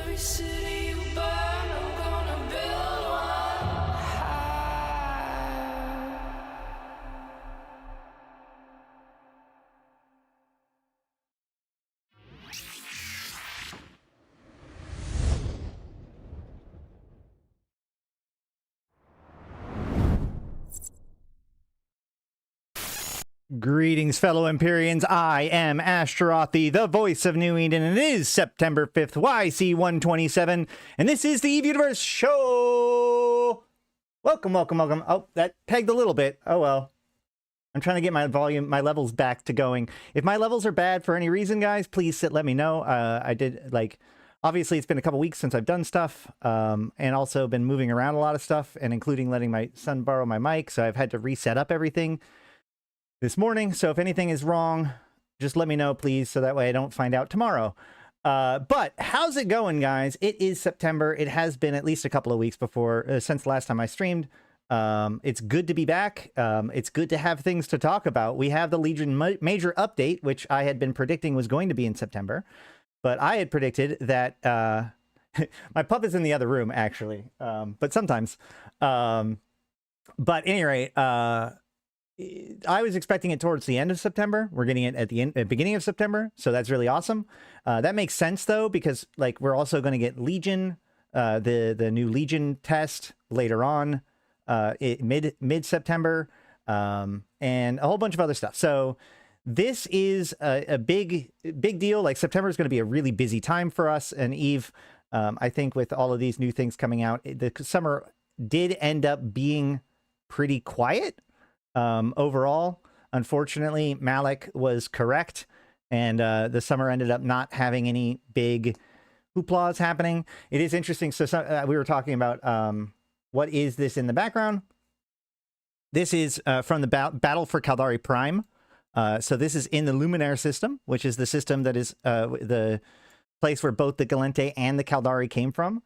Every city you burn, I'm gonna build one high. Greetings, fellow Empyreans. I am Ashtarothi, the voice of New Eden, and it is September 5th, YC127, and this is the Eve Universe Show! Welcome, welcome, welcome. Oh, that pegged a little bit. Oh, well. I'm trying to get my volume, my levels back to going. If my levels are bad for any reason, guys, please let me know. I did, obviously it's been a couple weeks since I've done stuff, and also been moving around a lot of stuff, and including letting my son borrow my mic, so I've had to reset up everything this morning. So if anything is wrong, just let me know, please, so that way I don't find out tomorrow. But how's it going, guys? It is September. It has been at least a couple of weeks before since the last time I streamed. It's good to be back. It's good to have things to talk about. We have the Legion major update, which I had been predicting was going to be in September, but I had predicted that my pup is in the other room, actually, but sometimes. But at any rate, I was expecting it towards the end of September. We're getting it at the beginning of September, so that's really awesome. That makes sense though, because we're also going to get Legion, the new Legion test later on, mid September, and a whole bunch of other stuff. So this is a big deal. Like, September is going to be a really busy time for us and Eve. I think with all of these new things coming out, the summer did end up being pretty quiet. Overall, unfortunately, Malak was correct, and the summer ended up not having any big hooplas happening. It is interesting. So we were talking about what is this in the background. This is from the Battle for Caldari Prime. So this is in the Luminaire system, which is the system that is the place where both the Gallente and the Caldari came from.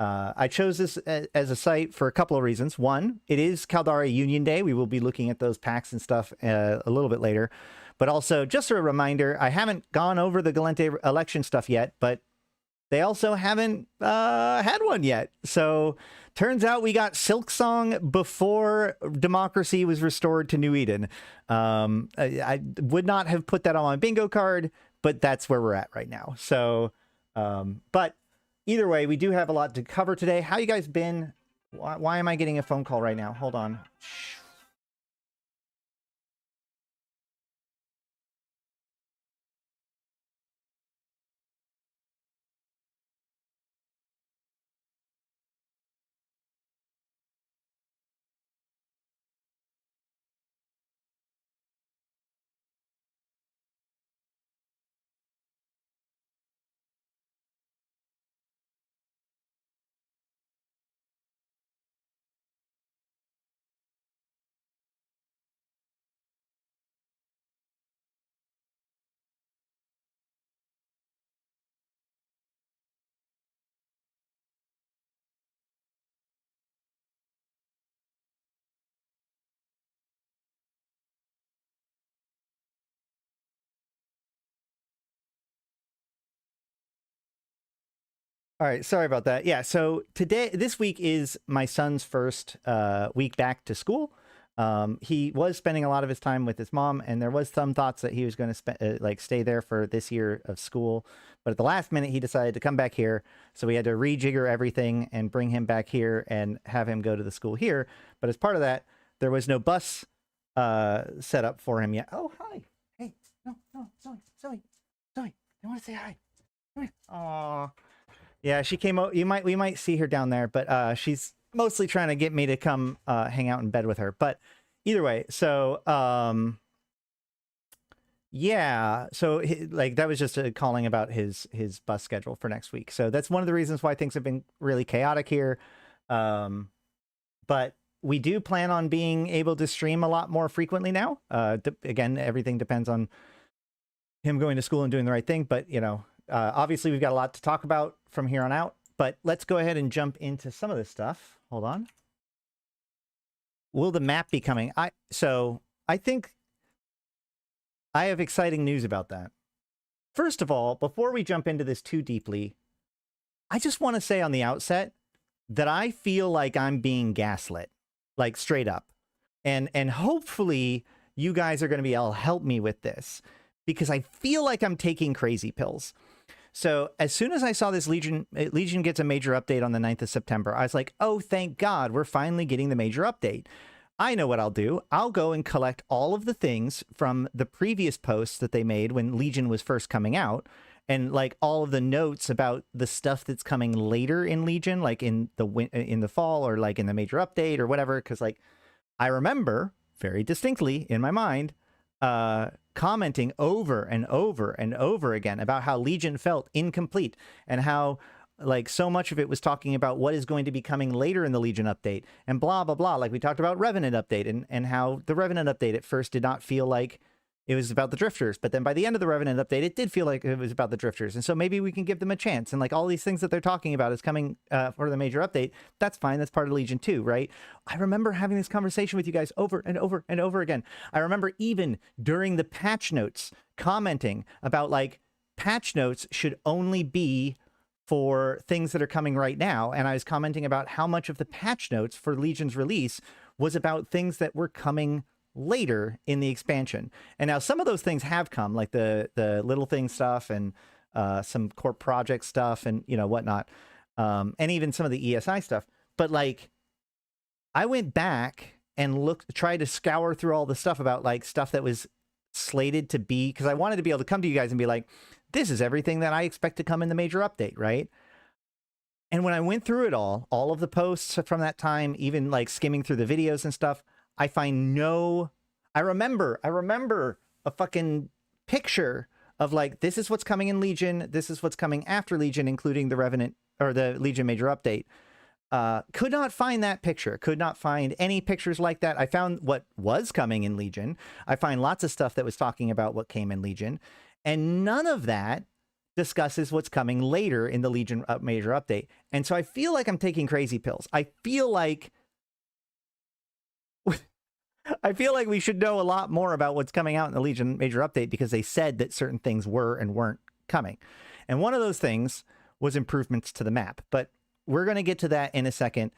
I chose this as a site for a couple of reasons. One, it is Caldari Union Day. We will be looking at those packs and stuff a little bit later. But also, just a reminder, I haven't gone over the Gallente election stuff yet, but they also haven't had one yet. So turns out we got Silksong before democracy was restored to New Eden. I would not have put that on my bingo card, but that's where we're at right now. So, but either way, we do have a lot to cover today. How you guys been? Why am I getting a phone call right now? Hold on. All right, sorry about that. Yeah, so this week is my son's first week back to school. He was spending a lot of his time with his mom, and there was some thoughts that he was going to stay there for this year of school. But at the last minute, he decided to come back here, so we had to rejigger everything and bring him back here and have him go to the school here. But as part of that, there was no bus set up for him yet. Oh, hi. Hey, no, Zoe, I want to say hi. Come here. Aww. Yeah, she came out. We might see her down there, but she's mostly trying to get me to come hang out in bed with her. But either way, so yeah, so that was just a calling about his bus schedule for next week. So that's one of the reasons why things have been really chaotic here. But we do plan on being able to stream a lot more frequently now. Again, everything depends on him going to school and doing the right thing. But, you know, obviously we've got a lot to talk about from here on out. But let's go ahead and jump into some of this stuff. Hold on. Will the map be coming? So I think I have exciting news about that. First of all, before we jump into this too deeply, I just want to say on the outset that I feel like I'm being gaslit, like straight up. And hopefully you guys are going to be able to help me with this, because I feel like I'm taking crazy pills. So as soon as I saw this Legion gets a major update on the 9th of September, I was like, oh, thank God, we're finally getting the major update. I know what I'll do. I'll go and collect all of the things from the previous posts that they made when Legion was first coming out, and like all of the notes about the stuff that's coming later in Legion, like in the fall, or like in the major update or whatever. Because like I remember very distinctly in my mind commenting over and over and over again about how Legion felt incomplete, and how like so much of it was talking about what is going to be coming later in the Legion update and blah, blah, blah. Like we talked about Revenant update, and how the Revenant update at first did not feel like it was about the Drifters, but then by the end of the Revenant update, it did feel like it was about the Drifters. And so maybe we can give them a chance. And like all these things that they're talking about is coming for the major update. That's fine. That's part of Legion 2, right? I remember having this conversation with you guys over and over and over again. I remember even during the patch notes commenting about like patch notes should only be for things that are coming right now. And I was commenting about how much of the patch notes for Legion's release was about things that were coming later in the expansion. And now some of those things have come, like the little thing stuff, and some core project stuff, and you know whatnot, and even some of the ESI stuff. But like I went back and tried to scour through all the stuff about like stuff that was slated to be, because I wanted to be able to come to you guys and be like, this is everything that I expect to come in the major update, right? And when I went through it all of the posts from that time, even like skimming through the videos and stuff, I find I remember a fucking picture of like, this is what's coming in Legion, this is what's coming after Legion, including the Revenant or the Legion major update. Could not find that picture, could not find any pictures like that. I found what was coming in Legion. I find lots of stuff that was talking about what came in Legion, and none of that discusses what's coming later in the Legion major update. And so I feel like I'm taking crazy pills. I feel like we should know a lot more about what's coming out in the Legion major update, because they said that certain things were and weren't coming. And one of those things was improvements to the map. But we're going to get to that in a second.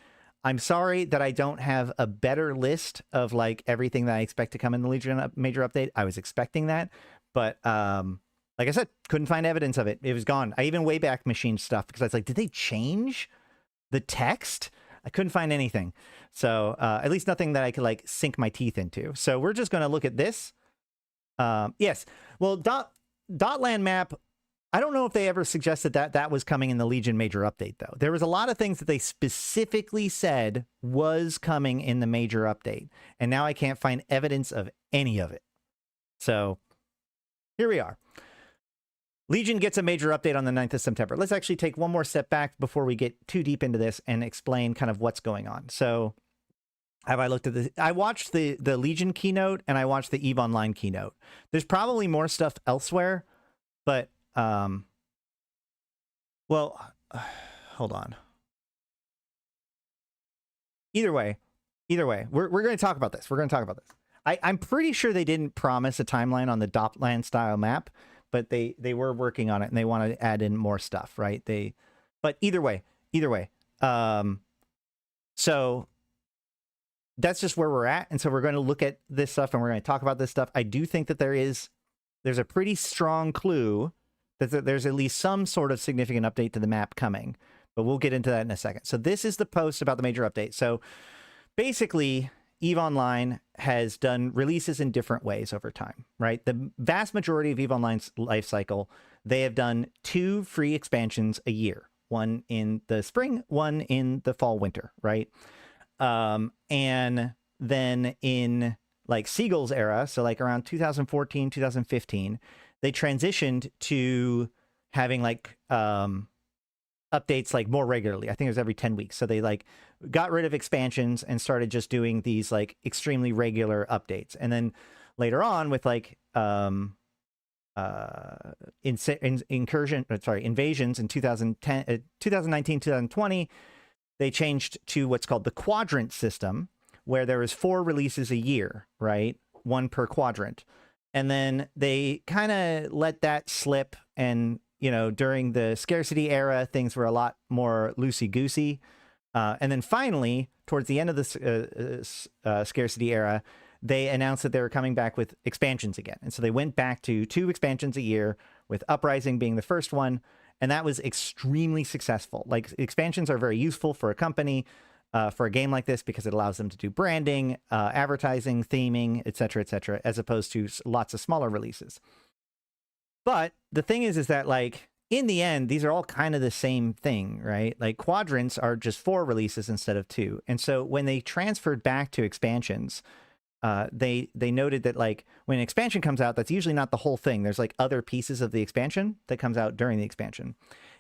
I'm sorry that I don't have a better list of like everything that I expect to come in the Legion major update. I was expecting that, but like I said, couldn't find evidence of it. It was gone. I even Wayback Machine stuff, because I was like, did they change the text? I couldn't find anything. So at least nothing that I could like sink my teeth into. So we're just going to look at this. Yes. Well, Dotland map, I don't know if they ever suggested that that was coming in the Legion major update, though. There was a lot of things that they specifically said was coming in the major update, and now I can't find evidence of any of it. So here we are. Legion gets a major update on the 9th of September. Let's actually take one more step back before we get too deep into this and explain kind of what's going on. So have I looked at this? I watched the Legion keynote, and I watched the EVE Online keynote. There's probably more stuff elsewhere, but well, hold on. Either way, we're going to talk about this. I'm pretty sure they didn't promise a timeline on the Dotland style map, but they were working on it, and they want to add in more stuff, right? But either way. So that's just where we're at. And so we're going to look at this stuff, and we're going to talk about this stuff. I do think that there's a pretty strong clue that there's at least some sort of significant update to the map coming, but we'll get into that in a second. So this is the post about the major update. So basically, EVE Online has done releases in different ways over time, right? The vast majority of EVE Online's life cycle, they have done 2 free expansions a year, one in the spring, one in the fall, winter, right? And then in like Seagull's era, so like around 2014, 2015, they transitioned to having like updates like more regularly. I think it was every 10 weeks. So they like got rid of expansions and started just doing these like extremely regular updates. And then later on with like invasions in 2010, 2019, 2020, they changed to what's called the quadrant system, where there was 4 releases a year, right? 1 per quadrant. And then they kind of let that slip, and you know, during the scarcity era, things were a lot more loosey-goosey. And then finally, towards the end of the scarcity era, they announced that they were coming back with expansions again. And so they went back to 2 expansions a year, with Uprising being the first one. And that was extremely successful. Like, expansions are very useful for a company, for a game like this, because it allows them to do branding, advertising, theming, etc., as opposed to lots of smaller releases. But the thing is that, like, in the end, these are all kind of the same thing, right? Like, quadrants are just 4 releases instead of 2. And so when they transferred back to expansions, they noted that, like, when an expansion comes out, that's usually not the whole thing. There's like other pieces of the expansion that comes out during the expansion.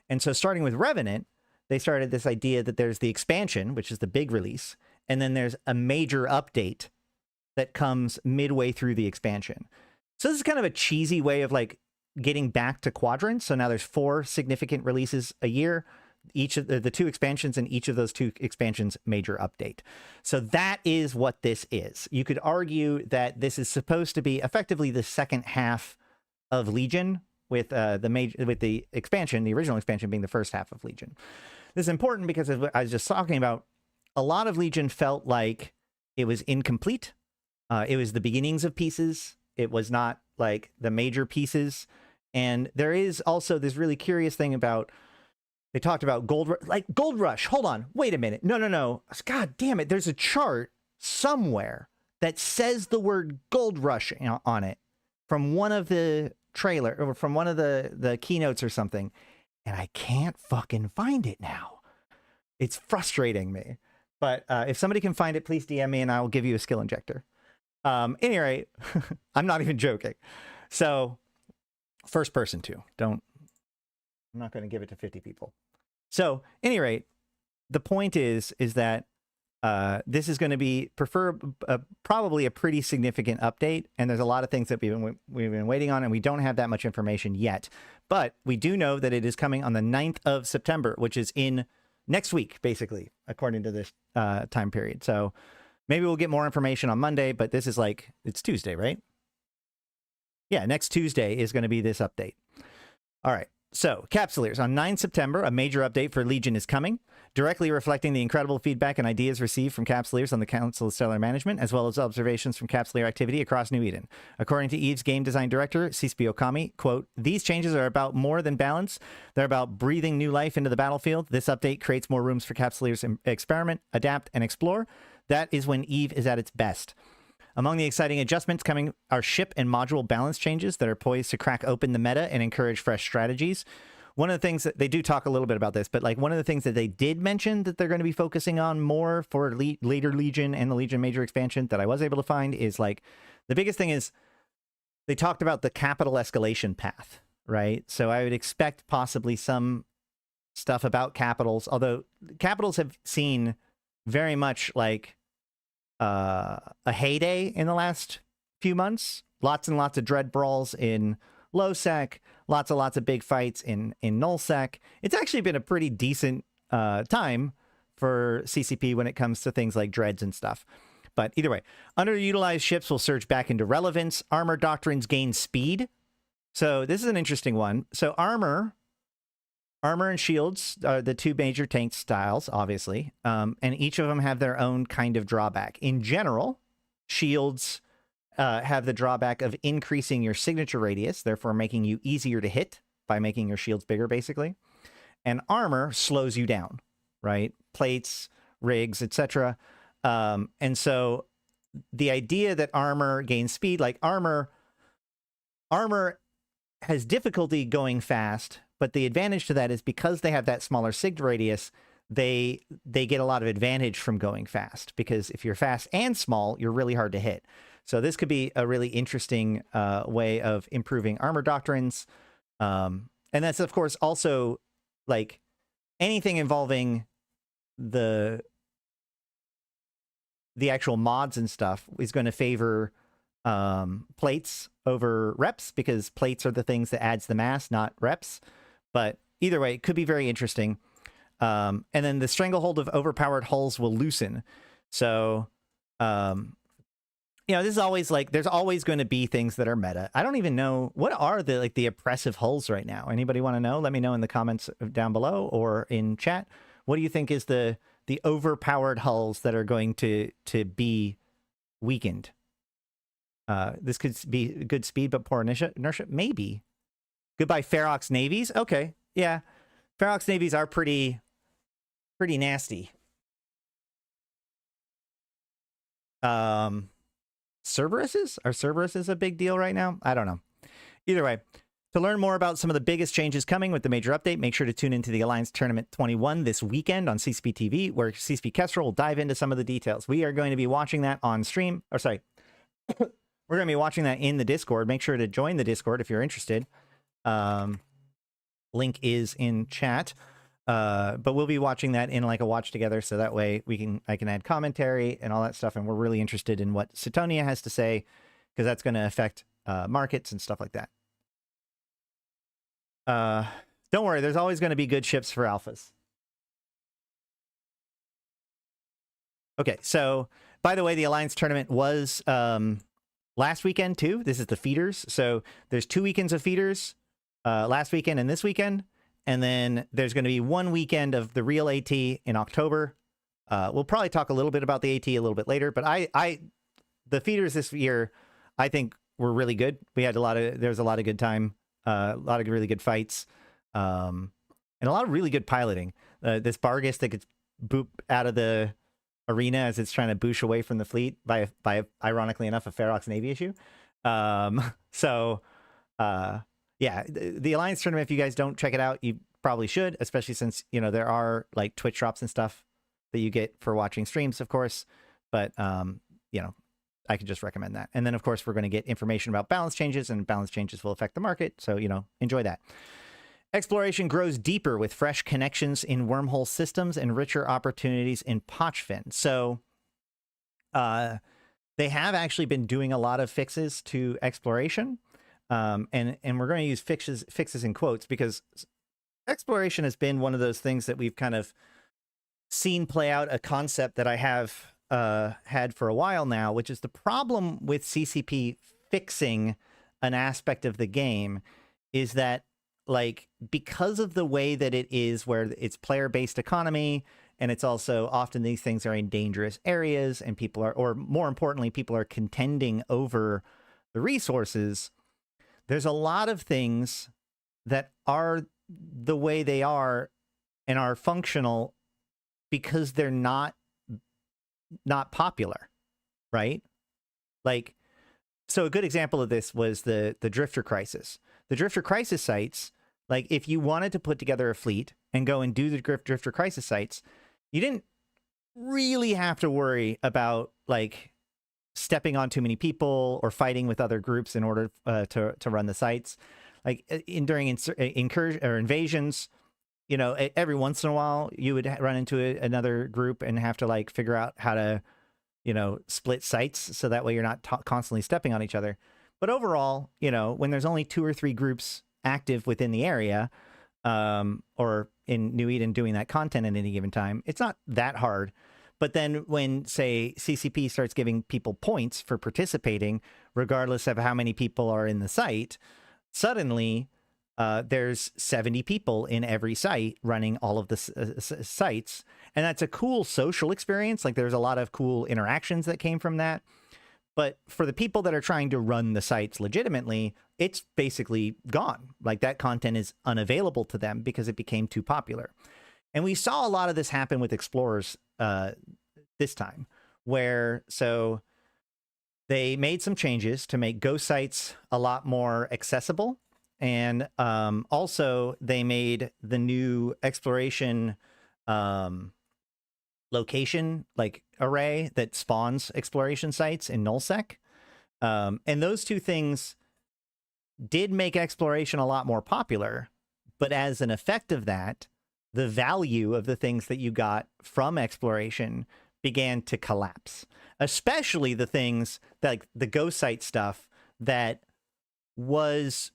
And so starting with Revenant, they started this idea that there's the expansion, which is the big release, and then there's a major update that comes midway through the expansion. So this is kind of a cheesy way of, like, getting back to quadrants. So now there's 4 significant releases a year, each of the 2 expansions, and each of those 2 expansions major update. So that is what this is. You could argue that this is supposed to be effectively the second half of Legion, with the expansion, the original expansion, being the first half of Legion. This is important because, as I was just talking about, a lot of Legion felt like it was incomplete. It was the beginnings of pieces. It was not like the major pieces. And there is also this really curious thing about, they talked about Gold Rush. Hold on. Wait a minute. No. God damn it. There's a chart somewhere that says the word Gold Rush on it from one of the trailer, or from one of the keynotes or something. And I can't fucking find it now. It's frustrating me. But if somebody can find it, please DM me and I'll give you a skill injector. Any rate, I'm not even joking. So, first person too. I'm not going to give it to 50 people. So, any rate, the point is that this is going to be probably a pretty significant update, and there's a lot of things that we've been waiting on, and we don't have that much information yet. But we do know that it is coming on the 9th of September, which is in next week, basically, according to this time period. So maybe we'll get more information on Monday, but this is like, it's Tuesday, right? Yeah, next Tuesday is going to be this update. All right. So, Capsuleers, on 9 September, a major update for Legion is coming, directly reflecting the incredible feedback and ideas received from Capsuleers on the Council of Stellar Management, as well as observations from Capsuleer activity across New Eden. According to EVE's game design director, Sispi Okami, quote, "These changes are about more than balance. They're about breathing new life into the battlefield. This update creates more rooms for Capsuleers to experiment, adapt, and explore. That is when EVE is at its best." Among the exciting adjustments coming are ship and module balance changes that are poised to crack open the meta and encourage fresh strategies. One of the things that they do talk a little bit about this, but like one of the things that they did mention that they're going to be focusing on more for later Legion and the Legion Major expansion that I was able to find is, like, the biggest thing is they talked about the capital escalation path, right? So I would expect possibly some stuff about capitals, although capitals have seen very much like a heyday in the last few months. Lots and lots of dread brawls in low sec, lots of big fights in null sec. It's actually been a pretty decent time for CCP when it comes to things like dreads and stuff. But either way, underutilized ships will surge back into relevance. Armor doctrines gain speed. So this is an interesting one. So armor and shields are the 2 major tank styles, obviously, and each of them have their own kind of drawback. In general, shields have the drawback of increasing your signature radius, therefore making you easier to hit by making your shields bigger, basically. And armor slows you down, right? Plates, rigs, etc. And so the idea that armor gains speed, like armor has difficulty going fast, but the advantage to that is because they have that smaller sig radius, they get a lot of advantage from going fast, because if you're fast and small, you're really hard to hit. So this could be a really interesting way of improving armor doctrines. And that's, of course, also like anything involving the actual mods and stuff is going to favor plates over reps, because plates are the things that adds the mass, not reps. But either way, it could be very interesting. And then the stranglehold of overpowered hulls will loosen. So you know, this is always like, there's always going to be things that are meta. I don't even know what are the oppressive hulls right now. Anybody want to know? Let me know in the comments down below or in chat. What do you think is the overpowered hulls that are going to be weakened? This could be good speed but poor inertia. Maybe. Goodbye Ferox navies. Okay, yeah, Ferox navies are pretty nasty. Cerberuses? Are Cerberuses a big deal right now? I don't know. Either way, to learn more about some of the biggest changes coming with the major update, make sure to tune into the Alliance Tournament 21 this weekend on CCP TV, where CCP Kestrel will dive into some of the details. We are going to be watching that on stream. Or sorry, we're going to be watching that in the Discord. Make sure to join the Discord if you're interested. Link is in chat. But we'll be watching that in like a watch together, so that way I can add commentary and all that stuff, and we're really interested in what Setonia has to say, because that's going to affect markets and stuff like that. Don't worry, there's always going to be good ships for alphas. Okay, so by the way, the Alliance tournament was last weekend too. This is the feeders, so there's 2 weekends of feeders, last weekend and this weekend. And then there's going to be 1 weekend of the real AT in October. We'll probably talk a little bit about the AT a little bit later, but the feeders this year, I think were really good. We had there's a lot of good time, a lot of really good fights, and a lot of really good piloting. This Bargus that gets booped out of the arena as it's trying to boosh away from the fleet by ironically enough, a Ferox Navy issue. Yeah, the Alliance tournament, if you guys don't check it out, you probably should, especially since, you know, there are like Twitch drops and stuff that you get for watching streams, of course. But, you know, I can just recommend that. And then, of course, we're going to get information about balance changes, and balance changes will affect the market. So, you know, enjoy that. Exploration grows deeper with fresh connections in wormhole systems and richer opportunities in Pochfin. So, they have actually been doing a lot of fixes to exploration. And we're going to use fixes in quotes, because exploration has been one of those things that we've kind of seen play out, a concept that I have had for a while now, which is the problem with CCP fixing an aspect of the game is that, like, because of the way that it is, where it's player-based economy, and it's also often these things are in dangerous areas, and people are, or more importantly, people are contending over the resources. There's a lot of things that are the way they are and are functional because they're not popular, right? Like, so a good example of this was the Drifter Crisis. The Drifter Crisis sites, like, if you wanted to put together a fleet and go and do the Drifter Crisis sites, you didn't really have to worry about, like, stepping on too many people or fighting with other groups in order to run the sites. Like, during incursions or invasions, you know, every once in a while you would run into another group and have to, like, figure out how to, you know, split sites so that way you're not constantly stepping on each other. But overall, you know, when there's only 2 or 3 groups active within the area, or in New Eden doing that content at any given time, it's not that hard. But then when, say, CCP starts giving people points for participating, regardless of how many people are in the site, suddenly there's 70 people in every site running all of the sites. And that's a cool social experience. Like, there's a lot of cool interactions that came from that. But for the people that are trying to run the sites legitimately, it's basically gone. Like, that content is unavailable to them because it became too popular. And we saw a lot of this happen with Explorers this time, where, so they made some changes to make ghost sites a lot more accessible. And also they made the new exploration location, like, array that spawns exploration sites in nullsec. And those two things did make exploration a lot more popular. But as an effect of that, the value of the things that you got from exploration began to collapse, especially the things that, like, the ghost site stuff that was,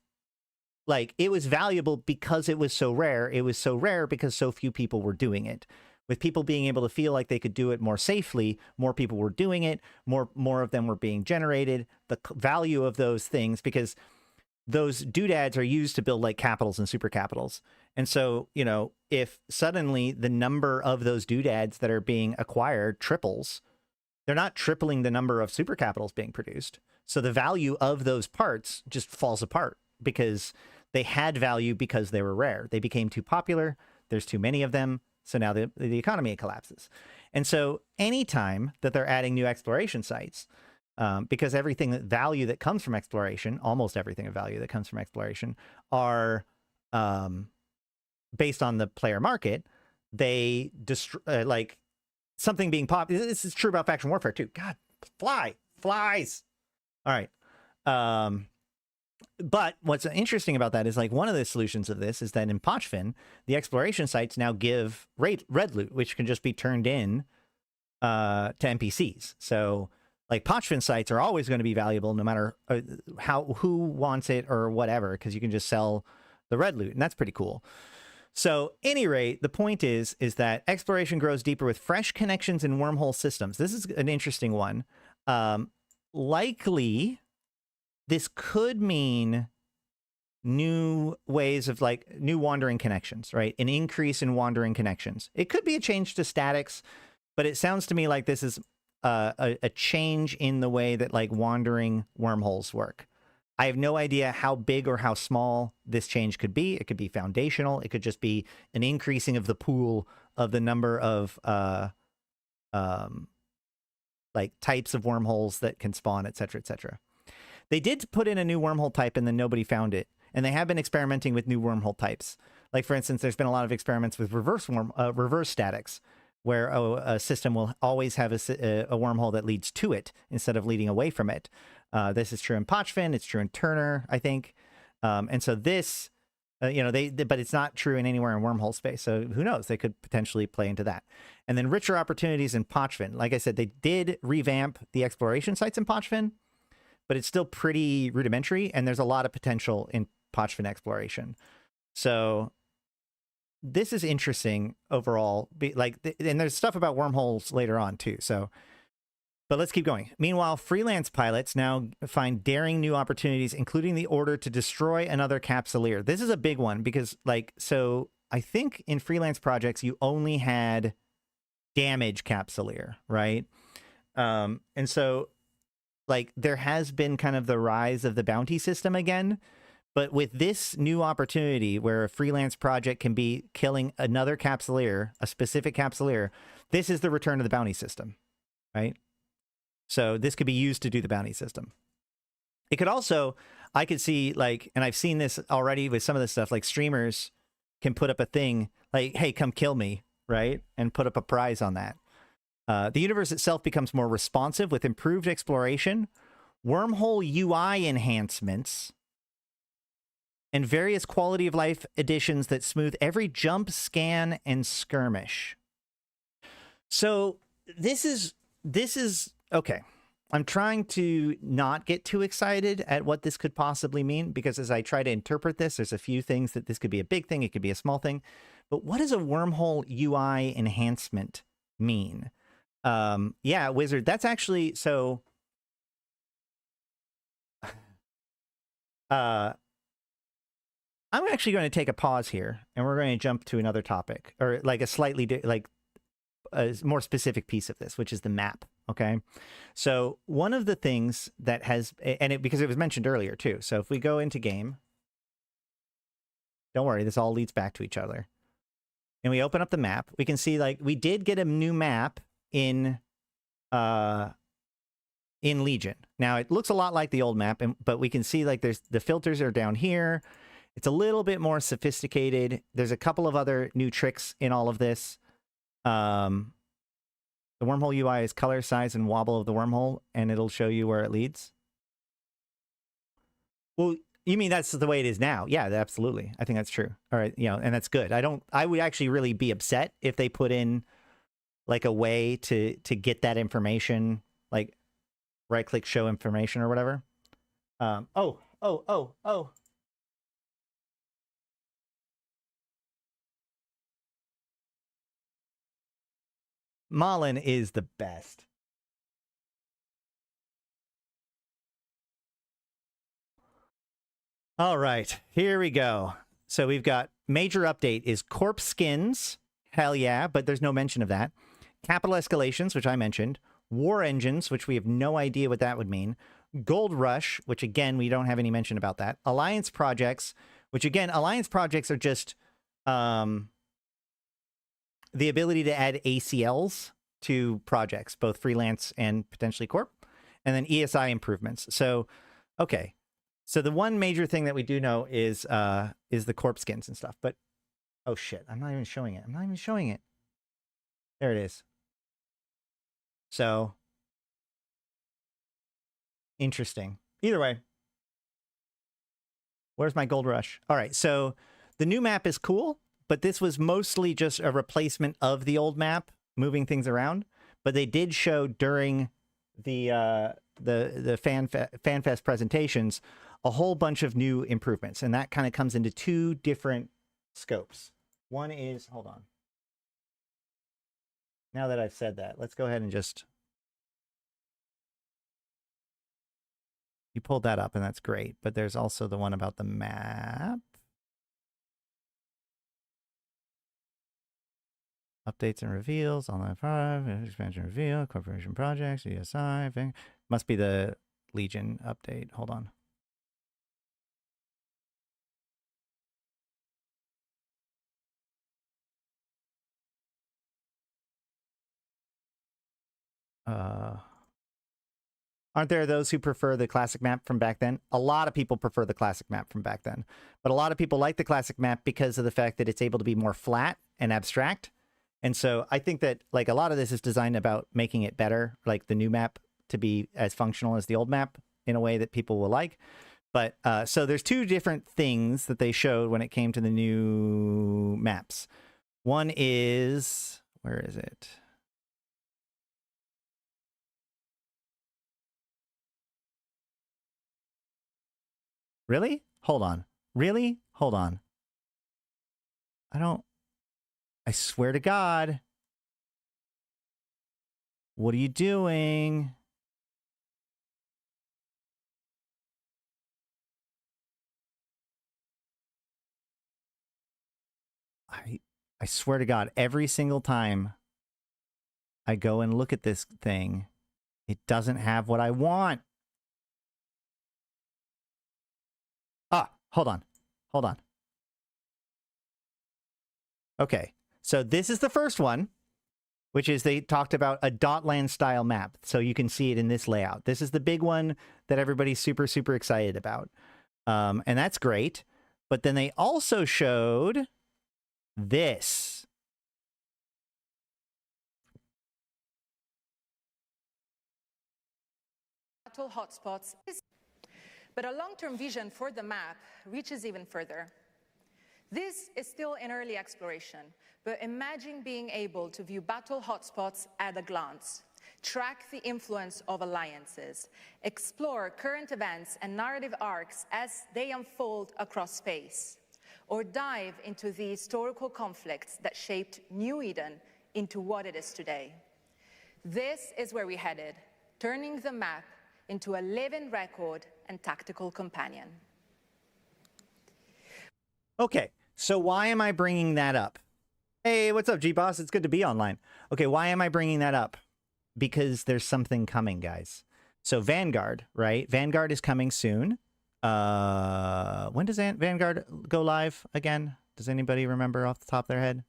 like, it was valuable because it was so rare. It was so rare because so few people were doing it. with people being able to feel like they could do it more safely, more people were doing it, more of them were being generated. The value of those things, because those doodads are used to build like capitals and super capitals. And so, you know, if suddenly the number of those doodads that are being acquired triples, they're not tripling the number of super capitals being produced. So the value of those parts just falls apart because they had value because they were rare. They became too popular. There's too many of them. So now the economy collapses. And so anytime that they're adding new exploration sites, because everything that value that comes from exploration, almost everything of value that comes from exploration, are based on the player market, they destroy, like something being popular. This is true about faction warfare too. God, flies. All right. But what's interesting about that is like one of the solutions of this is that in Pochfin, the exploration sites now give red loot, which can just be turned in to NPCs. So like Pochfin sites are always going to be valuable no matter who wants it or whatever, because you can just sell the red loot, and that's pretty cool. So any rate, the point is that exploration grows deeper with fresh connections in wormhole systems. This is an interesting one. Likely, this could mean new ways of like new wandering connections, right? An increase in wandering connections. It could be a change to statics, but it sounds to me like this is a change in the way that like wandering wormholes work. I have no idea how big or how small this change could be. It could be foundational. It could just be an increasing of the pool of the number of like types of wormholes that can spawn, et cetera, et cetera. They did put in a new wormhole type and then nobody found it. And they have been experimenting with new wormhole types. Like, for instance, there's been a lot of experiments with reverse statics, where a system will always have a wormhole that leads to it instead of leading away from it. This is true in Pochfin. It's true in Turner, I think. And so this, you know, but it's not true in anywhere in wormhole space. So who knows? They could potentially play into that. And then richer opportunities in Pochfin. Like I said, they did revamp the exploration sites in Pochfin, but it's still pretty rudimentary. And there's a lot of potential in Pochfin exploration. So this is interesting overall. And there's stuff about wormholes later on too. So, but let's keep going. Meanwhile, freelance pilots now find daring new opportunities, including the order to destroy another capsuleer. This is a big one because, like, so I think in freelance projects, you only had damage capsuleer, right? And so, like, there has been kind of the rise of the bounty system again. But with this new opportunity where a freelance project can be killing another capsuleer, a specific capsuleer, this is the return of the bounty system, right? So this could be used to do the bounty system. It could also, I could see like, and I've seen this already with some of this stuff, like streamers can put up a thing like, hey, come kill me, right? And put up a prize on that. The universe itself becomes more responsive with improved exploration, wormhole UI enhancements, and various quality of life additions that smooth every jump, scan, and skirmish. So this is okay. I'm trying to not get too excited at what this could possibly mean, because as I try to interpret this, there's a few things that this could be a big thing, it could be a small thing. But what does a wormhole UI enhancement mean? Yeah, Wizard, that's actually so I'm actually going to take a pause here, and we're going to jump to another topic, or like a slightly like a more specific piece of this, which is the map. Okay, so one of the things that has, and because it was mentioned earlier too. So if we go into game, don't worry, this all leads back to each other, and we open up the map, we can see like we did get a new map in Legion. Now it looks a lot like the old map, but we can see like there's the filters are down here. It's a little bit more sophisticated. There's a couple of other new tricks in all of this. The wormhole UI is color, size, and wobble of the wormhole, and it'll show you where it leads. Well, you mean that's the way it is now? Yeah, absolutely. I think that's true. All right, you know, and that's good. I would actually really be upset if they put in like a way to get that information, like right-click show information or whatever. Oh. Malin is the best. All right, here we go. So we've got major update is corpse skins. Hell yeah, but there's no mention of that. Capital escalations, which I mentioned. War engines, which we have no idea what that would mean. Gold rush, which again, we don't have any mention about that. Alliance projects, which again, alliance projects are just the ability to add ACLs to projects, both freelance and potentially corp. And then ESI improvements. So, okay. So the one major thing that we do know is the corpse skins and stuff. But, oh shit, I'm not even showing it. I'm not even showing it. There it is. So, interesting. Either way, where's my gold rush? All right, so the new map is cool, but this was mostly just a replacement of the old map, moving things around. But they did show during the FanFest presentations a whole bunch of new improvements, and that kind of comes into two different scopes. One is, hold on. Now that I've said that, let's go ahead and just... You pulled that up, and that's great. But there's also the one about the map. Updates and reveals, online 5, expansion reveal, corporation projects, ESI, thing. Must be the Legion update. Hold on. Aren't there those who prefer the classic map from back then? A lot of people prefer the classic map from back then. But a lot of people like the classic map because of the fact that it's able to be more flat and abstract. And so I think that like a lot of this is designed about making it better, like the new map to be as functional as the old map in a way that people will like. But so there's two different things that they showed when it came to the new maps. One is, where is it? Really? Hold on. Really? Hold on. I swear to God. What are you doing? I swear to God, every single time I go and look at this thing, it doesn't have what I want. Ah, hold on. Hold on. Okay, so this is the first one, which is they talked about a Dotland style map. So you can see it in this layout. This is the big one that everybody's super, super excited about. And that's great. But then they also showed this. Battle hotspots. But a long-term vision for the map reaches even further. This is still in early exploration, but imagine being able to view battle hotspots at a glance, track the influence of alliances, explore current events and narrative arcs as they unfold across space, or dive into the historical conflicts that shaped New Eden into what it is today. This is where we're headed, turning the map into a living record and tactical companion. Okay, so why am I bringing that up? Hey, what's up, G-Boss? It's good to be online. Okay, why am I bringing that up? Because there's something coming, guys. So Vanguard, right? Vanguard is coming soon. When does Vanguard go live again? Does anybody remember off the top of their head?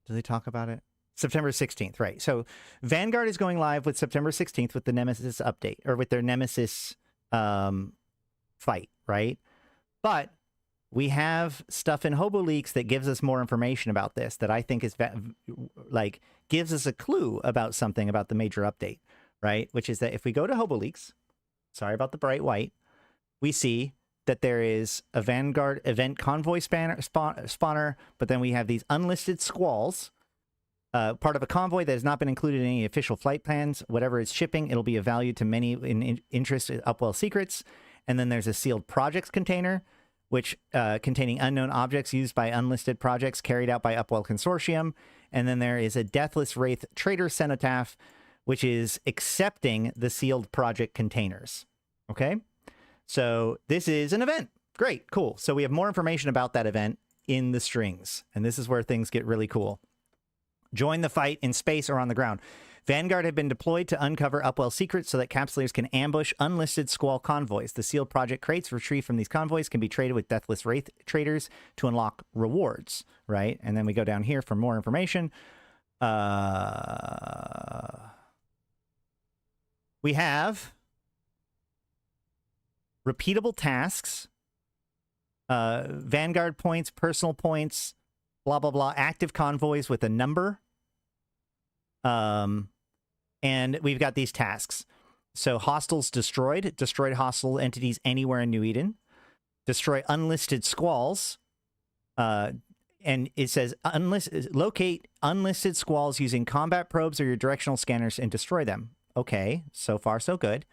Do they talk about it? September 16th, right. So Vanguard is going live with September 16th with the Nemesis update, or with their Nemesis fight, right? But we have stuff in Hobo Leaks that gives us more information about this that I think is like gives us a clue about something about the major update, right? Which is that if we go to Hobo Leaks, sorry about the bright white, we see that there is a Vanguard event convoy spawner, but then we have these unlisted squalls, part of a convoy that has not been included in any official flight plans. Whatever it's shipping, it'll be of value to many in interest in Upwell secrets. And then there's a sealed projects container, which containing unknown objects used by unlisted projects carried out by Upwell Consortium. And then there is a Deathless Wraith Traitor Cenotaph, which is accepting the sealed project containers. Okay? So this is an event. Great, cool. So we have more information about that event in the strings. And this is where things get really cool. Join the fight in space or on the ground. Vanguard have been deployed to uncover Upwell secrets so that Capsuleers can ambush unlisted Squall convoys. The sealed project crates retrieved from these convoys can be traded with Deathless Wraith traders to unlock rewards, right? And then we go down here for more information. We have repeatable tasks, Vanguard points, personal points, blah, blah, blah, active convoys with a number. And we've got these tasks. So hostiles destroyed hostile entities anywhere in New Eden, destroy unlisted squalls. And it says locate unlisted squalls using combat probes or your directional scanners and destroy them. Okay, so far so good.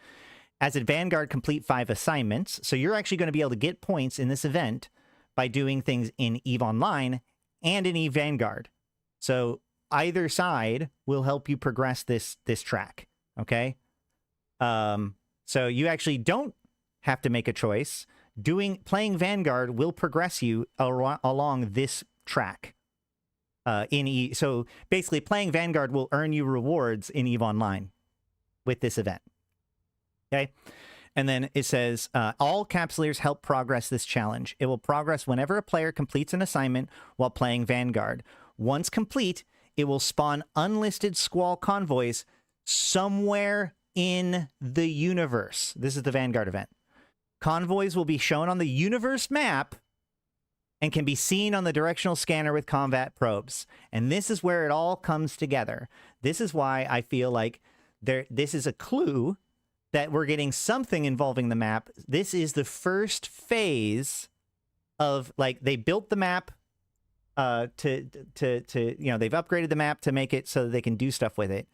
As a Vanguard, complete 5 assignments. So you're actually going to be able to get points in this event by doing things in EVE Online and in EVE Vanguard. So either side will help you progress this track, okay? So you actually don't have to make a choice. Playing Vanguard will progress you along this track. So basically, playing Vanguard will earn you rewards in EVE Online with this event. Okay? And then it says, all Capsuleers help progress this challenge. It will progress whenever a player completes an assignment while playing Vanguard. Once complete, it will spawn unlisted Squall convoys somewhere in the universe. This is the Vanguard event. Convoys will be shown on the universe map and can be seen on the directional scanner with combat probes. And this is where it all comes together. This is why I feel like this is a clue that we're getting something involving the map. This is the first phase of, like, they built the map they've upgraded the map to make it so that they can do stuff with it.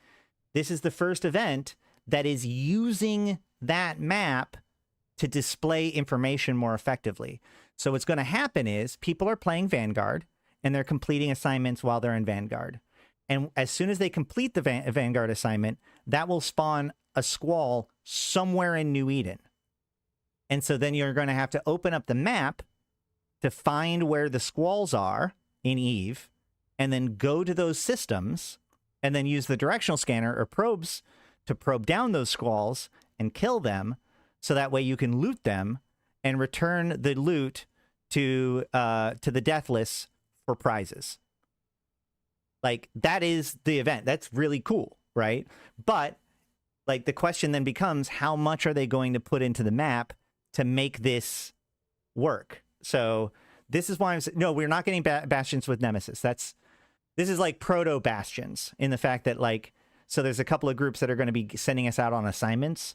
This is the first event that is using that map to display information more effectively. So what's going to happen is people are playing Vanguard and they're completing assignments while they're in Vanguard. And as soon as they complete the Vanguard assignment, that will spawn a Squall somewhere in New Eden. And so then you're going to have to open up the map to find where the Squalls are in EVE, and then go to those systems, and then use the directional scanner or probes to probe down those Squalls and kill them, so that way you can loot them and return the loot to the Deathless for prizes. Like, that is the event. That's really cool, right? But, like, the question then becomes, how much are they going to put into the map to make this work? So this is why I'm saying, no, we're not getting bastions with Nemesis. This is like proto bastions in the fact that, like, so there's a couple of groups that are going to be sending us out on assignments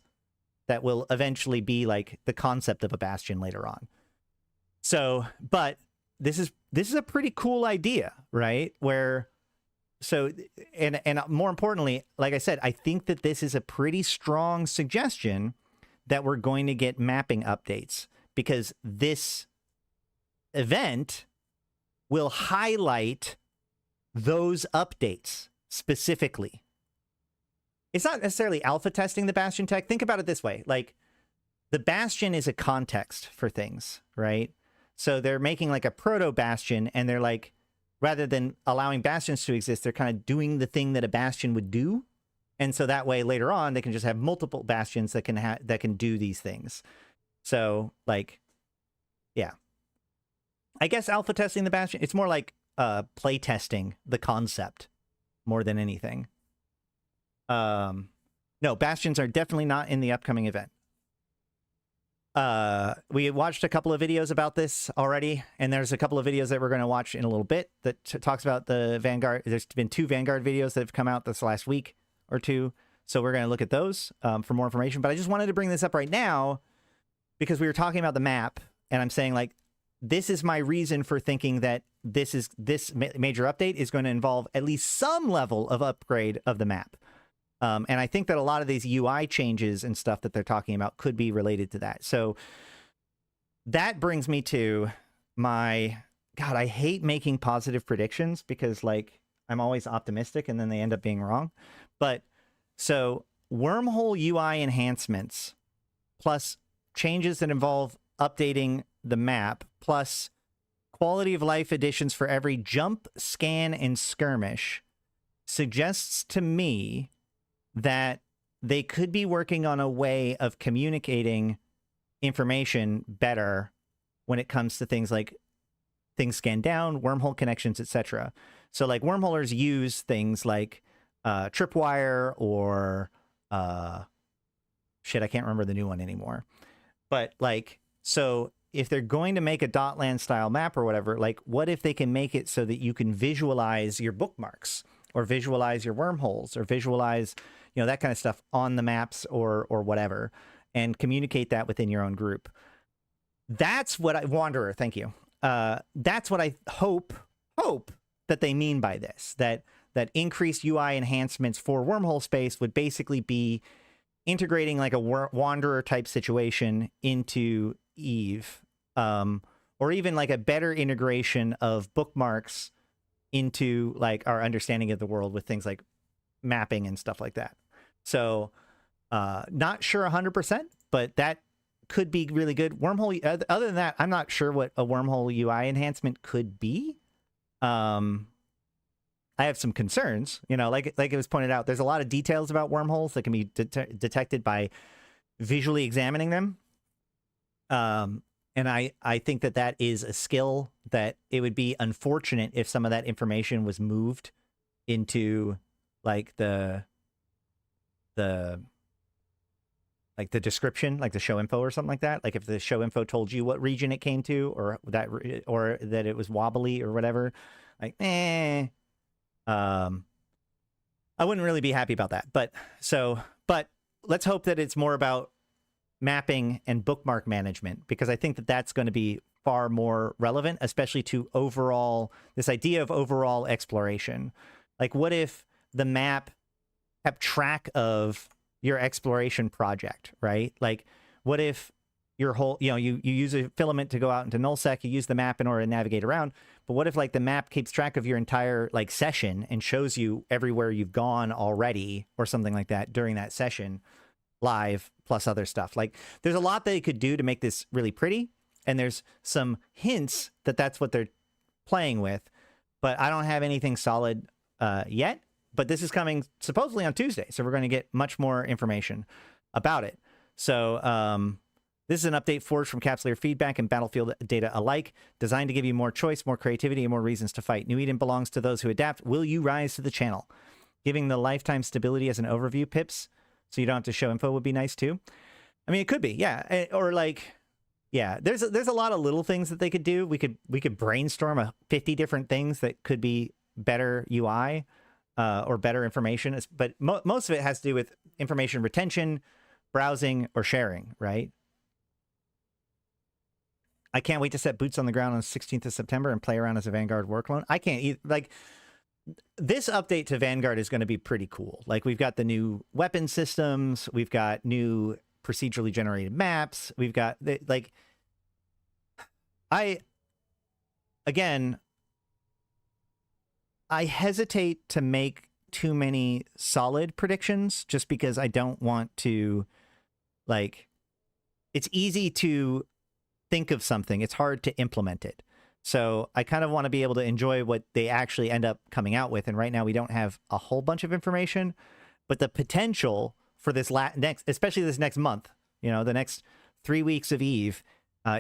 that will eventually be like the concept of a bastion later on. So, but this is a pretty cool idea, right? And more importantly, like I said, I think that this is a pretty strong suggestion that we're going to get mapping updates, because this event will highlight those updates specifically. It's not necessarily alpha testing the Bastion tech. Think about it this way. Like, the Bastion is a context for things, right? So they're making like a proto Bastion, and they're like, rather than allowing Bastions to exist, they're kind of doing the thing that a Bastion would do. And so that way later on, they can just have multiple Bastions that can do these things. So, like, yeah. I guess alpha testing the Bastion, it's more like play testing the concept more than anything. No, Bastions are definitely not in the upcoming event. We watched a couple of videos about this already, and there's a couple of videos that we're going to watch in a little bit that talks about the Vanguard. There's been 2 Vanguard videos that have come out this last week or 2, so we're going to look at those for more information. But I just wanted to bring this up right now because we were talking about the map, and I'm saying, like, this is my reason for thinking that this major update is going to involve at least some level of upgrade of the map. And I think that a lot of these UI changes and stuff that they're talking about could be related to that. So that brings me to my, God, I hate making positive predictions because like I'm always optimistic and then they end up being wrong. But so wormhole UI enhancements plus changes that involve updating the map plus quality of life additions for every jump, scan, and skirmish suggests to me that they could be working on a way of communicating information better when it comes to things like things scanned down, wormhole connections, etc. So like wormholers use things like tripwire or shit, I can't remember the new one anymore. But like, so if they're going to make a Dotland style map or whatever, like what if they can make it so that you can visualize your bookmarks or visualize your wormholes or visualize, you know, that kind of stuff on the maps or whatever, and communicate that within your own group. That's what I, Wanderer, thank you. That's what I hope that they mean by this, that increased UI enhancements for wormhole space would basically be integrating like a Wanderer type situation into Eve, or even like a better integration of bookmarks into like our understanding of the world with things like mapping and stuff like that. So not sure 100%, but that could be really good. Wormhole, other than that, I'm not sure what a wormhole UI enhancement could be. I have some concerns, you know, like it was pointed out, there's a lot of details about wormholes that can be detected by visually examining them. And I think that is a skill that it would be unfortunate if some of that information was moved into like the description, like the show info or something like that. Like if the show info told you what region it came to, or that it was wobbly or whatever, like, I wouldn't really be happy about that. But let's hope that it's more about mapping and bookmark management, because I think that that's going to be far more relevant, especially to this idea of overall exploration. Like what if the map kept track of your exploration project, right? Like what if your whole, you know, you use a filament to go out into nullsec, you use the map in order to navigate around, but what if like the map keeps track of your entire like session and shows you everywhere you've gone already or something like that during that session live, plus other stuff. Like there's a lot they could do to make this really pretty, and there's some hints that that's what they're playing with, but I don't have anything solid yet. But this is coming supposedly on Tuesday, so we're going to get much more information about it. So this is an update forged from capsular feedback and battlefield data alike, designed to give you more choice, more creativity, and more reasons to fight. New Eden belongs to those who adapt. Will you rise to the channel? Giving the lifetime stability as an overview, pips, so you don't have to show info would be nice too. I mean, it could be, yeah. Or like, yeah, there's a lot of little things that they could do. We could brainstorm 50 different things that could be better UI. Or better information, but most of it has to do with information retention, browsing, or sharing, right? I can't wait to set boots on the ground on the 16th of September and play around as a Vanguard workload. I can't like this update to Vanguard is going to be pretty cool. Like we've got the new weapon systems, we've got new procedurally generated maps, we've got like I hesitate to make too many solid predictions just because I don't want to, like, it's easy to think of something. It's hard to implement it. So I kind of want to be able to enjoy what they actually end up coming out with. And right now we don't have a whole bunch of information, but the potential for this especially this next month, you know, the next 3 weeks of Eve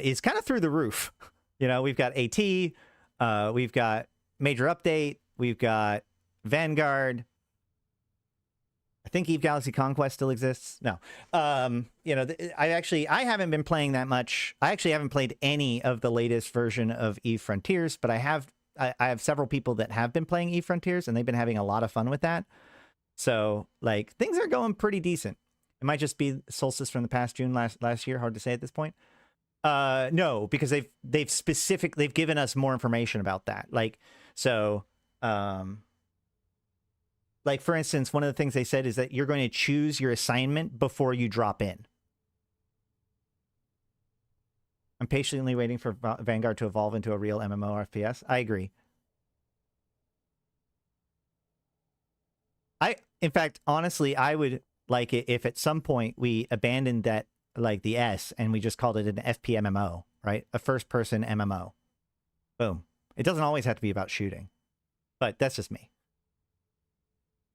is kind of through the roof. You know, we've got AT, we've got major update, we've got Vanguard. I think Eve Galaxy Conquest still exists. No. You know, I haven't been playing that much. I actually haven't played any of the latest version of Eve Frontiers, but I have several people that have been playing Eve Frontiers, and they've been having a lot of fun with that. So, like, things are going pretty decent. It might just be Solstice from the past June last year. Hard to say at this point. No, because they've given us more information about that. Like, so, like, for instance, one of the things they said is that you're going to choose your assignment before you drop in. I'm patiently waiting for Vanguard to evolve into a real MMO FPS. I agree. In fact, honestly, I would like it if at some point we abandoned that, like the S, and we just called it an FPMMO, right? A first-person MMO. Boom. It doesn't always have to be about shooting, but that's just me.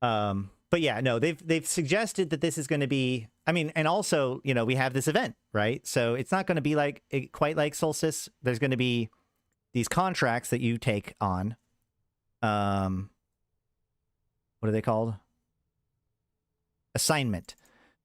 But yeah, no, they've suggested that this is going to be, I mean, and also, you know, we have this event, right? So it's not going to be like quite like Solstice. There's going to be these contracts that you take on. What are they called? Assignment.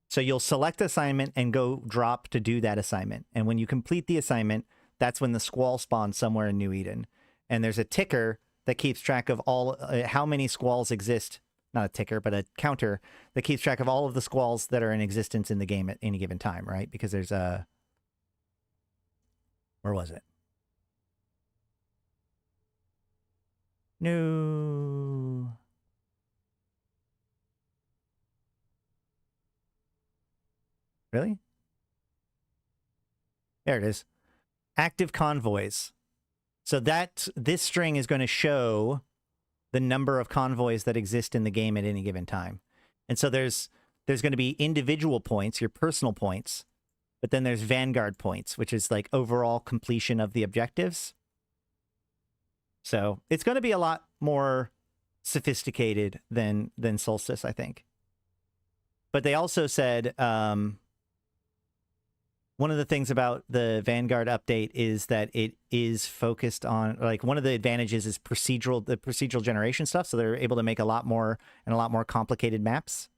So you'll select assignment and go drop to do that assignment. And when you complete the assignment, that's when the squall spawns somewhere in New Eden. And there's a ticker that keeps track of all how many squalls exist. Not a ticker, but a counter that keeps track of all of the squalls that are in existence in the game at any given time, right? Because there's a... Where was it? No. Really? There it is. Active convoys. So this string is going to show the number of convoys that exist in the game at any given time. And so there's going to be individual points, your personal points, but then there's Vanguard points, which is like overall completion of the objectives. So it's going to be a lot more sophisticated than Solstice, I think. But they also said one of the things about the Vanguard update is that it is focused on, like, one of the advantages is the procedural generation stuff. So they're able to make a lot more and a lot more complicated maps.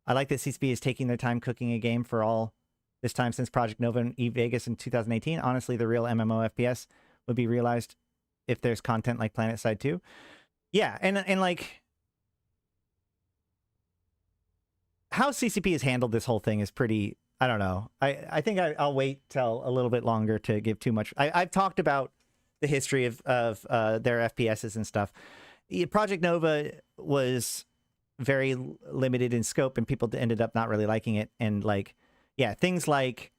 I like that CCP is taking their time cooking a game for all this time since Project Nova and Vegas in 2018. Honestly, the real MMO FPS would be realized if there's content like PlanetSide 2. Yeah, and like, how CCP has handled this whole thing is pretty... I don't know. I think I'll wait till a little bit longer to give too much. I've talked about the history of their FPSs and stuff. Project Nova was very limited in scope, and people ended up not really liking it. And like, yeah, things like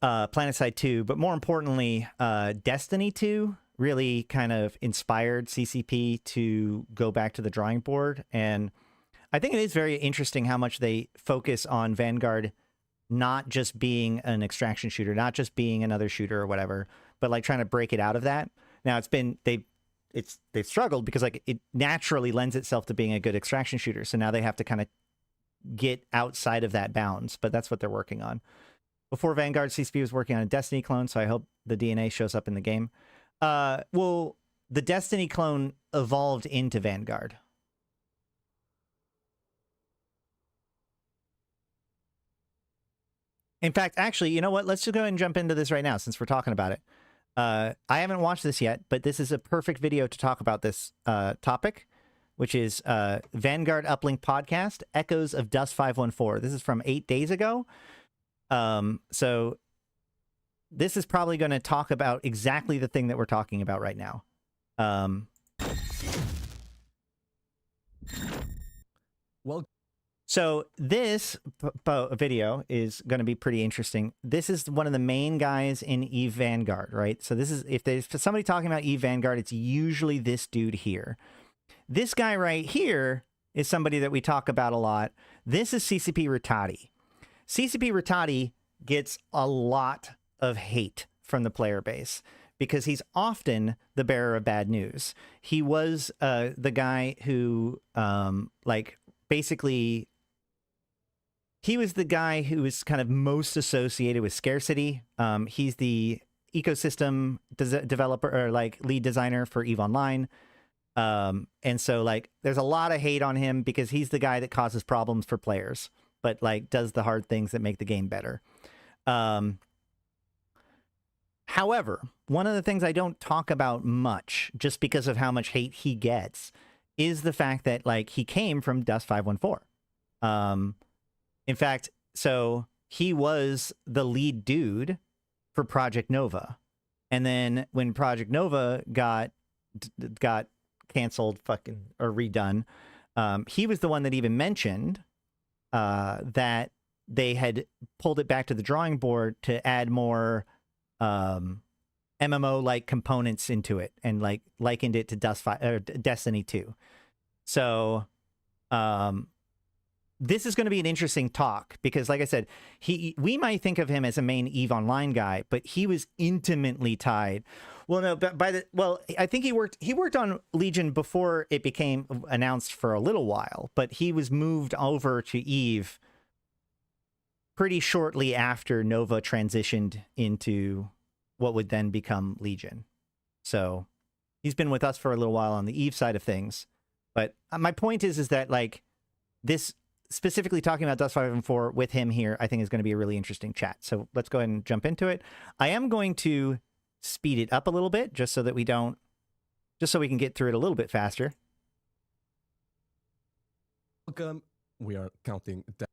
PlanetSide 2, but more importantly, Destiny 2 really kind of inspired CCP to go back to the drawing board. And I think it is very interesting how much they focus on Vanguard not just being an extraction shooter, not just being another shooter or whatever, but like trying to break it out of that. Now they've struggled because like it naturally lends itself to being a good extraction shooter. So now they have to kind of get outside of that bounds, but that's what they're working on. Before Vanguard, CCP was working on a Destiny clone, so I hope the DNA shows up in the game. Well, the Destiny clone evolved into Vanguard. In fact, actually, you know what? Let's just go ahead and jump into this right now since we're talking about it. I haven't watched this yet, but this is a perfect video to talk about this topic, which is Vanguard Uplink Podcast, Echoes of Dust 514. This is from 8 days ago. So this is probably going to talk about exactly the thing that we're talking about right now. Well, so this video is going to be pretty interesting. This is one of the main guys in Eve Vanguard, right? So this is, if there's somebody talking about Eve Vanguard, it's usually this dude here. This guy right here is somebody that we talk about a lot. This is CCP Rattati. CCP Rattati gets a lot of hate from the player base because he's often the bearer of bad news. He was the guy who, like, basically... He was the guy who was kind of most associated with scarcity. He's the ecosystem developer, or like lead designer for EVE Online. And so like there's a lot of hate on him because he's the guy that causes problems for players, but like does the hard things that make the game better. However, one of the things I don't talk about much, just because of how much hate he gets, is the fact that like he came from Dust 514. In fact, so he was the lead dude for Project Nova. And then when Project Nova got canceled, or redone. He was the one that even mentioned that they had pulled it back to the drawing board to add more MMO-like components into it, and like likened it to Destiny 2. So this is going to be an interesting talk because, like I said, we might think of him as a main EVE Online guy, but he was intimately tied. Well, no, but I think he worked on Legion before it became announced for a little while, but he was moved over to EVE pretty shortly after Nova transitioned into what would then become Legion. So he's been with us for a little while on the EVE side of things. But my point is that like this, specifically talking about Dust 514 with him here, I think is going to be a really interesting chat. So let's go ahead and jump into it. I am going to speed it up a little bit just so that we can get through it a little bit faster. Welcome. We are counting down.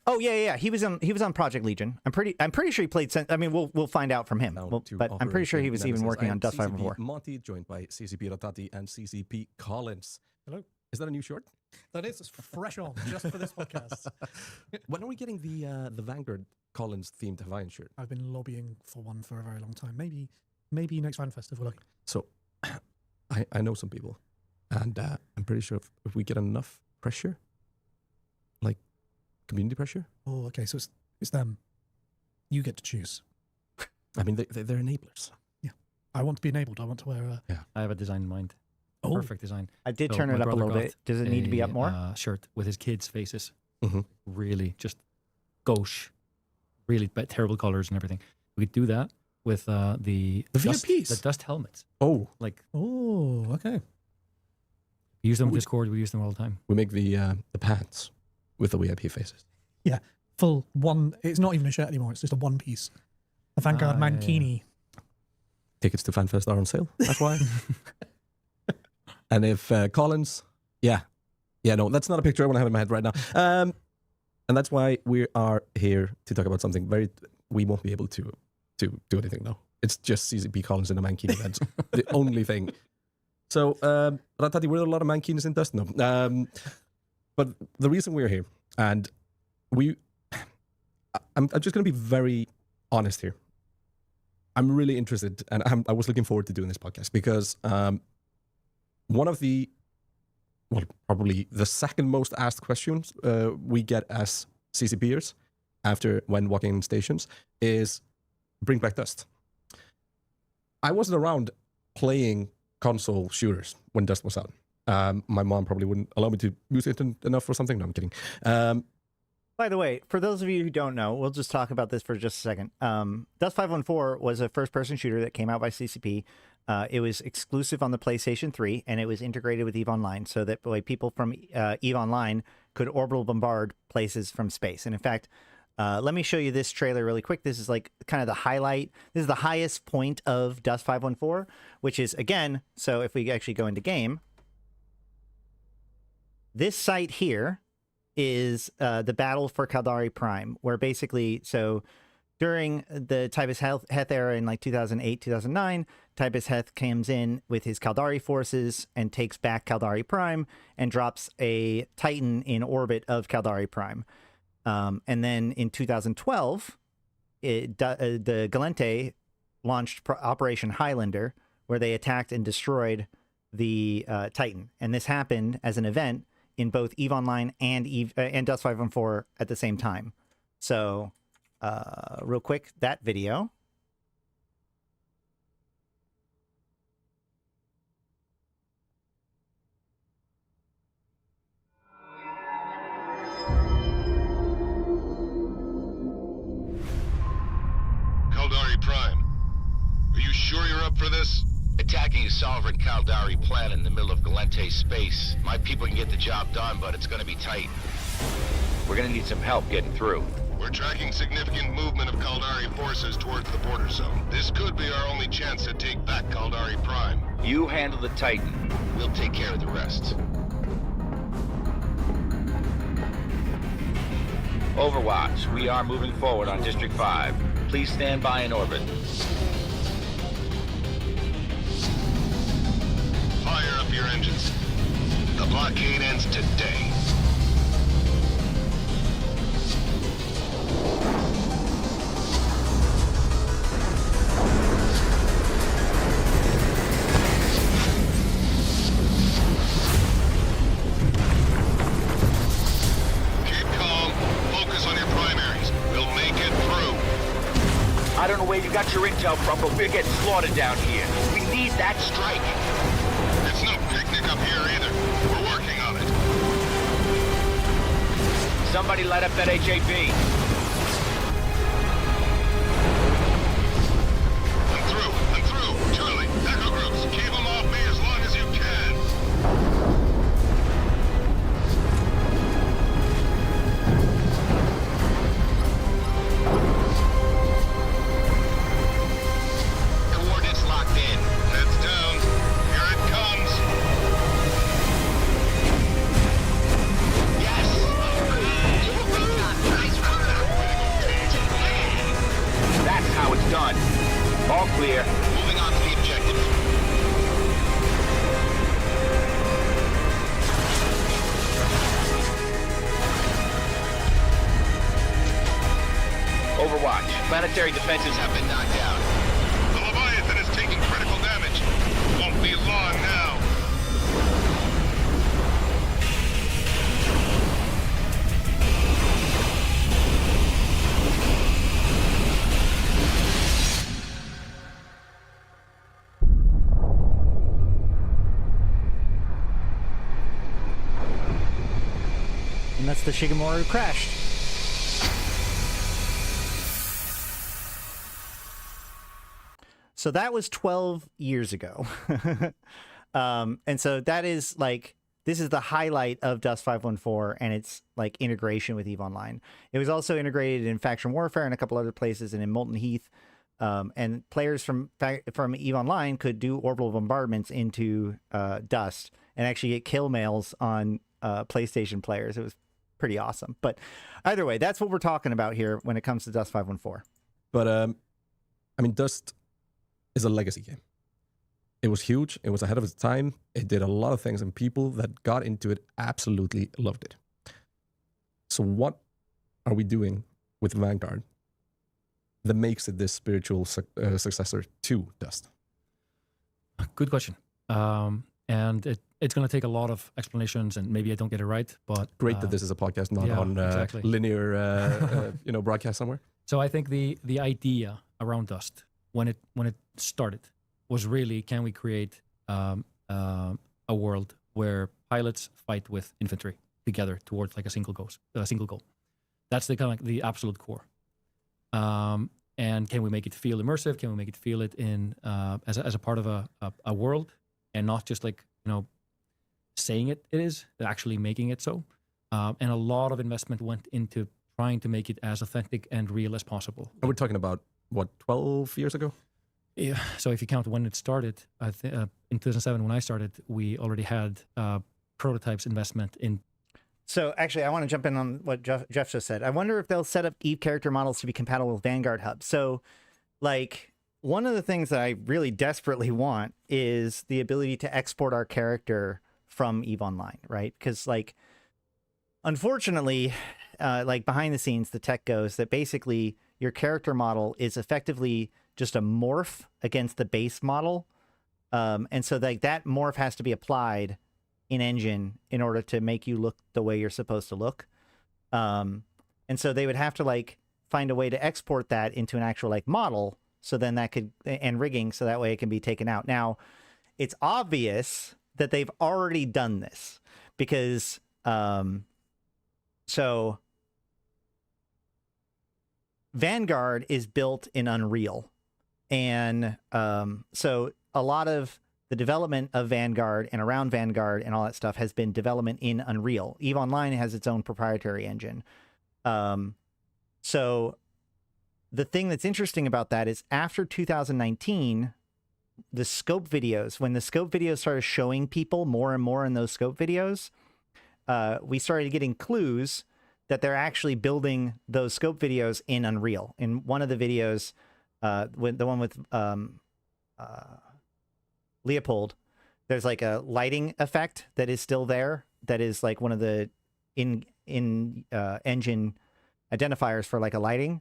Oh yeah. He was on Project Legion. I'm pretty sure he played. I mean, we'll find out from him. But I'm pretty sure he was even working on Dust 514. Monty, joined by CCP Rotati and CCP Collins. Hello. Is that a new short? That is fresh on, just for this podcast. When are we getting the Vanguard Collins themed Hawaiian shirt? I've been lobbying for one for a very long time. Maybe next Fan Fest if we're lucky. So, I know some people, and I'm pretty sure if we get enough pressure, like community pressure. Oh, okay. So it's them. You get to choose. I mean, they're enablers. Yeah. I want to be enabled. I want to wear a... Yeah. I have a design in mind. Oh. Perfect design. I did turn it up a little bit. Does it need to be up more? Shirt with his kids' faces. Mm-hmm. Really, just gauche. Really terrible colors and everything. We could do that with the VIPs. The dust helmets. Oh. Like. Oh, okay. We use them with Discord. We use them all the time. We make the pants with the VIP faces. Yeah. Full one. It's not even a shirt anymore. It's just a one piece. A Vanguard Mankini. Yeah. Tickets to FanFest are on sale. That's why. And if Collins, no, that's not a picture I want to have in my head right now. And that's why we are here to talk about something we won't be able to do anything though. It's just CCP Collins in a Mankini. That's the only thing. So, Ratati, were there a lot of Mankinis in Dust? No. But the reason we're here, and I'm just going to be very honest here. I'm really interested, and I was looking forward to doing this podcast because one of probably the second most asked questions we get as CCPers when walking in stations is bring back Dust. I wasn't around playing console shooters when Dust was out. My mom probably wouldn't allow me to use it enough or something. No, I'm kidding. By the way, for those of you who don't know, we'll just talk about this for just a second. Dust 514 was a first-person shooter that came out by CCP. It was exclusive on the PlayStation 3, and it was integrated with EVE Online, so that people from EVE Online could orbital bombard places from space. And in fact, let me show you this trailer really quick. This is like kind of the highlight. This is the highest point of Dust 514, which is, again, so if we actually go into game, this site here is the battle for Caldari Prime, where basically, so during the Typhus Heth era in like 2008, 2009, Typhus Heth comes in with his Caldari forces and takes back Caldari Prime and drops a Titan in orbit of Caldari Prime. And then in 2012, the Gallente launched Operation Highlander, where they attacked and destroyed the Titan. And this happened as an event in both EVE Online and Dust 514 at the same time. So, real quick, that video. Caldari Prime. Are you sure you're up for this? Attacking a sovereign Caldari planet in the middle of Gallente space. My people can get the job done, but it's gonna be tight. We're gonna need some help getting through. We're tracking significant movement of Caldari forces towards the border zone. This could be our only chance to take back Caldari Prime. You handle the Titan. We'll take care of the rest. Overwatch, we are moving forward on District 5. Please stand by in orbit. Fire up your vengeance. The blockade ends today. I don't know where you got your intel from, but we're getting slaughtered down here. We need that strike. It's no picnic up here either. We're working on it. Somebody light up that HAV. I'm through. Charlie, echo groups, keep them off me as long as you can. All clear. Moving on to the objective. Overwatch. Planetary defenses have been knocked down. The Leviathan is taking critical damage. Won't be long now. And that's the Shigemoru who crashed. So that was 12 years ago. And so that is like, this is the highlight of Dust 514 and its like integration with EVE Online. It was also integrated in Faction Warfare and a couple other places and in Molten Heath. And players from EVE Online could do orbital bombardments into Dust and actually get kill mails on PlayStation players. It was pretty awesome. But either way, that's what we're talking about here when it comes to Dust 514. But I mean, Dust is a legacy game. It was huge. It was ahead of its time. It did a lot of things, and people that got into it absolutely loved it. So what are we doing with Vanguard that makes it this spiritual successor to Dust? Good question. And it's going to take a lot of explanations, and maybe I don't get it right, but Great that this is a podcast, not yeah, on exactly. linear, broadcast somewhere. So I think the idea around Dust when it started was really, can we create a world where pilots fight with infantry together towards like a single goal? That's the kind of like the absolute core. And can we make it feel immersive? Can we make it feel it in as a part of a world, and not just like saying it is, actually making it so. And a lot of investment went into trying to make it as authentic and real as possible. And we're talking about, what, 12 years ago? Yeah. So if you count when it started, I think in 2007 when I started, we already had prototypes investment in. So actually, I want to jump in on what Jeff just said. I wonder if they'll set up EVE character models to be compatible with Vanguard Hub. So, like, one of the things that I really desperately want is the ability to export our character from EVE Online, right? Because, like, unfortunately, like behind the scenes, the tech goes that basically your character model is effectively just a morph against the base model. And so like that morph has to be applied in engine in order to make you look the way you're supposed to look. And so they would have to like find a way to export that into an actual like model. So then that could, and rigging, so that way it can be taken out. Now, it's obvious that they've already done this because, so Vanguard is built in Unreal. And so a lot of the development of Vanguard and around Vanguard and all that stuff has been development in Unreal. EVE Online has its own proprietary engine. So the thing that's interesting about that is after 2019, the scope videos, when the scope videos started showing people more and more in those scope videos, we started getting clues that they're actually building those scope videos in Unreal. In one of the videos, the one with Leopold, there's like a lighting effect that is still there. That is like one of the engine identifiers for like a lighting.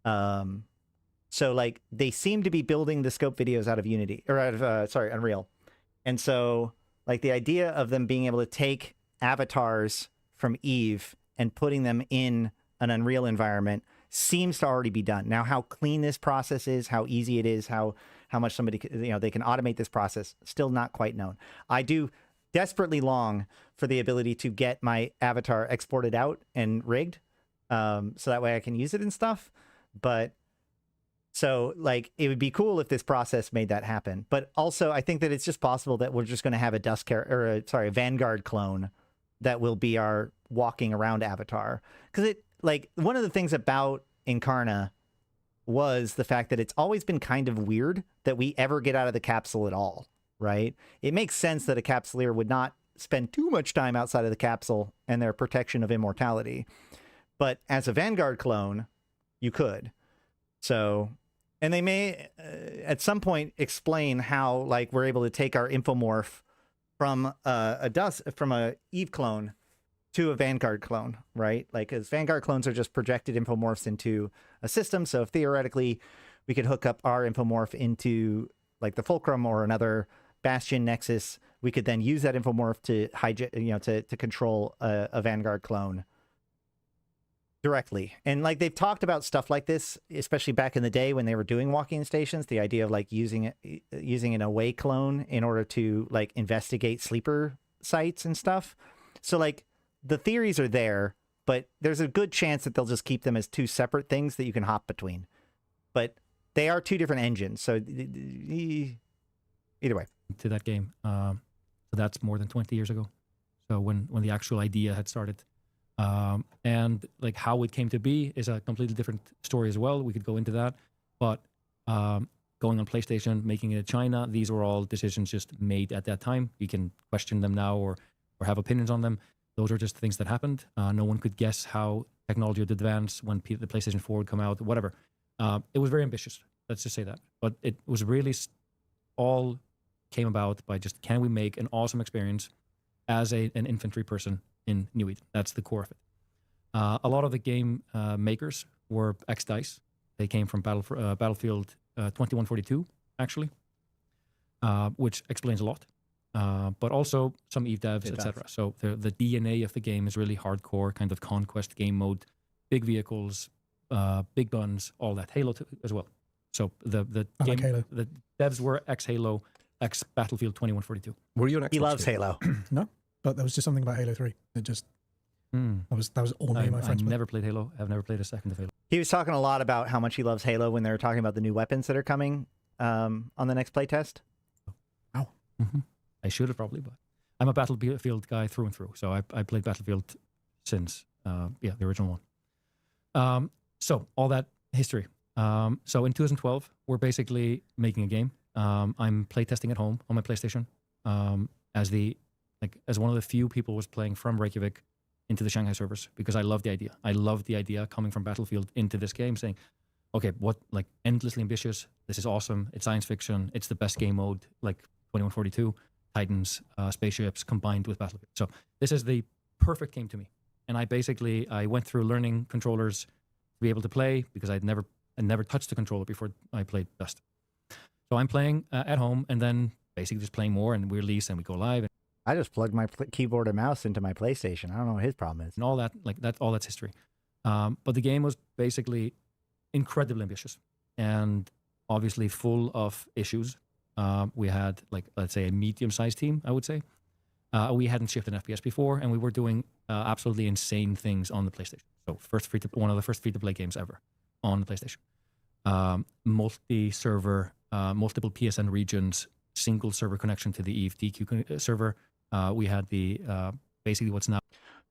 So like they seem to be building the scope videos out of Unity or out of Unreal. And so like the idea of them being able to take avatars from Eve and putting them in an Unreal environment seems to already be done. Now, how clean this process is, how easy it is, how much somebody, they can automate this process, still not quite known. I do desperately long for the ability to get my avatar exported out and rigged, so that way I can use it and stuff. But so like it would be cool if this process made that happen. But also I think that it's just possible that we're just going to have a Vanguard clone that will be our walking around avatar. Because it like one of the things about Incarna was the fact that it's always been kind of weird that we ever get out of the capsule at all, right? It makes sense that a capsuleer would not spend too much time outside of the capsule and their protection of immortality. But as a Vanguard clone, you could. So, and they may at some point explain how like we're able to take our infomorph from a Eve clone to a Vanguard clone, right? Like, as Vanguard clones are just projected infomorphs into a system. So theoretically, we could hook up our infomorph into like the Fulcrum or another Bastion Nexus. We could then use that infomorph to control a Vanguard clone directly. And like they've talked about stuff like this, especially back in the day when they were doing walking stations, the idea of like using an away clone in order to like investigate sleeper sites and stuff. So like the theories are there, but there's a good chance that they'll just keep them as two separate things that you can hop between. But they are two different engines. So either way. To that game. So that's more than 20 years ago. So when the actual idea had started. And like how it came to be is a completely different story as well. We could go into that. But going on PlayStation, making it in China, these were all decisions just made at that time. You can question them now or have opinions on them. Those are just things that happened. No one could guess how technology would advance when the PlayStation 4 would come out, whatever. It was very ambitious. Let's just say that. But it was really all came about by just, can we make an awesome experience as an infantry person in New Eden? That's the core of it. A lot of the game makers were ex-DICE. They came from Battlefield 2142, actually, which explains a lot. But also some Eve devs, etc. So the DNA of the game is really hardcore, kind of conquest game mode, big vehicles, big guns, all that. Halo as well. So the devs were ex-Halo, ex-Battlefield 2142. Were you an Xbox He loves kid? Halo. No, but there was just something about Halo 3. It just that was all me and my friends. I with. never played Halo. I've never played a second of Halo. He was talking a lot about how much he loves Halo when they were talking about the new weapons that are coming on the next playtest. Wow. Mm-hmm. I should have probably, but I'm a Battlefield guy through and through. So I played Battlefield since, the original one. So all that history. So in 2012, we're basically making a game. I'm playtesting at home on my PlayStation as one of the few people was playing from Reykjavik into the Shanghai servers because I love the idea. I love the idea coming from Battlefield into this game saying, okay, what, like, endlessly ambitious. This is awesome. It's science fiction. It's the best game mode, like 2142, Titans, spaceships combined with Battlefield. So this is the perfect game to me. And I went through learning controllers to be able to play because I'd never touched a controller before I played Dust. So I'm playing at home and then basically just playing more, and we release and we go live. I just plugged my keyboard and mouse into my PlayStation. I don't know what his problem is. And all that, all that's history. But the game was basically incredibly ambitious and obviously full of issues. We had, let's say, a medium-sized team, I would say. We hadn't shipped an FPS before, and we were doing absolutely insane things on the PlayStation. So one of the first free-to-play games ever on the PlayStation. Multi-server, multiple PSN regions, single server connection to the Eve DQ server. We had the basically what's now.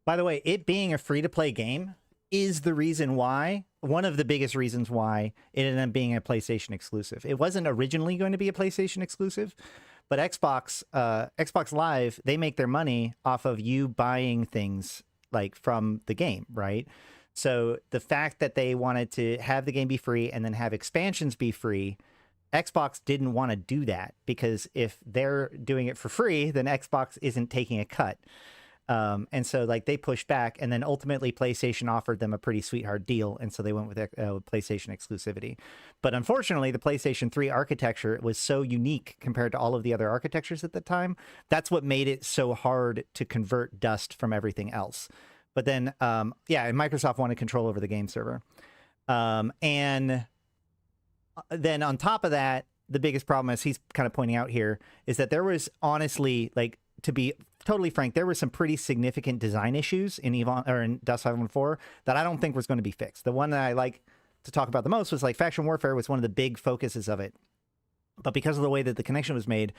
By the way, it being a free-to-play game is the reason why, one of the biggest reasons why it ended up being a PlayStation exclusive. It wasn't originally going to be a PlayStation exclusive, but Xbox Live, they make their money off of you buying things like from the game, right? So the fact that they wanted to have the game be free and then have expansions be free Xbox didn't want to do that because if they're doing it for free, then Xbox isn't taking a cut. And so like they pushed back, and then ultimately PlayStation offered them a pretty sweetheart deal, and so they went with PlayStation exclusivity. But unfortunately, the PlayStation 3 architecture was so unique compared to all of the other architectures at the time. That's what made it so hard to convert dust from everything else. But then, and Microsoft wanted control over the game server. And then on top of that, the biggest problem, as he's kind of pointing out here, is that there was honestly, like, to be totally frank, there were some pretty significant design issues in Dust 514 that I don't think was going to be fixed. The one that I like to talk about the most was like faction warfare was one of the big focuses of it. But because of the way that the connection was made,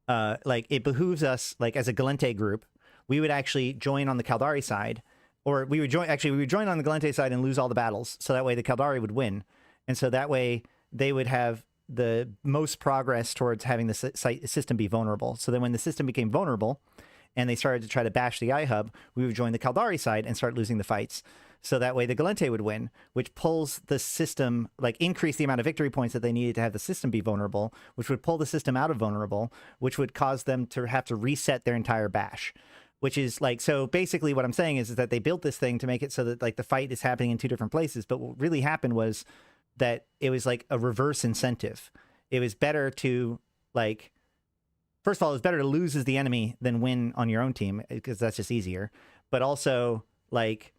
like it behooves us, like as a Gallente group, we would actually join on the Caldari side, or we would join on the Gallente side and lose all the battles. So that way the Caldari would win. And so that way they would have the most progress towards having the system be vulnerable. So then when the system became vulnerable and they started to try to bash the iHub, we would join the Caldari side and start losing the fights. So that way the Gallente would win, which pulls the system, like increase the amount of victory points that they needed to have the system be vulnerable, which would pull the system out of vulnerable, which would cause them to have to reset their entire bash. Which is like, so basically what I'm saying is that they built this thing to make it so that like the fight is happening in two different places. But what really happened was that it was like a reverse incentive. It was better to like, first of all, it's better to lose as the enemy than win on your own team because that's just easier. But also like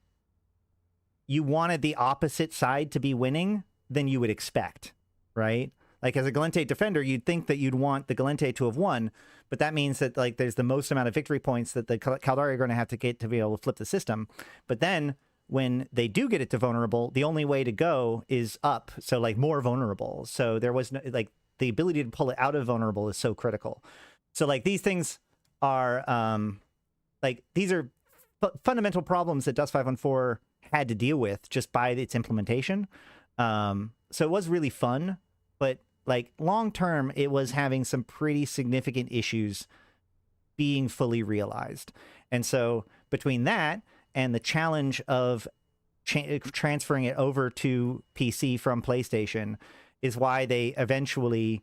you wanted the opposite side to be winning than you would expect, right? Like as a Gallente defender, you'd think that you'd want the Gallente to have won, but that means that like there's the most amount of victory points that the Caldari are going to have to get to be able to flip the system. But then when they do get it to vulnerable, the only way to go is up. So like more vulnerable. So there was no, like the ability to pull it out of vulnerable is so critical. So like these things are like these are fundamental problems that Dust 514 had to deal with just by its implementation. So it was really fun, but like long term, it was having some pretty significant issues being fully realized. And so between that and the challenge of transferring it over to PC from PlayStation is why they eventually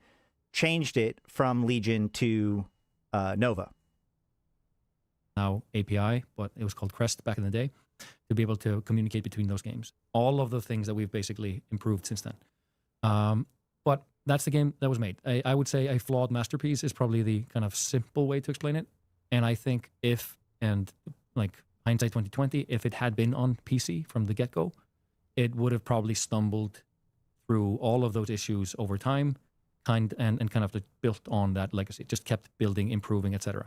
changed it from Legion to Nova. Now API, but it was called Crest back in the day, to be able to communicate between those games. All of the things that we've basically improved since then. But that's the game that was made. I would say a flawed masterpiece is probably the kind of simple way to explain it. And I think hindsight 2020, if it had been on PC from the get-go, it would have probably stumbled through all of those issues over time, and kind of built on that legacy. It just kept building, improving, etc.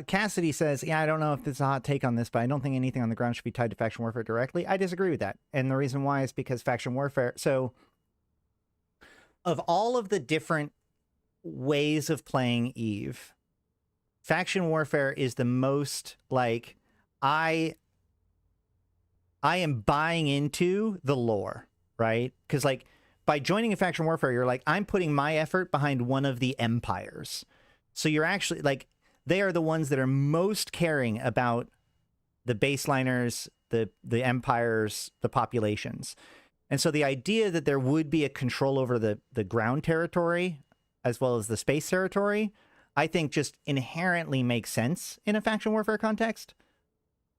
Cassidy says, yeah, I don't know if this is a hot take on this, but I don't think anything on the ground should be tied to faction warfare directly. I disagree with that. And the reason why is because faction warfare... So, of all of the different ways of playing EVE, faction warfare is the most, like, I am buying into the lore, right? Because, like, by joining a faction warfare, you're like, I'm putting my effort behind one of the empires. So you're actually, like, they are the ones that are most caring about the baseliners, the empires, the populations. And so the idea that there would be a control over the ground territory as well as the space territory, I think just inherently makes sense in a faction warfare context.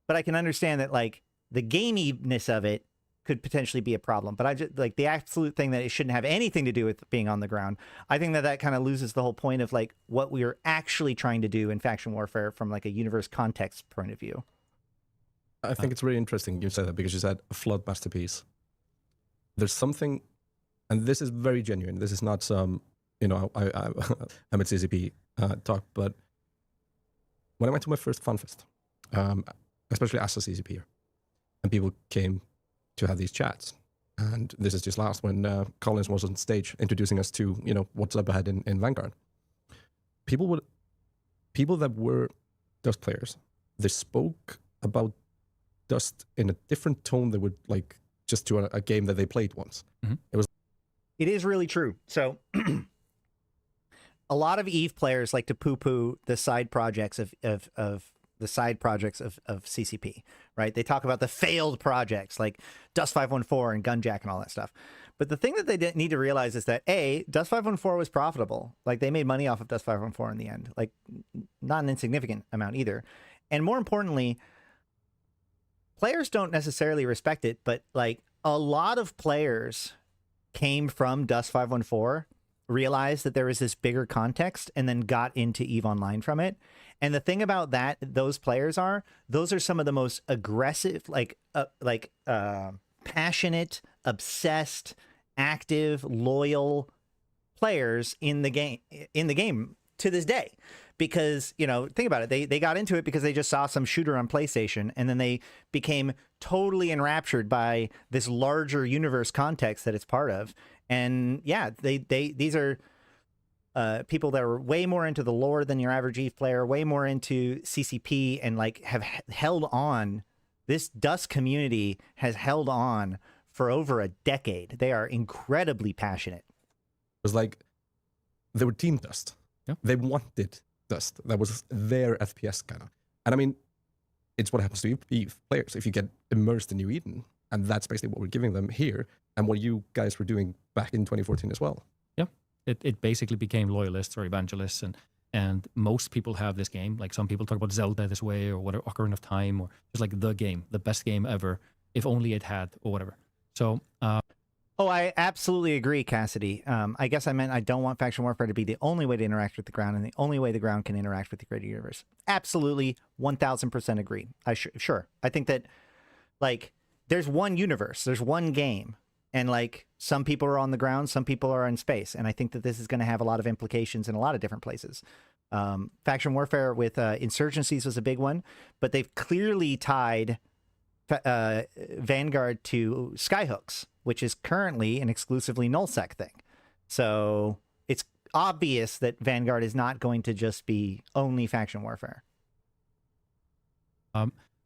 But I can understand that, like, the gaminess of it could potentially be a problem. But I just, like, the absolute thing that it shouldn't have anything to do with being on the ground, I think that kind of loses the whole point of, like, what we are actually trying to do in faction warfare from, like, a universe context point of view. I think it's really interesting you said that, because you said a flawed masterpiece. There's something, and this is very genuine. This is not some, I'm at CCP talk, but when I went to my first FanFest, especially as a CCPer, and people came to have these chats, and this is just last when Collins was on stage introducing us to, what's up ahead in Vanguard. People that were Dust players, they spoke about Dust in a different tone than would, like, just to a game that they played once. Mm-hmm. It is really true. So a lot of EVE players like to poo-poo the side projects of the side projects of CCP, right? They talk about the failed projects like Dust 514 and Gunjack and all that stuff. But the thing that they need to realize is that Dust 514 was profitable. Like they made money off of Dust 514 in the end, like not an insignificant amount either. And more importantly, players don't necessarily respect it, but like a lot of players came from Dust 514, realized that there was this bigger context, and then got into EVE Online from it. And the thing about that, those are some of the most aggressive, passionate, obsessed, active, loyal players in the game to this day. Because, you know, think about it. They got into it because they just saw some shooter on PlayStation, and then they became totally enraptured by this larger universe context that it's part of. And yeah, these are people that are way more into the lore than your average EVE player, way more into CCP, and like have held on. This Dust community has held on for over a decade. They are incredibly passionate. It was like they were Team Dust. Yeah. They wanted Dust. That was their FPS kind of. And I mean, it's what happens to EVE players if you get immersed in New Eden. And that's basically what we're giving them here, and what you guys were doing back in 2014 as well. Yeah, it basically became loyalists or evangelists, and most people have this game. Like some people talk about Zelda this way, or whatever, Ocarina of Time, or just like the game, the best game ever, if only it had, or whatever. So. Oh, I absolutely agree, Cassidy. I guess I meant I don't want faction warfare to be the only way to interact with the ground, and the only way the ground can interact with the greater universe. Absolutely, 1000% agree. Sure. I think that, like, there's one universe, there's one game, and like some people are on the ground, some people are in space, and I think that this is going to have a lot of implications in a lot of different places. Faction warfare with insurgencies was a big one, but they've clearly tied Vanguard to Skyhooks, which is currently an exclusively nullsec thing. So it's obvious that Vanguard is not going to just be only faction warfare.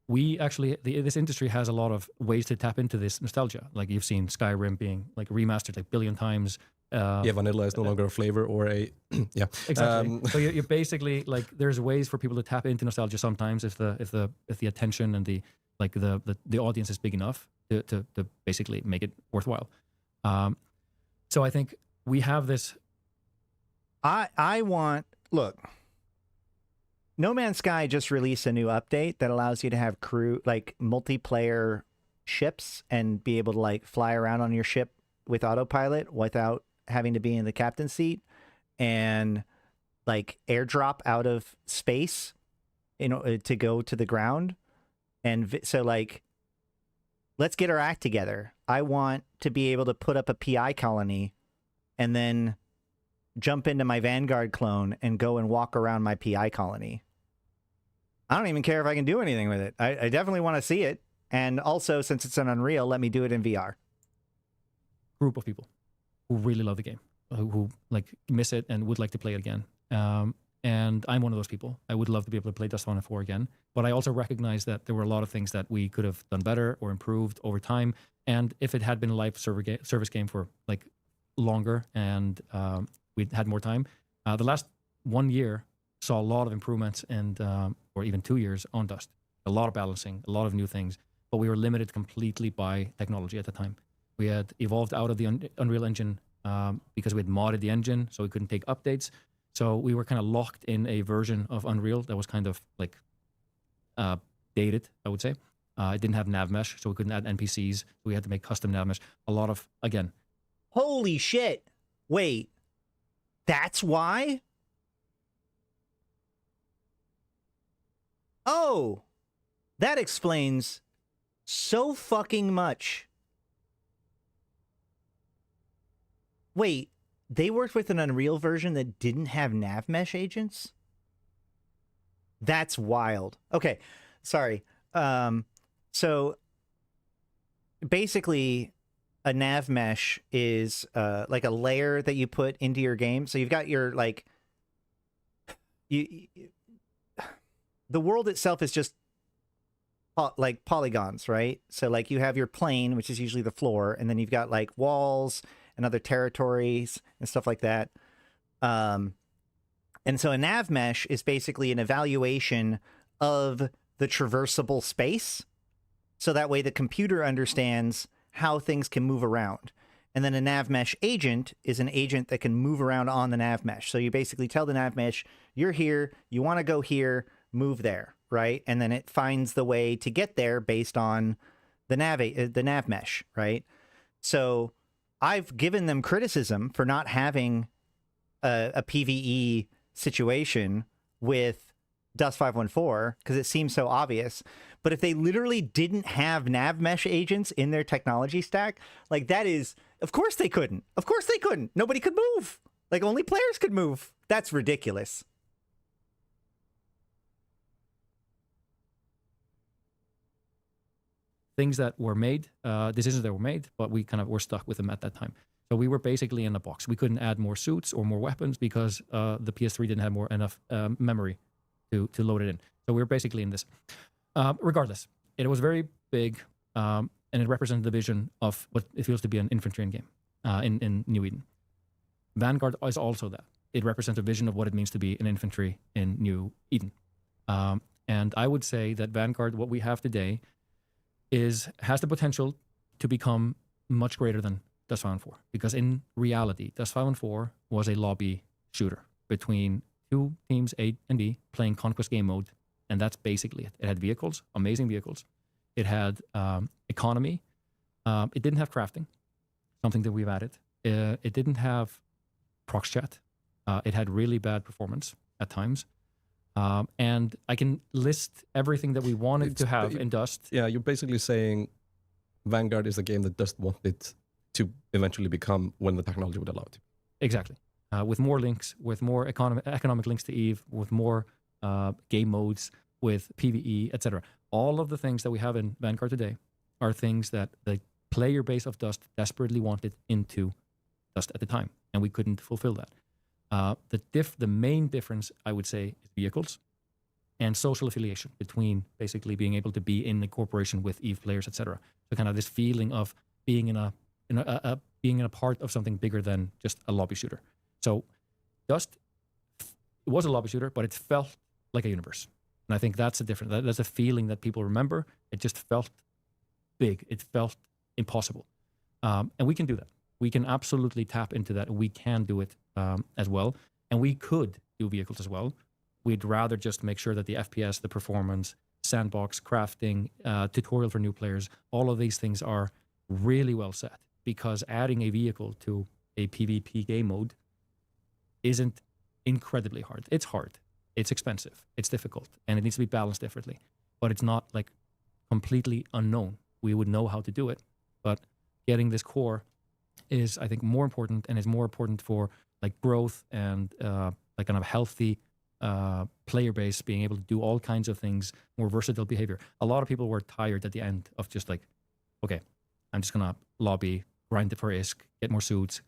We actually, this industry has a lot of ways to tap into this nostalgia. Like you've seen Skyrim being like remastered like 1 billion times. Yeah, vanilla is no longer a flavor or a yeah. Exactly. So you're basically like, there's ways for people to tap into nostalgia sometimes if the attention and the audience is big enough to basically make it worthwhile. So I think we have this. Look, No Man's Sky just released a new update that allows you to have crew, like multiplayer ships, and be able to like fly around on your ship with autopilot without having to be in the captain's seat, and like airdrop out of space, you know, to go to the ground. And so like, let's get our act together. I want to be able to put up a PI colony and then jump into my Vanguard clone and go and walk around my PI colony. I don't even care if I can do anything with it. I definitely want to see it. And also, since it's an Unreal, let me do it in VR. Group of people who really love the game, who like miss it and would like to play it again. And I'm one of those people. I would love to be able to play Dust 1 and 4 again. But I also recognize that there were a lot of things that we could have done better or improved over time. And if it had been a live service game for like longer and we'd had more time, the last 1 year saw a lot of improvements, and or even 2 years on Dust. A lot of balancing, a lot of new things, but we were limited completely by technology at the time. We had evolved out of the Unreal Engine because we had modded the engine, so we couldn't take updates. So we were kind of locked in a version of Unreal that was kind of like dated, I would say. It didn't have nav mesh, so we couldn't add NPCs. So we had to make custom nav mesh. A lot of, again. Holy shit. Wait, that's why? Oh, that explains so fucking much. Wait, they worked with an Unreal version that didn't have nav mesh agents? That's wild. Okay, sorry. So basically, a nav mesh is like a layer that you put into your game. So you've got your like the world itself is just like polygons, right? So like you have your plane, which is usually the floor, and then you've got like walls and other territories and stuff like that. And so a nav mesh is basically an evaluation of the traversable space. So that way the computer understands how things can move around. And then a nav mesh agent is an agent that can move around on the nav mesh. So you basically tell the nav mesh, you're here, you want to go here, move there, right? And then it finds the way to get there based on the nav mesh, right? So I've given them criticism for not having a PvE situation with Dust 514 because it seems so obvious. But if they literally didn't have nav mesh agents in their technology stack, like that is, of course they couldn't. Of course they couldn't. Nobody could move. Like only players could move. That's ridiculous. Things that were made, decisions that were made, but we kind of were stuck with them at that time. So we were basically in a box. We couldn't add more suits or more weapons because the PS3 didn't have enough memory to load it in. So we were basically in this. Regardless, it was very big, and it represented the vision of what it feels to be an infantry in game in New Eden. Vanguard is also that. It represents a vision of what it means to be an infantry in New Eden. And I would say that Vanguard, what we have today, has the potential to become much greater than Dust 514, because in reality, Dust 514 was a lobby shooter between two teams, A and B, playing Conquest game mode, and that's basically it. It had vehicles, amazing vehicles. It had economy. It didn't have crafting, something that we've added. It didn't have prox chat. It had really bad performance at times. And I can list everything that we wanted to have in Dust. Yeah, you're basically saying Vanguard is a game that Dust wanted to eventually become when the technology would allow it to. Exactly. With more links, with more economic links to EVE, with more game modes, with PvE, etc. All of the things that we have in Vanguard today are things that the player base of Dust desperately wanted into Dust at the time, and we couldn't fulfill that. The main difference, I would say, is vehicles and social affiliation between basically being able to be in a corporation with EVE players, etc. So kind of this feeling of being being a part of something bigger than just a lobby shooter. So Dust, it was a lobby shooter, but it felt like a universe. And I think that's a difference. That's a feeling that people remember. It just felt big. It felt impossible. And we can do that. We can absolutely tap into that. We can do it as well. And we could do vehicles as well. We'd rather just make sure that the FPS, the performance, sandbox, crafting, tutorial for new players, all of these things are really well set, because adding a vehicle to a PvP game mode isn't incredibly hard. It's hard. It's expensive. It's difficult. And it needs to be balanced differently. But it's not like completely unknown. We would know how to do it. But getting this core is, I think, more important, and is more important for like growth and like kind of healthy player base, being able to do all kinds of things, more versatile behavior. A lot of people were tired at the end of just like, okay, I'm just gonna lobby, grind it for ISK, get more suits.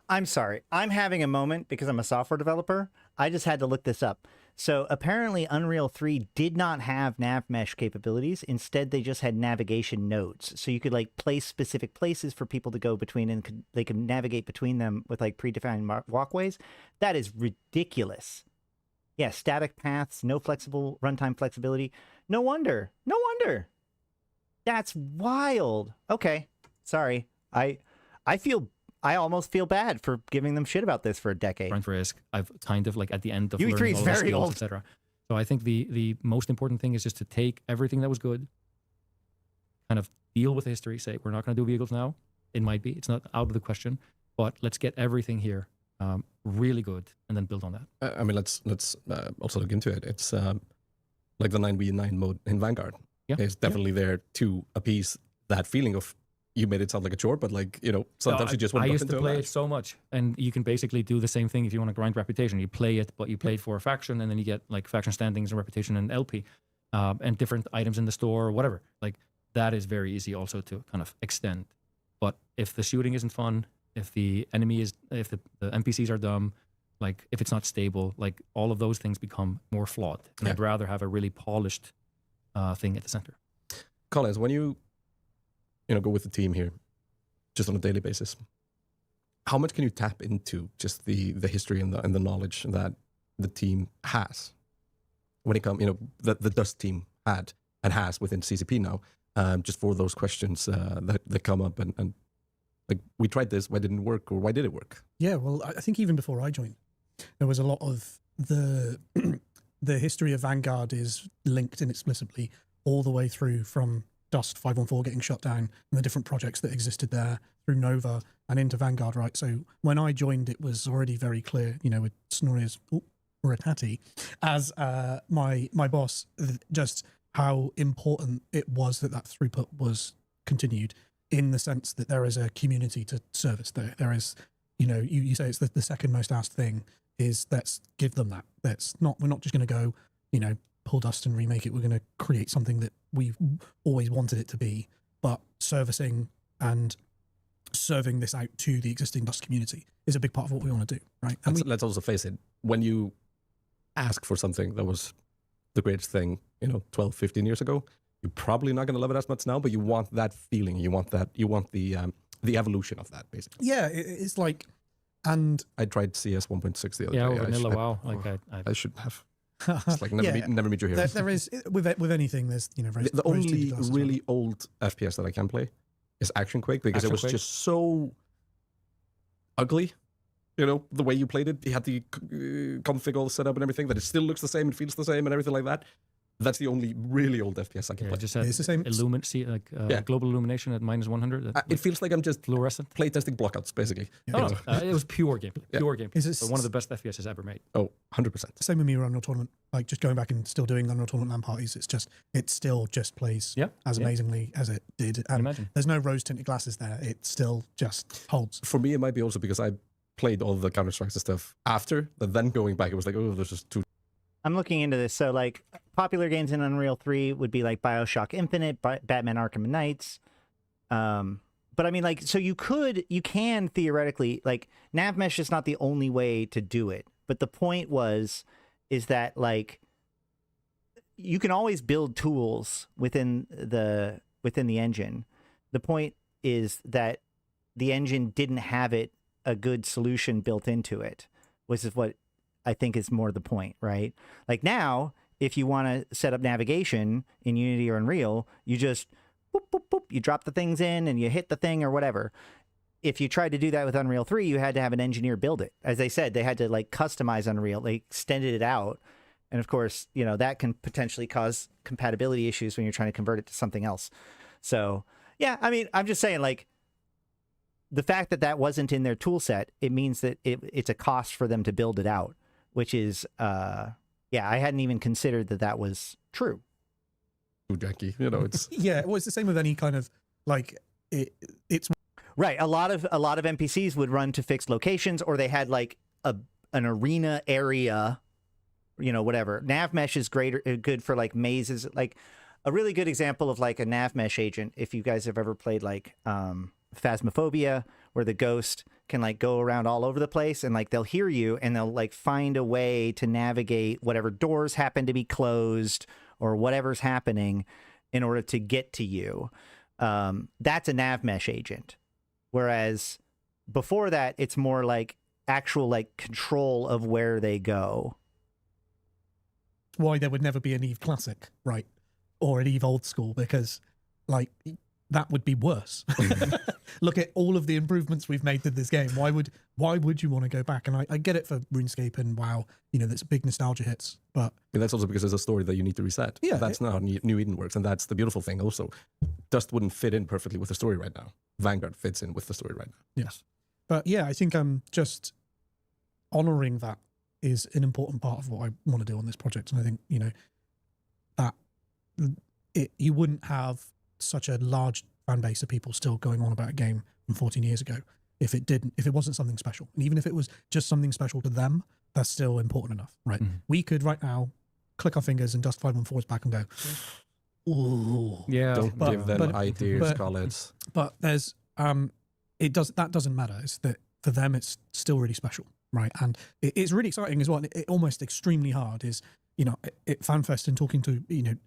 I'm sorry. I'm having a moment because I'm a software developer. I just had to look this up. So apparently Unreal 3 did not have nav mesh capabilities. Instead, they just had navigation nodes. So you could like place specific places for people to go between, and they could navigate between them with like predefined walkways. That is ridiculous. Yeah, static paths, no flexible runtime flexibility. No wonder. No wonder. That's wild. Okay. Sorry. I almost feel bad for giving them shit about this for a decade. Grind for ISK. I've kind of like at the end of UE3 learning is all the very skills, old. etc. So I think the most important thing is just to take everything that was good, kind of deal with history, say we're not going to do vehicles now. It might be. It's not out of the question, but let's get everything here really good and then build on that. I mean, let's also look into it. It's like the 9v9 mode in Vanguard. Yeah. It's definitely there to appease that feeling of, you made it sound like a chore, but like, you know, sometimes you just want to I used to play it so much, and you can basically do the same thing if you want to grind reputation. You play it, but you play it for a faction, and then you get like faction standings and reputation and LP, and different items in the store or whatever. Like that is very easy also to kind of extend. But if the shooting isn't fun, if the enemy is, if the NPCs are dumb, like if it's not stable, like all of those things become more flawed. And I'd rather have a really polished thing at the center. Collins, when you go with the team here, just on a daily basis, how much can you tap into just the history and the knowledge that the team has? when it comes, that the Dust team had and has within CCP now, just for those questions that come up and like, we tried this, why didn't it work, or why did it work? Yeah, well, I think even before I joined, there was a lot of the history of Vanguard is linked inexplicably all the way through from Dust 514 getting shut down and the different projects that existed there through Nova and into Vanguard, right? So when I joined, it was already very clear, with Snorri or Atati as my boss, just how important it was that throughput was continued, in the sense that there is a community to service there. There is, you say it's the second most asked thing is, let's give them that. We're not just going to go, pull Dust and remake it. We're going to create something that we've always wanted it to be, but servicing and serving this out to the existing Dust community is a big part of what we want to do, right? And let's also face it, when you ask for something that was the greatest thing, 12, 15 years ago, you're probably not going to love it as much now, but you want that feeling. You want the evolution of that, basically. Yeah, it's like, and I tried CS 1.6 the other day. Yeah, vanilla, wow. I should have. It's like never meet your heroes. There is, with anything, there's, the only really old FPS that I can play is Action Quake, because it was just so ugly. The way you played it, you had the config all set up and everything, that it still looks the same, it feels the same and everything like that. That's the only really old FPS I can play. Just it's the same. Global illumination at -100. It feels like I'm just fluorescent playtesting blockouts, basically. Yeah. It was pure gameplay. Pure gameplay. It's one of the best FPSs ever made. Oh, 100%. Same with me around Unreal Tournament. Like, just going back and still doing Unreal Tournament LAN parties, it still just plays as amazingly as it did. And imagine. There's no rose-tinted glasses there. It still just holds. For me, it might be also because I played all the Counter-Strikes and stuff after, but then going back, it was like, oh, there's just too. I'm looking into this. So, like, popular games in Unreal 3 would be like BioShock Infinite, Batman Arkham Knights. But I mean, like, so you can theoretically, like, nav mesh is not the only way to do it. But the point is that, like, you can always build tools within the engine. The point is that the engine didn't have a good solution built into it, which is what I think is more the point, right? Like, now, if you want to set up navigation in Unity or Unreal, you just boop, boop, boop, you drop the things in and you hit the thing or whatever. If you tried to do that with Unreal 3, you had to have an engineer build it. As they said, they had to, like, customize Unreal. They extended it out. And of course, that can potentially cause compatibility issues when you're trying to convert it to something else. So, yeah, I mean, I'm just saying, like, the fact that wasn't in their tool set, it means that it's a cost for them to build it out, which is, I hadn't even considered that was true. Too janky, it's. Yeah, well, it's the same with any kind of, like, it's. Right, a lot of NPCs would run to fixed locations, or they had, like, an arena area, whatever. Nav mesh is good for, like, mazes. Like, a really good example of, like, a nav mesh agent, if you guys have ever played, like, Phasmophobia, where the ghost can, like, go around all over the place, and, like, they'll hear you and they'll, like, find a way to navigate whatever doors happen to be closed or whatever's happening in order to get to you. That's a nav mesh agent. Whereas before that, it's more like actual, like, control of where they go. Why there would never be an EVE Classic, right? Or an EVE Old School, because, like, that would be worse. Look at all of the improvements we've made to this game. Why would you want to go back? And I get it for RuneScape and WoW, that's big nostalgia hits, but that's also because there's a story that you need to reset. Yeah, that's not how New Eden works, and that's the beautiful thing. Also, Dust wouldn't fit in perfectly with the story right now. Vanguard fits in with the story right now. Yes, but yeah, I think just honoring that is an important part of what I want to do on this project, and I think that you wouldn't have such a large fan base of people still going on about a game from 14 years ago if it wasn't something special. And even if it was just something special to them, that's still important enough, right? Mm-hmm. We could right now click our fingers and Dust 514 is back and go, ooh. Yeah. Don't give them ideas, College. But there's that doesn't matter. It's that for them it's still really special, right? And it's really exciting as well. And it almost extremely hard is, at FanFest and talking to,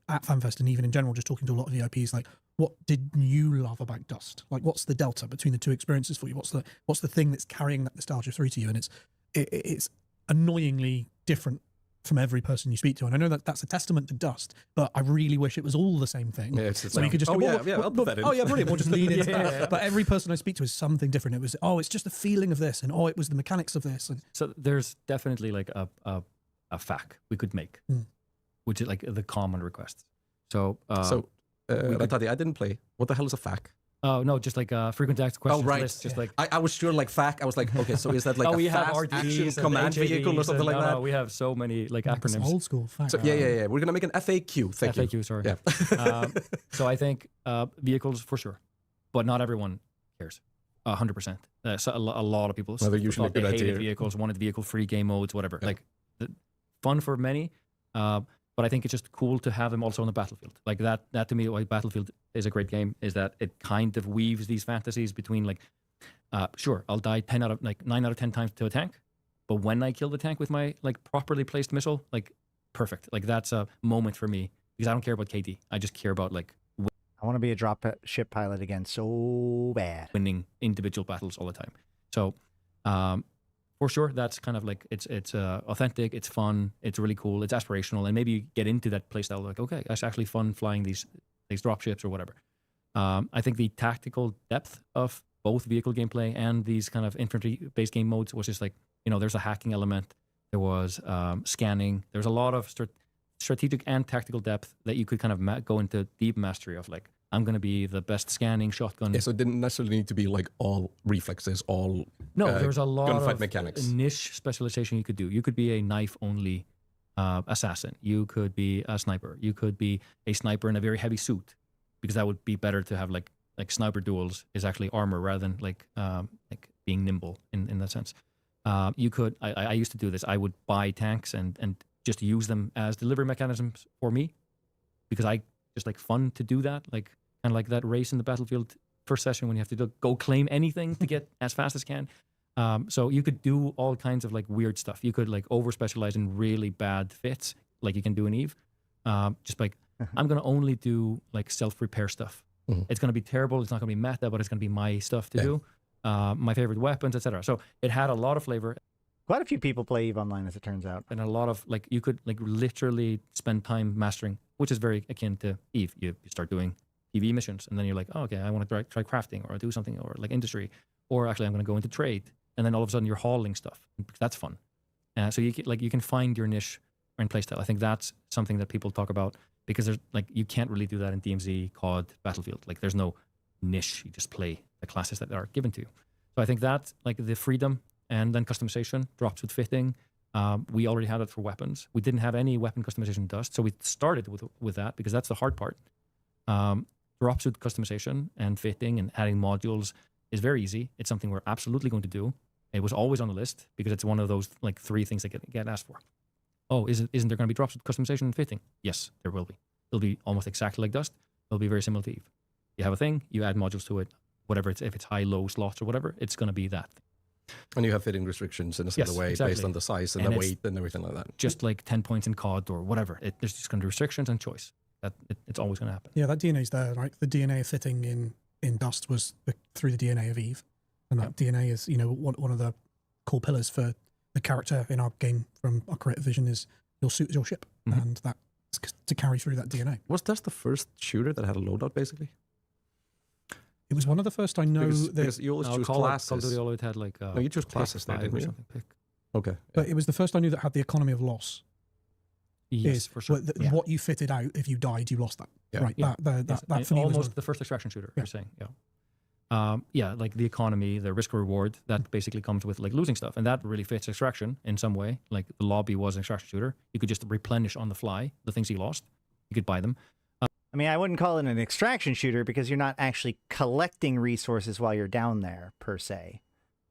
at FanFest and even in general, just talking to a lot of the IPs, like, what did you love about Dust? Like, what's the delta between the two experiences for you? What's the thing that's carrying that nostalgia through to you? And it's annoyingly different from every person you speak to. And I know that that's a testament to Dust, but I really wish it was all the same thing. Yeah, it's so you could just I'll go, put that in. oh yeah, brilliant. We'll just lean into that. But every person I speak to is something different. It was, oh, it's just the feeling of this, and oh, it was the mechanics of this. And So there's definitely like a FAQ we could make, which is like the common requests. So Ratati, I didn't play. What the hell is a FAQ? oh no, just like frequent asked questions Oh, right. list, just like I was sure like FAQ. I was like, okay, so is that like oh, a we have fast RTDs action and command vehicle or HADs something like and- that? No, we have so many like it's acronyms. old school fact. So, yeah. We're gonna make an FAQ. Thank you. FAQ, sorry. Yeah. So I think vehicles for sure, but not everyone cares. 100%. So a lot of people. Well, they're usually thought they good hated idea. vehicles, wanted vehicle-free game modes, whatever. Yeah. Like fun for many, but I think it's just cool to have them also on the battlefield. Like that to me, why Battlefield is a great game is that it kind of weaves these fantasies between like, sure, I'll die 9 out of 10 times to a tank, but when I kill the tank with my like properly placed missile, like perfect. Like that's a moment for me because I don't care about KD. I just care about like I want to be a drop ship pilot again so bad. winning individual battles all the time. So for sure, that's kind of like it's authentic, it's fun, it's really cool, it's aspirational, and maybe you get into that playstyle like, okay, it's actually fun flying these drop ships or whatever. I think the tactical depth of both vehicle gameplay and these kind of infantry-based game modes was just like, there's a hacking element, there was scanning, there's a lot of strategic and tactical depth that you could kind of go into deep mastery of, like, I'm going to be the best scanning shotgun. Yeah, so it didn't necessarily need to be like all reflexes, all No, there's a lot gunfight of mechanics. niche specialization you could do. You could be a knife-only assassin. You could be a sniper. You could be a sniper in a very heavy suit, because that would be better to have like sniper duels is actually armor rather than like being nimble in that sense. You could. I used to do this. I would buy tanks and just use them as delivery mechanisms for me, because I just like fun to do that, like kind of like that race in the battlefield first session when you have to go claim anything to get as fast as can. So you could do all kinds of like weird stuff. You could like over specialize in really bad fits, like you can do in Eve. Just like I'm gonna only do like self repair stuff. It's gonna be terrible. It's not gonna be meta, but it's gonna be my stuff to do. My favorite weapons, etc. So it had a lot of flavor. Quite a few people play EVE Online, as it turns out. And a lot of like you could like literally spend time mastering, which is very akin to Eve. You start doing PvE missions, and then you're like, oh, okay, I want to try crafting or do something, or like industry, or actually I'm going to go into trade, and then all of a sudden you're hauling stuff. That's fun. So you can find your niche in playstyle. I think that's something that people talk about, because there's like you can't really do that in DMZ, COD, Battlefield. Like there's no niche. You just play the classes that are given to you. So I think that like the freedom. And then customization, drops with fitting. We already had it for weapons. We didn't have any weapon customization in Dust, so we started with that because that's the hard part. Drops with customization and fitting and adding modules is very easy. It's something we're absolutely going to do. It was always on the list because it's one of those like 3 things that get asked for. Oh, isn't there going to be drops with customization and fitting? Yes, there will be. It'll be almost exactly like Dust. It'll be very similar to Eve. You have a thing, you add modules to it, whatever it's, if it's high, low slots or whatever, it's going to be that. And you have fitting restrictions in a similar way exactly. based on the size and And the it's weight and everything like that. Just like 10 points in COD or whatever. There's just going to be restrictions and choice. It's always going to happen. Yeah, that DNA's there, right? The DNA of fitting in Dust was through the DNA of Eve. And that DNA is, one of the core pillars for the character in our game from our creative vision is your suit is your ship. And that's to carry through that DNA. Was Dust the first shooter that had a loadout, basically? It was one of the first I know Because you always choose Call of classes. Duty always had like No, you choose classes there, pick didn't or you? something. Pick. Okay. but it was the first I knew that had the economy of loss. Yes, is for sure. what you fitted out, if you died, you lost that. Yeah. Right. Yeah. That for me was almost the first extraction shooter. Yeah. You're saying, like the economy, the risk reward that basically comes with like losing stuff, and that really fits extraction in some way. Like the lobby was an extraction shooter. You could just replenish on the fly the things you lost. You could buy them. I mean, I wouldn't call it an extraction shooter because you're not actually collecting resources while you're down there, per se.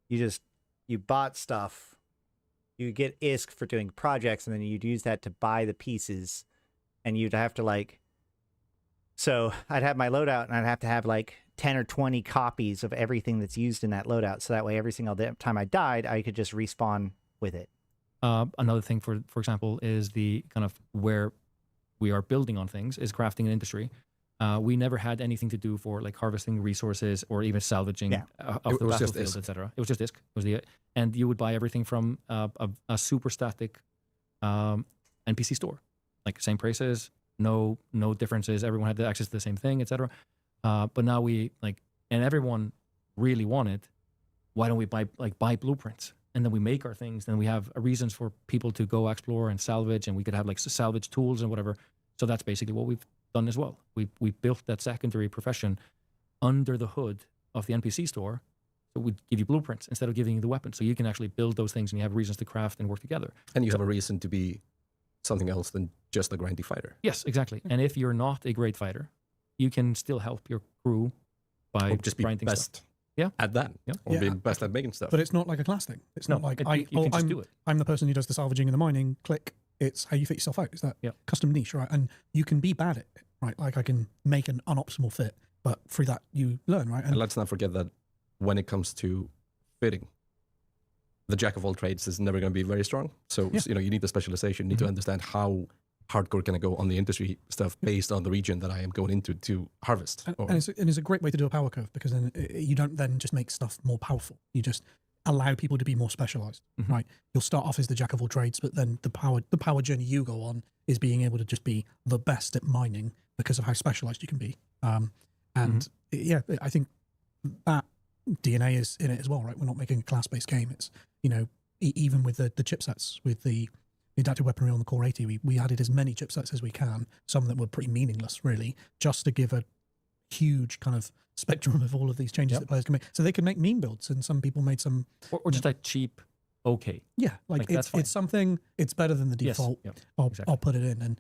You bought stuff, you get ISK for doing projects, and then you'd use that to buy the pieces, and you'd have to like... So I'd have my loadout, and I'd have to have like 10 or 20 copies of everything that's used in that loadout, so that way every single time I died, I could just respawn with it. Another thing, for example, is the kind of where we are building on things is crafting and industry. We never had anything to do for like harvesting resources or even salvaging of It the was just battlefield, ISK. etc. It was just ISK. And you would buy everything from a super static NPC store, like same prices, no differences. Everyone had access to the same thing, etc. But now we like, and everyone really wanted. Why don't we buy blueprints, and then we make our things, and we have reasons for people to go explore and salvage, and we could have like salvage tools and whatever. So that's basically what we've done as well. We built that secondary profession under the hood of the NPC store. So we give you blueprints instead of giving you the weapons, so you can actually build those things, and you have reasons to craft and work together. And you have a reason to be something else than just a grindy fighter. Yes, exactly. And if you're not a great fighter, you can still help your crew by Or just be grinding best stuff. Yeah. at that. Yeah. Or Yeah. being best at making stuff. But it's not like a class thing. It's No, not like you can just do it. I'm the person who does the salvaging and the mining. Click. It's how you fit yourself out. It's that Yeah. custom niche, right? And you can be bad at it, right? Like I can make an unoptimal fit, but through that you learn, right? And let's not forget that when it comes to fitting, the jack of all trades is never going to be very strong. So, Yeah. you need the specialization. You need to understand how hardcore can I go on the industry stuff based on the region that I am going into to harvest. And it's a great way to do a power curve, because then you don't then just make stuff more powerful. You just allow people to be more specialized, right? You'll start off as the jack of all trades, but then the power journey you go on is being able to just be the best at mining because of how specialized you can be. Yeah, I think that DNA is in it as well, right? We're not making a class-based game. It's, even with the chipsets, with the adaptive weaponry on the Core 80, we added as many chipsets as we can, some that were pretty meaningless, really, just to give a huge kind of spectrum of all of these changes that players can make. So they can make mean builds, and some people made some... Or just like cheap, okay. Yeah, like that's fine. it's something, it's better than the Yes, default. yeah, I'll exactly. put it in, and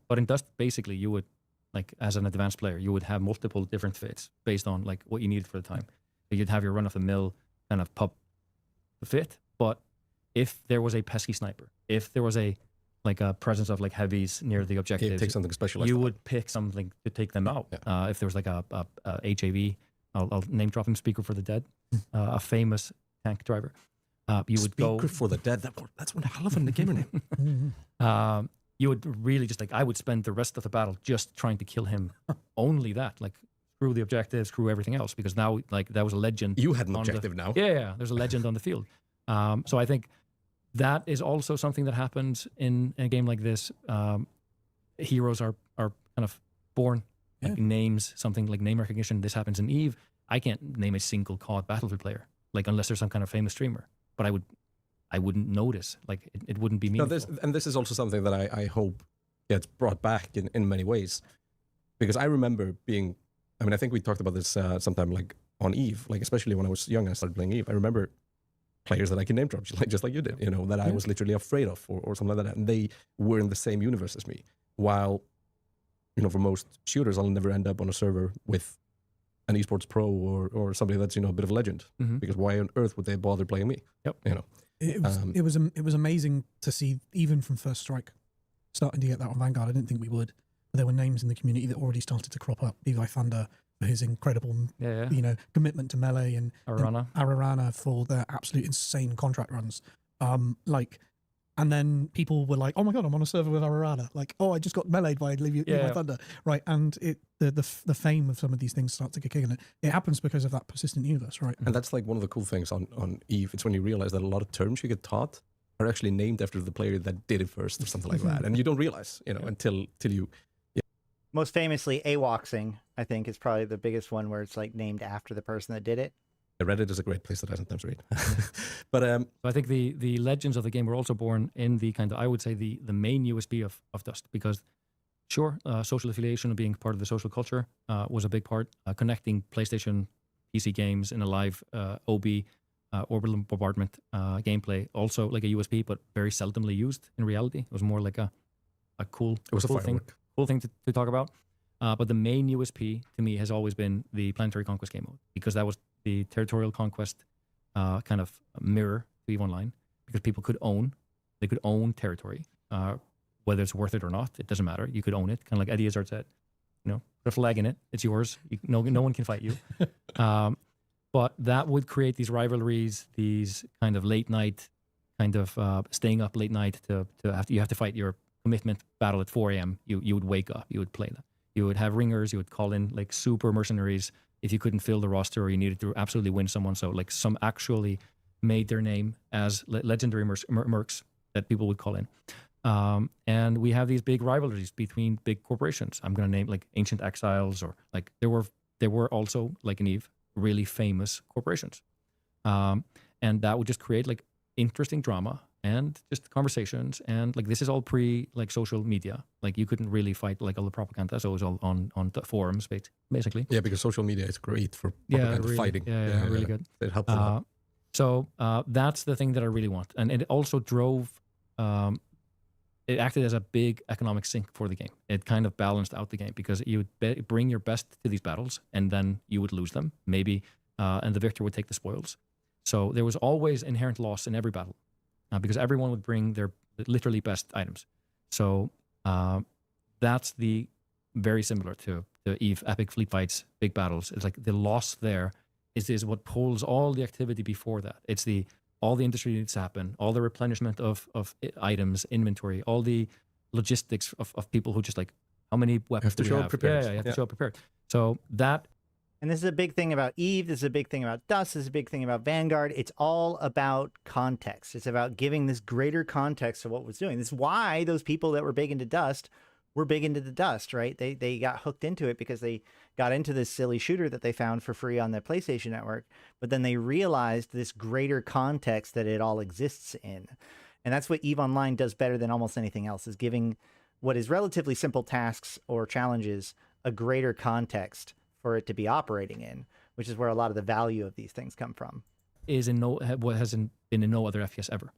But in Dust, basically, you would, like, as an advanced player, you would have multiple different fits based on, like, what you needed for the time. So you'd have your run-of-the-mill kind of pub fit, but if there was a pesky sniper, if there was a presence of, like, heavies near the objectives, take something specialized. you would pick something to take them out. Yeah. If there was, like, a HAV, I'll name drop him, Speaker for the Dead, a famous tank driver. You would Speaker go... for the Dead. That's one hell of a gamer name. You would really just I would spend the rest of the battle just trying to kill him. Only that, like, screw the objectives, screw everything else, because now, like, that was a legend. You had an on the- objective now. Yeah, there's a legend on the field. So I think that is also something that happens in a game like this. Heroes are kind of born, like names, something like name recognition. This happens in EVE. I can't name a single COD Battlefield player, like, unless there's some kind of famous streamer. But I wouldn't notice. Like, it wouldn't be meaningful. This is also something that I hope gets brought back in many ways, because I remember being. I mean, I think we talked about this sometime, like on EVE, like especially when I was young and I started playing EVE. I remember players that I can name drop, just like you did, that I was literally afraid of, or something like that, and they were in the same universe as me. While, for most shooters, I'll never end up on a server with an esports pro or somebody that's a bit of a legend, because why on earth would they bother playing me? Yep. it was amazing to see, even from First Strike, starting to get that on Vanguard. I didn't think we would, but there were names in the community that already started to crop up. Levi Thunder for his incredible, commitment to melee, and Arydanika for their absolute insane contract runs. And then people were like, "Oh my god, I'm on a server with Arydanika!" Like, "Oh, I just got meleeed by Levi Thunder!" Right, and the fame of some of these things starts to kick in. And it happens because of that persistent universe, right? And that's like one of the cool things on EVE. It's when you realize that a lot of terms you get taught are actually named after the player that did it first, or something like that, and you don't realize, until you. Most famously, AWOXing, I think, is probably the biggest one where it's like named after the person that did it. Reddit is a great place that I sometimes read. But So I think the legends of the game were also born in the kind of, I would say, the main USP of Dust, because sure, social affiliation and being part of the social culture was a big part. Connecting PlayStation, PC games in a live OB, orbital bombardment gameplay, also like a USP, but very seldomly used in reality. It was more like a cool, it was cool a thing, firework. cool thing to talk about. But the main USP to me has always been the planetary conquest game mode, because that was the territorial conquest kind of mirror to EVE Online, because people could own territory, whether it's worth it or not, it doesn't matter. You could own it, kind of like Eddie Izzard said, put a flag in it, it's yours. No one can fight you. But that would create these rivalries, these kind of late night, kind of staying up late night you have to fight your commitment battle at 4 a.m. You would wake up, you would play that. You would have ringers, you would call in like super mercenaries if you couldn't fill the roster or you needed to absolutely win someone. So like some actually made their name as legendary mercs that people would call in. And we have these big rivalries between big corporations. I'm going to name like Ancient Exiles, or like there were also, like in Eve, really famous corporations. And that would just create like interesting drama and just conversations. And like this is all pre like social media. Like you couldn't really fight like all the propaganda. So it was all on the forums, basically. Yeah, because social media is great for propaganda really, fighting. Yeah, really good. It helps a lot. So that's the thing that I really want. And it also drove, it acted as a big economic sink for the game. It kind of balanced out the game because you would bring your best to these battles and then you would lose them, maybe, and the victor would take the spoils. So there was always inherent loss in every battle because everyone would bring their literally best items. So that's the very similar to Eve, epic fleet fights, big battles. It's like the loss there is what pulls all the activity before that. It's all the industry needs to happen, all the replenishment of items, inventory, all the logistics of people who just like, how many weapons do we have? Prepared. Yeah, you have to show up prepared. So that... And this is a big thing about Eve. This is a big thing about Dust. This is a big thing about Vanguard. It's all about context. It's about giving this greater context to what was doing. This is why those people that were big into Dust were big into the Dust, right? They got hooked into it because they got into this silly shooter that they found for free on the PlayStation Network. But then they realized this greater context that it all exists in. And that's what EVE Online does better than almost anything else, is giving what is relatively simple tasks or challenges a greater context for it to be operating in, which is where a lot of the value of these things come from. Is in what hasn't been in no other FPS ever.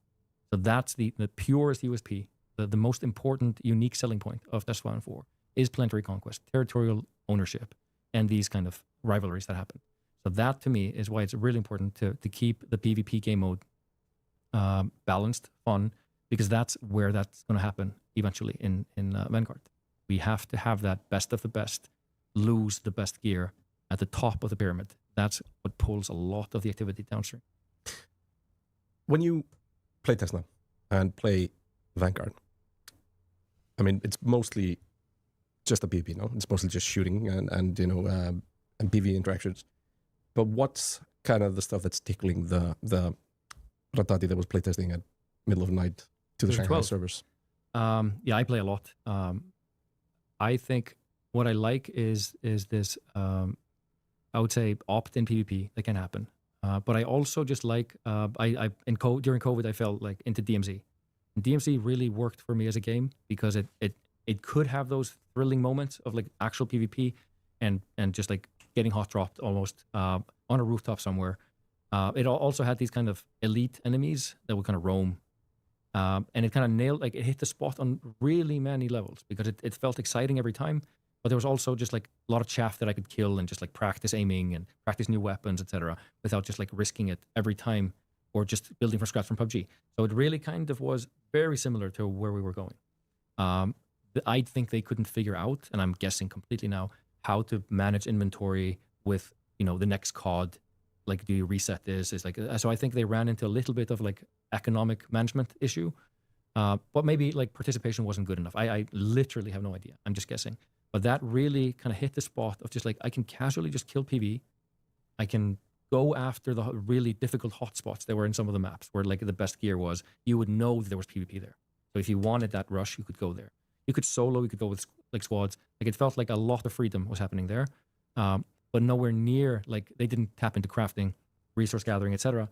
So that's the purest USP, the most important, unique selling point of Dust 1 and 4 is planetary conquest, territorial ownership, and these kind of rivalries that happen. So that to me is why it's really important to keep the PvP game mode balanced, fun, because that's where that's going to happen eventually in Vanguard. We have to have that best of the best, lose the best gear at the top of the pyramid. That's what pulls a lot of the activity downstream. When you play test now and play Vanguard, I mean, it's mostly just a PvP, no? It's mostly just shooting and you know, and PvE interactions. But what's kind of the stuff that's tickling the Ratati that was playtesting at middle of the night to the Shanghai servers? Yeah, I play a lot. I think what I like is this, I would say, opt-in PvP that can happen. But I also just like, during COVID, I felt like into DMZ. And DMZ really worked for me as a game because it could have those thrilling moments of like actual PvP and just like getting hot dropped almost on a rooftop somewhere. It also had these kind of elite enemies that would kind of roam. And it kind of nailed, like it hit the spot on really many levels because it felt exciting every time. But there was also just like a lot of chaff that I could kill and just like practice aiming and practice new weapons, etc., without just like risking it every time or just building from scratch from PUBG. So it really kind of was very similar to where we were going. I think they couldn't figure out, and I'm guessing completely now, how to manage inventory with, you know, the next COD. Like, do you reset this? It's like, so I think they ran into a little bit of like economic management issue, but maybe like participation wasn't good enough. I literally have no idea. I'm just guessing. But that really kind of hit the spot of just like, I can casually just kill PV. I can go after the really difficult hotspots that were in some of the maps where like the best gear was. You would know that there was PvP there. So if you wanted that rush, you could go there. You could solo, you could go with like squads. Like it felt like a lot of freedom was happening there. But nowhere near, like they didn't tap into crafting, resource gathering, etc.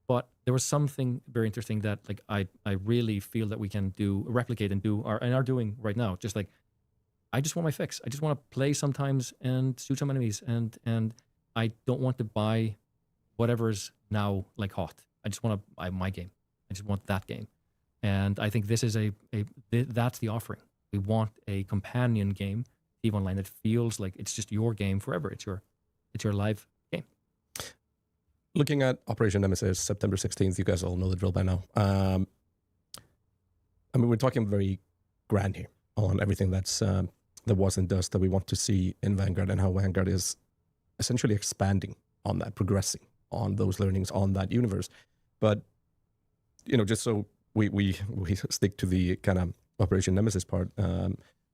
But there was something very interesting that like I really feel that we can replicate and are doing right now. Just like, I just want my fix. I just want to play sometimes and shoot some enemies, and I don't want to buy whatever's now like hot. I just want to buy my game. I just want that game. And I think this is that's the offering. We want a companion game, EVE Online, that feels like it's just your game forever. It's your live game. Looking at Operation Nemesis, September 16th, you guys all know the drill by now. I mean, we're talking very grand here on everything that was in Dust that we want to see in Vanguard, and how Vanguard is essentially expanding on that, progressing on those learnings on that universe. But, you know, just so we stick to the kind of Operation Nemesis part,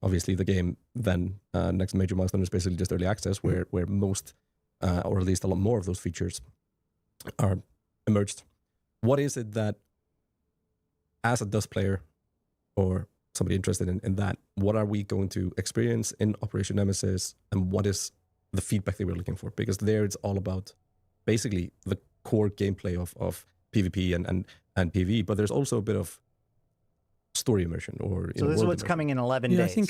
obviously the game then next major milestone is basically just early access, where most, or at least a lot more of those features are emerged. What is it that, as a Dust player, or somebody interested in that, what are we going to experience in Operation Nemesis, and what is the feedback that we're looking for? Because there it's all about basically the core gameplay of PvP and PvE, but there's also a bit of story immersion. Or so this is what's coming in 11 days. I think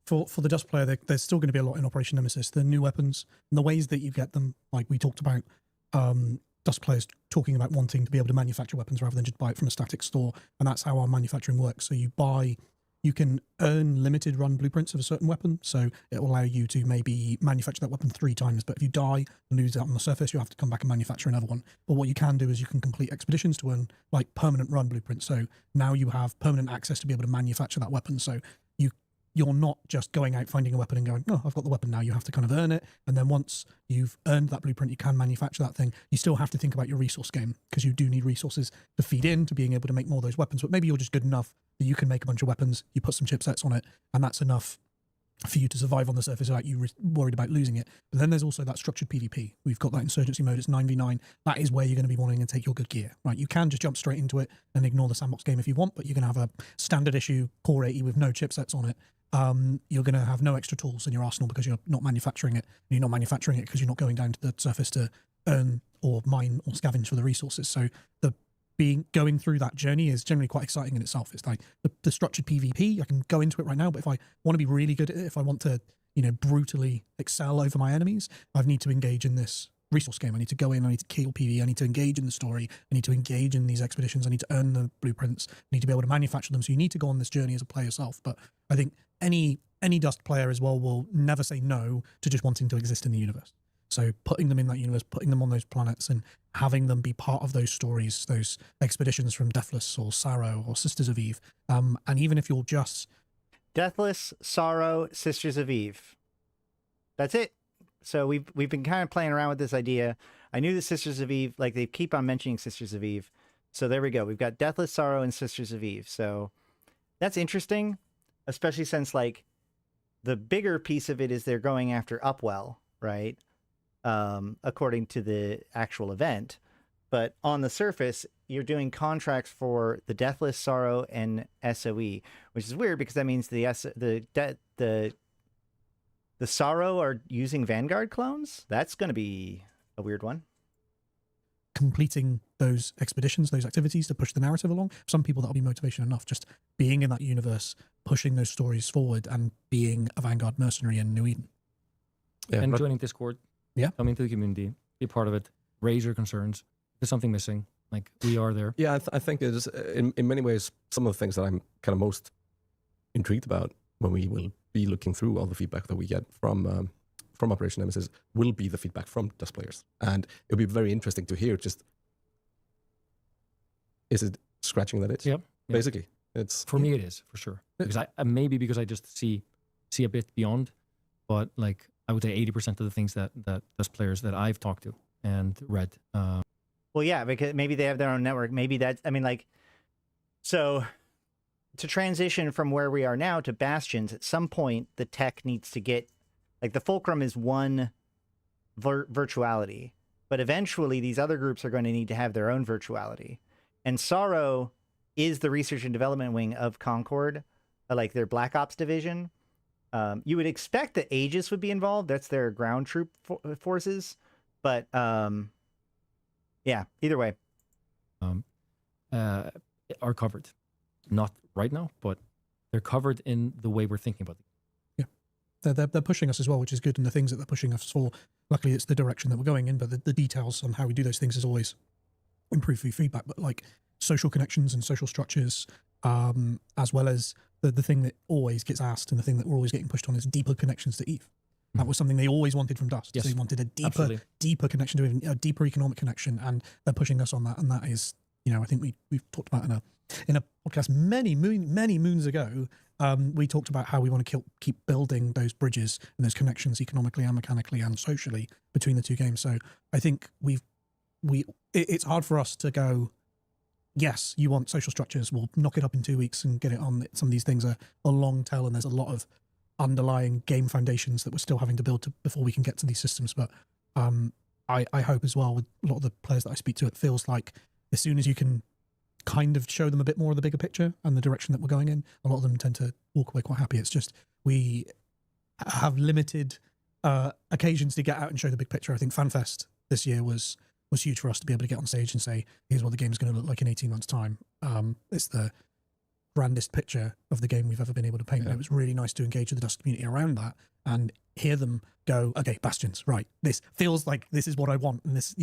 for the Dust player, there's still going to be a lot in Operation Nemesis. The new weapons and the ways that you get them, like we talked about, Dust players talking about wanting to be able to manufacture weapons rather than just buy it from a static store, and that's how our manufacturing works. So you can earn limited run blueprints of a certain weapon, so it will allow you to maybe manufacture that weapon 3 times, but if you die and lose out on the surface, you have to come back and manufacture another one. But what you can do is you can complete expeditions to earn like permanent run blueprints, so now you have permanent access to be able to manufacture that weapon. So you're not just going out finding a weapon and going, oh, I've got the weapon now. You have to kind of earn it, and then once you've earned that blueprint, you can manufacture that thing. You still have to think about your resource game, because you do need resources to feed in to being able to make more of those weapons. But maybe you're just good enough that you can make a bunch of weapons, you put some chipsets on it, and that's enough for you to survive on the surface without you worried about losing it. But then there's also that structured PvP. We've got that insurgency mode. It's 9v9. That is where you're going to be wanting to take your good gear, right? You can just jump straight into it and ignore the sandbox game if you want, but you're going to have a standard issue Core 80 with no chipsets on it. You're going to have no extra tools in your arsenal because you're not manufacturing it. You're not manufacturing it because you're not going down to the surface to earn or mine or scavenge for the resources. So going through that journey is generally quite exciting in itself. It's like the structured PvP. I can go into it right now, but if I want to be really good at it, if I want to, brutally excel over my enemies, I need to engage in this resource game. I need to go in, I need to kill PvE, I need to engage in the story, I need to engage in these expeditions, I need to earn the blueprints, I need to be able to manufacture them. So you need to go on this journey as a player yourself. But I think any Dust player as well will never say no to just wanting to exist in the universe. So putting them in that universe, putting them on those planets, and having them be part of those stories, those expeditions from Deathless or Sorrow or Sisters of Eve. And even if you're just... Deathless, Sorrow, Sisters of Eve. That's it. So we've been kind of playing around with this idea. I knew the Sisters of Eve, like they keep on mentioning Sisters of Eve. So there we go. We've got Deathless, Sorrow, and Sisters of Eve. So that's interesting, especially since like the bigger piece of it is they're going after Upwell, right? According to the actual event. But on the surface, you're doing contracts for the Deathless, Sorrow, and SOE, which is weird because that means the Sorrow are using Vanguard clones. That's going to be a weird one. Completing those expeditions, those activities to push the narrative along. Some people that'll be motivation enough. Just being in that universe, pushing those stories forward, and being a Vanguard mercenary in New Eden. Yeah, and joining Discord. Yeah. Coming to the community, be part of it, raise your concerns. There's something missing. Like, we are there. Yeah, I think it is, in many ways, some of the things that I'm kind of most intrigued about when we will be looking through all the feedback that we get from Operation Nemesis will be the feedback from Dust players. And it'll be very interesting to hear just, is it scratching that itch? Yep. Basically. It's For me, it is, for sure. Because because I just see a bit beyond, but like, I would say 80% of the things that Dust players that I've talked to and read. Well, yeah, because maybe they have their own network. Maybe that's, so to transition from where we are now to Bastions, at some point, the tech needs to get, like the Fulcrum is one virtuality, but eventually these other groups are going to need to have their own virtuality. And Sorrow is the research and development wing of Concord, like their Black Ops division. You would expect that Aegis would be involved. That's their ground troop forces. But yeah, either way. Are covered. Not right now, but they're covered in the way we're thinking about it. Yeah. They're pushing us as well, which is good. And the things that they're pushing us for, luckily it's the direction that we're going in, but the details on how we do those things is always improve through feedback. But like social connections and social structures, as well as the thing that always gets asked and the thing that we're always getting pushed on is deeper connections to Eve. That was something they always wanted from Dust. Yes. They wanted a deeper connection to Eve, a deeper economic connection, and they're pushing us on that. And that is, I think we've talked about in a podcast many moons ago. We talked about how we want to keep building those bridges and those connections economically and mechanically and socially between the two games. So I think it's hard for us to go, yes, you want social structures, we'll knock it up in 2 weeks and get it on. Some of these things are a long tail, and there's a lot of underlying game foundations that we're still having to build before we can get to these systems. But I hope as well, with a lot of the players that I speak to, it feels like as soon as you can kind of show them a bit more of the bigger picture and the direction that we're going in, a lot of them tend to walk away quite happy. It's just we have limited occasions to get out and show the big picture. I think FanFest this year was huge for us to be able to get on stage and say, here's what the game's going to look like in 18 months' time. It's the grandest picture of the game we've ever been able to paint. And it was really nice to engage with the Dust community around that and hear them go, okay, Bastions, right, this feels like this is what I want, and this,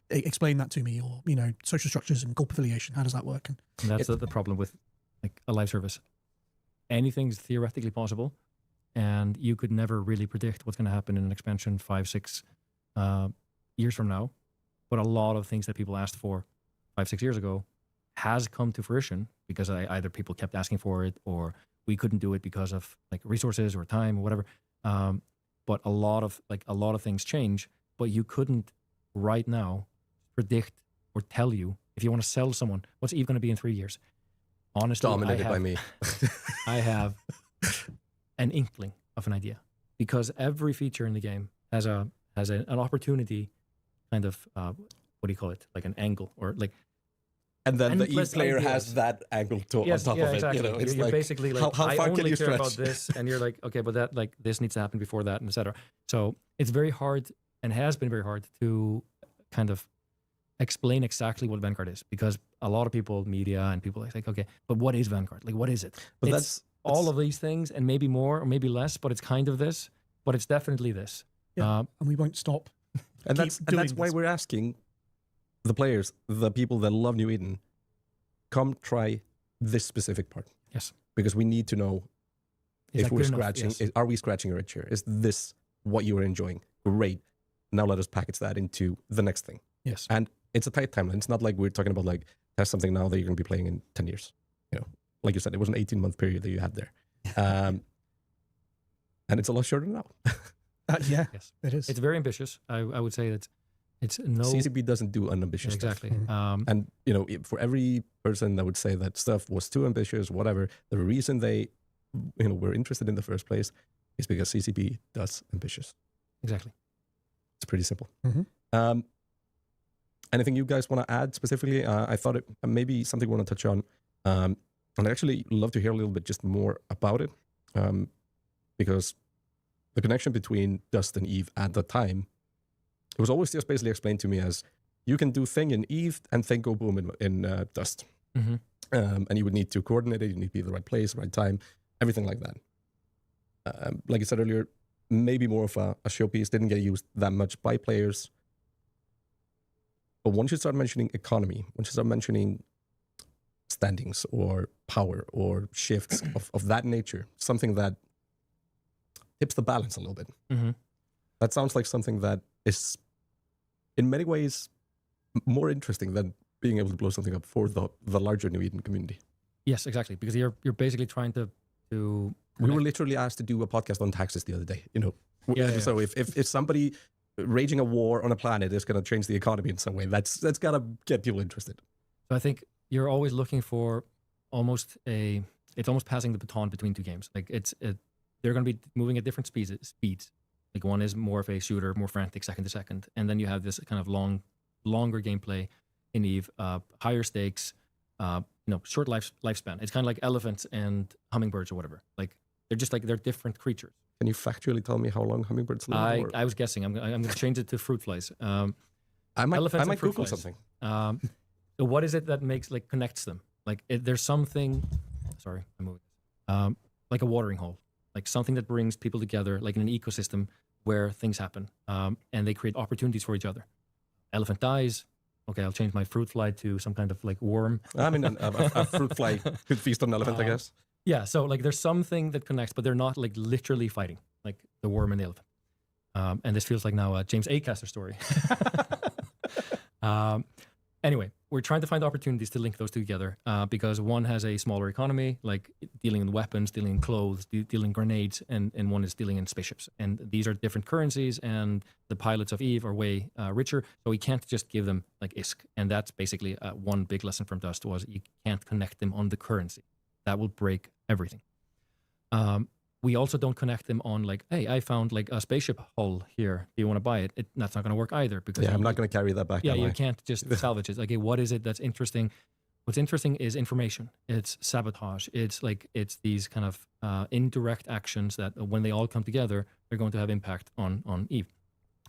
explain that to me, or, social structures and corp affiliation, how does that work? And that's the problem with like a live service. Anything's theoretically possible, and you could never really predict what's going to happen in an expansion 5-6 years from now. But a lot of things that people asked for 5-6 years ago has come to fruition because either people kept asking for it, or we couldn't do it because of like resources or time or whatever. But a lot of things change, but you couldn't right now predict or tell you if you want to sell someone what's Eve going to be in 3 years. Honestly, Dominated by me. I have an inkling of an idea, because every feature in the game has an opportunity, kind of what do you call it, like an angle, or like. And then the endless Eve player ideas. has that angle on top of it. Exactly. It's You're like, basically like, how I far only can you care stretch? about this, and you're like, okay, but that, like, this needs to happen before that, and etc. So it's very hard, and has been very hard, to kind of explain exactly what Vanguard is, because a lot of people, media and people, are like, okay, but what is Vanguard? Like, what is it? But It's that's all of these things, and maybe more or maybe less, but it's kind of this, but it's definitely this. Yeah, and we won't stop. and that's why this. we're asking the players, the people that love New Eden, come try this specific part. Yes. Because we need to know Is if that we're good enough? scratching, Yes. are we scratching your itch here? Is this what you are enjoying? Great. Now let us package that into the next thing. Yes. And it's a tight timeline. It's not like we're talking about like, test something now that you're going to be playing in 10 years. Like you said, it was an 18-month period that you had there. And it's a lot shorter now. Yeah, Yes. it is. It's very ambitious. I would say that it's no... CCP doesn't do unambitious Exactly. stuff. And, for every person that would say that stuff was too ambitious, whatever, the reason they, were interested in the first place is because CCP does ambitious. Exactly. It's pretty simple. Mm-hmm. Anything you guys want to add specifically? I thought it maybe something we want to touch on. And I'd actually love to hear a little bit just more about it. Because the connection between Dust and Eve at the time, it was always just basically explained to me as, you can do thing in Eve and thing go boom in Dust. Mm-hmm. And you would need to coordinate it, you need to be in the right place, right time, everything like that. Like I said earlier, maybe more of a showpiece, didn't get used that much by players. But once you start mentioning economy, once you start mentioning standings or power or shifts of that nature, something that tips the balance a little bit. Mm-hmm. That sounds like something that is, in many ways, more interesting than being able to blow something up for the larger New Eden community. Yes, exactly. Because you're basically trying to We were literally asked to do a podcast on taxes the other day. Yeah. So if somebody raging a war on a planet is going to change the economy in some way, that's got to get people interested. So I think you're always looking for it's almost passing the baton between two games. Like they're going to be moving at different speeds. Like one is more of a shooter, more frantic, second to second, and then you have this kind of longer gameplay in Eve, higher stakes, short lifespan. It's kind of like elephants and hummingbirds or whatever. Like they're different creatures. Can you factually tell me how long hummingbirds live? I was guessing. I'm going to change it to fruit flies. I might fruit Google flies. something. So what is it that connects them? Like there's something. Sorry, I'm moving. Like a watering hole, like something that brings people together, like in an ecosystem where things happen, and they create opportunities for each other. Elephant dies. Okay, I'll change my fruit fly to some kind of like worm. I mean, a fruit fly could feast on an elephant, I guess. Yeah, so like there's something that connects, but they're not like literally fighting, like the worm and the elephant. And this feels like now a James A. Caster story. Anyway, we're trying to find opportunities to link those two together because one has a smaller economy, like dealing in weapons, dealing in clothes, dealing in grenades, and one is dealing in spaceships. And these are different currencies, and the pilots of Eve are way richer, so we can't just give them like ISK. And that's basically one big lesson from Dust was you can't connect them on the currency. That will break everything. We also don't connect them on like, hey, I found like a spaceship hull here. Do you want to buy it? That's not going to work either because I'm not going to carry that back. Yeah, you can't just salvage it. Like, okay, what is it that's interesting? what's interesting is information. It's sabotage. It's these kind of indirect actions that when they all come together, they're going to have impact on Eve.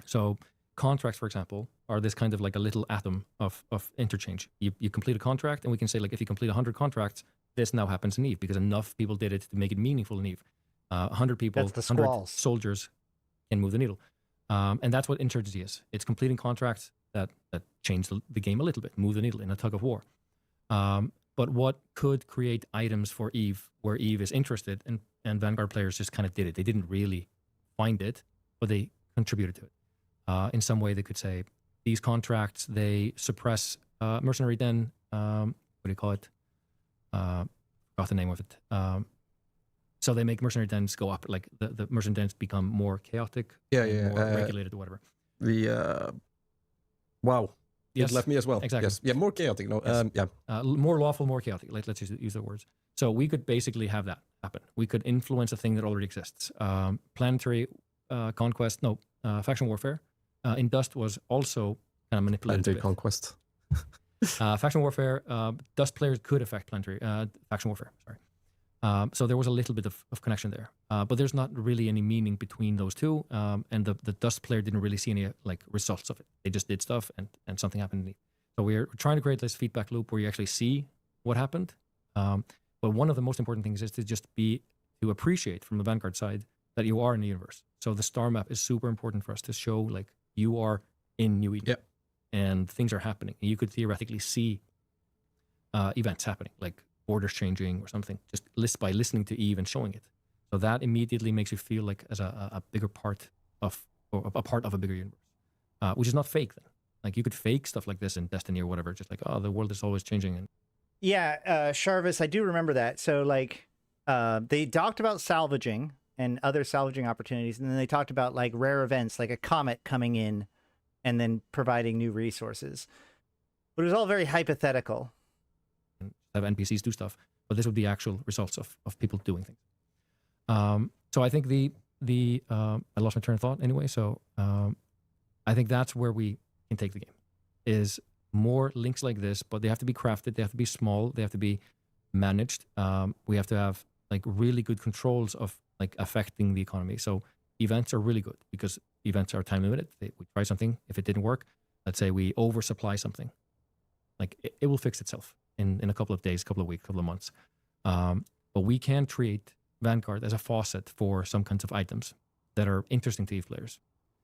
So contracts, for example, are this kind of like a little atom of interchange. You complete a contract, and we can say, like, if you complete 100 contracts, this now happens in Eve because enough people did it to make it meaningful in Eve. 100 people, That's the 100 squalls. soldiers can move the needle. And that's what insurgency is. It's completing contracts that change the game a little bit, move the needle in a tug of war. But what could create items for Eve where Eve is interested, and Vanguard players just kind of did it. They didn't really find it, but they contributed to it. In some way, they could say, these contracts, they suppress mercenary den, what do you call it? Forgot the name of it. So they make mercenary dens go up, like the mercenary dens become more chaotic, more regulated or whatever. Wow. Yes, it left me as well. exactly. Yes. Yeah, more chaotic. No, Yes. More lawful, more chaotic. Let's use the words. So we could basically have that happen. We could influence a thing that already exists. Planetary conquest, faction warfare. In Dust was also kind of manipulated. Planetary conquest. Faction warfare, Dust players could affect planetary faction warfare. Sorry. So there was a little bit of connection there, but there's not really any meaning between those two. And the Dust player didn't really see any like results of it. They just did stuff, and something happened. So we're trying to create this feedback loop where you actually see what happened. But one of the most important things is to appreciate from the Vanguard side that you are in the universe. So the star map is super important for us to show like you are in New Eden. Yep. And things are happening. You could theoretically see events happening, like borders changing or something, just by listening to Eve and showing it. So that immediately makes you feel like as a bigger part of, or a part of a bigger universe, which is not fake then. Like you could fake stuff like this in Destiny or whatever, just like, oh, the world is always changing. And Yeah, Sharvis, I do remember that. So like they talked about salvaging and other salvaging opportunities, and then they talked about like rare events, like a comet coming in and then providing new resources. But it was all very hypothetical. have NPCs do stuff, but this would be actual results of people doing things. So I think I lost my train of thought anyway. So I think that's where we can take the game, is more links like this, but they have to be crafted. They have to be small. They have to be managed. We have to have like really good controls of like affecting the economy. So events are really good because events are time limited. We try something. If it didn't work, let's say we oversupply something, like it will fix itself in a couple of days, couple of weeks, couple of months. But we can treat Vanguard as a faucet for some kinds of items that are interesting to EVE players.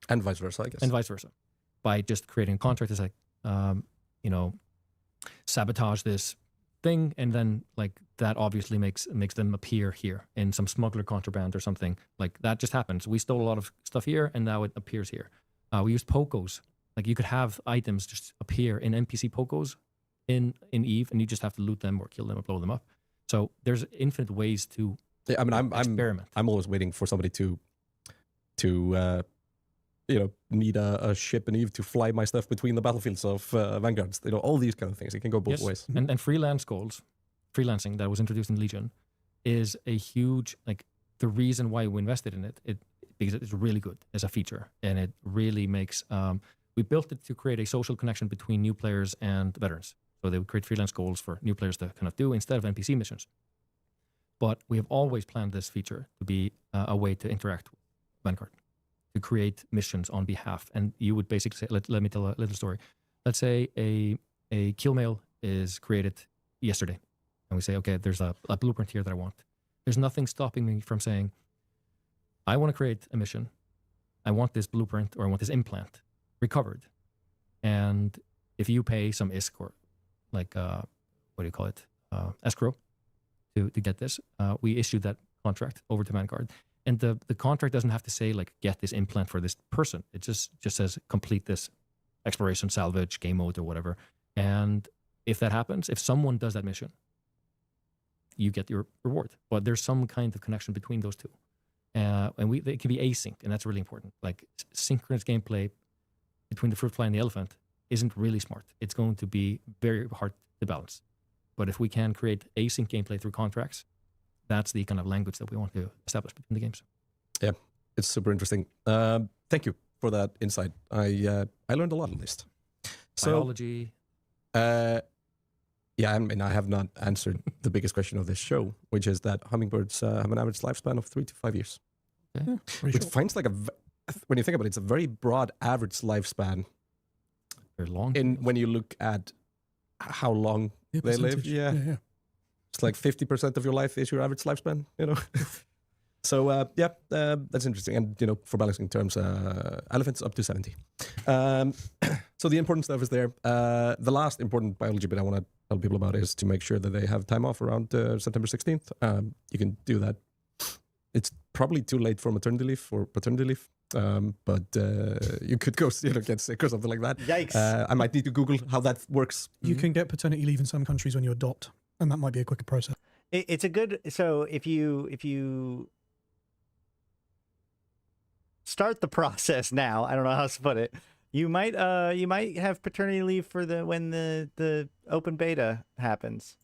And vice versa, I guess. And vice versa. By just creating a contract that's like, sabotage this thing, and then like that obviously makes them appear here in some smuggler contraband or something. Like that just happens. We stole a lot of stuff here, and now it appears here. We used POCOs. Like you could have items just appear in NPC POCOs in EVE, and you just have to loot them or kill them or blow them up. So there's infinite ways to experiment. I'm always waiting for somebody to need a ship in EVE to fly my stuff between the battlefields of Vanguards. All these kind of things. It can go both ways. And freelance goals, freelancing that was introduced in Legion, is a huge, like, the reason why we invested in it, because it's really good as a feature, and it really makes, we built it to create a social connection between new players and veterans. So they would create freelance goals for new players to kind of do instead of NPC missions. But we have always planned this feature to be a way to interact with Vanguard, to create missions on behalf. And you would basically say, let me tell a little story. Let's say a kill mail is created yesterday, and we say, okay, there's a blueprint here that I want. There's nothing stopping me from saying, I want to create a mission. I want this blueprint, or I want this implant recovered. And if you pay some ISK, or like, what do you call it? Escrow to get this, we issue that contract over to Vanguard. And the contract doesn't have to say, like, get this implant for this person. It just says, complete this exploration, salvage, game mode, or whatever. And if that happens, if someone does that mission, you get your reward. But there's some kind of connection between those two. And it can be async, and that's really important. Like, synchronous gameplay between the fruit fly and the elephant isn't really smart. It's going to be very hard to balance. But if we can create async gameplay through contracts, that's the kind of language that we want to establish between the games. Yeah, it's super interesting. Thank you for that insight. I learned a lot on this. Biology. Yeah, Yeah, I mean, I have not answered the biggest question of this show, which is that hummingbirds have an average lifespan of 3 to 5 years. Pretty Which short. finds like when you think about it, it's a very broad average lifespan Very long. when you look at how long Yeah, they live. percentage. Yeah. It's like 50% of your life is your average lifespan, you know? So, that's interesting. And, you know, for balancing terms, elephants up to 70. So the important stuff is there. The last important biology bit I want to tell people about is to make sure that they have time off around September 16th. You can do that. It's probably too late for maternity leave or paternity leave. But you could go, get sick or something like that. Yikes. I might need to Google how that works. You can get paternity leave in some countries when you adopt, and that might be a quicker process. It's a good, so if you start the process now, I don't know how else to put it, you might have paternity leave for when the open beta happens.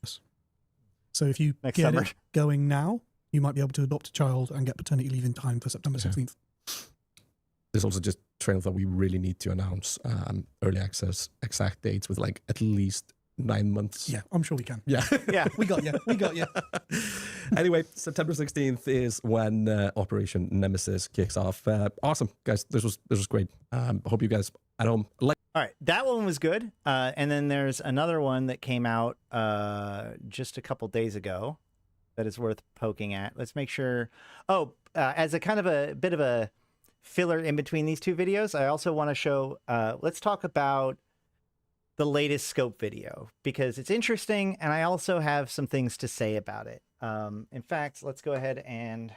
So if you Next get summer. it going now, you might be able to adopt a child and get paternity leave in time for September 16th. There's also just trailers that we really need to announce early access exact dates with like at least 9 months. Yeah, I'm sure we can. Yeah. Yeah. We got you. We got you. Anyway, September 16th is when Operation Nemesis kicks off. Awesome, guys. This was great. Hope you guys at home like. All right, that one was good. And then there's another one that came out just a couple days ago that is worth poking at. Let's make sure. Oh, as a kind of a bit of a filler in between these two videos, I also want to show, let's talk about the latest scope video because it's interesting and I also have some things to say about it. In fact, let's go ahead and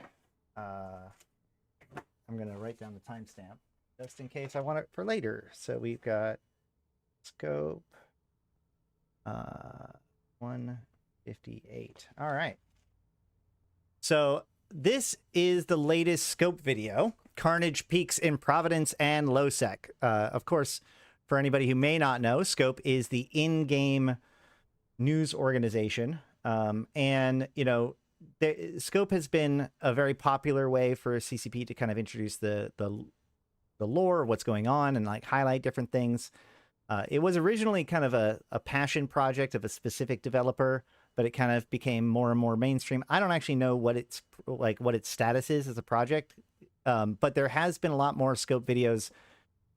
I'm going to write down the timestamp just in case I want it for later. So we've got scope 158. All right. So this is the latest scope video. Carnage peaks in Providence and Losec. Of course, for anybody who may not know, Scope is the in-game news organization. And, you know, Scope has been a very popular way for CCP to kind of introduce the lore, what's going on, and like highlight different things. It was originally kind of a passion project of a specific developer, but it kind of became more and more mainstream. I don't actually know what its status is as a project. But there has been a lot more Scope videos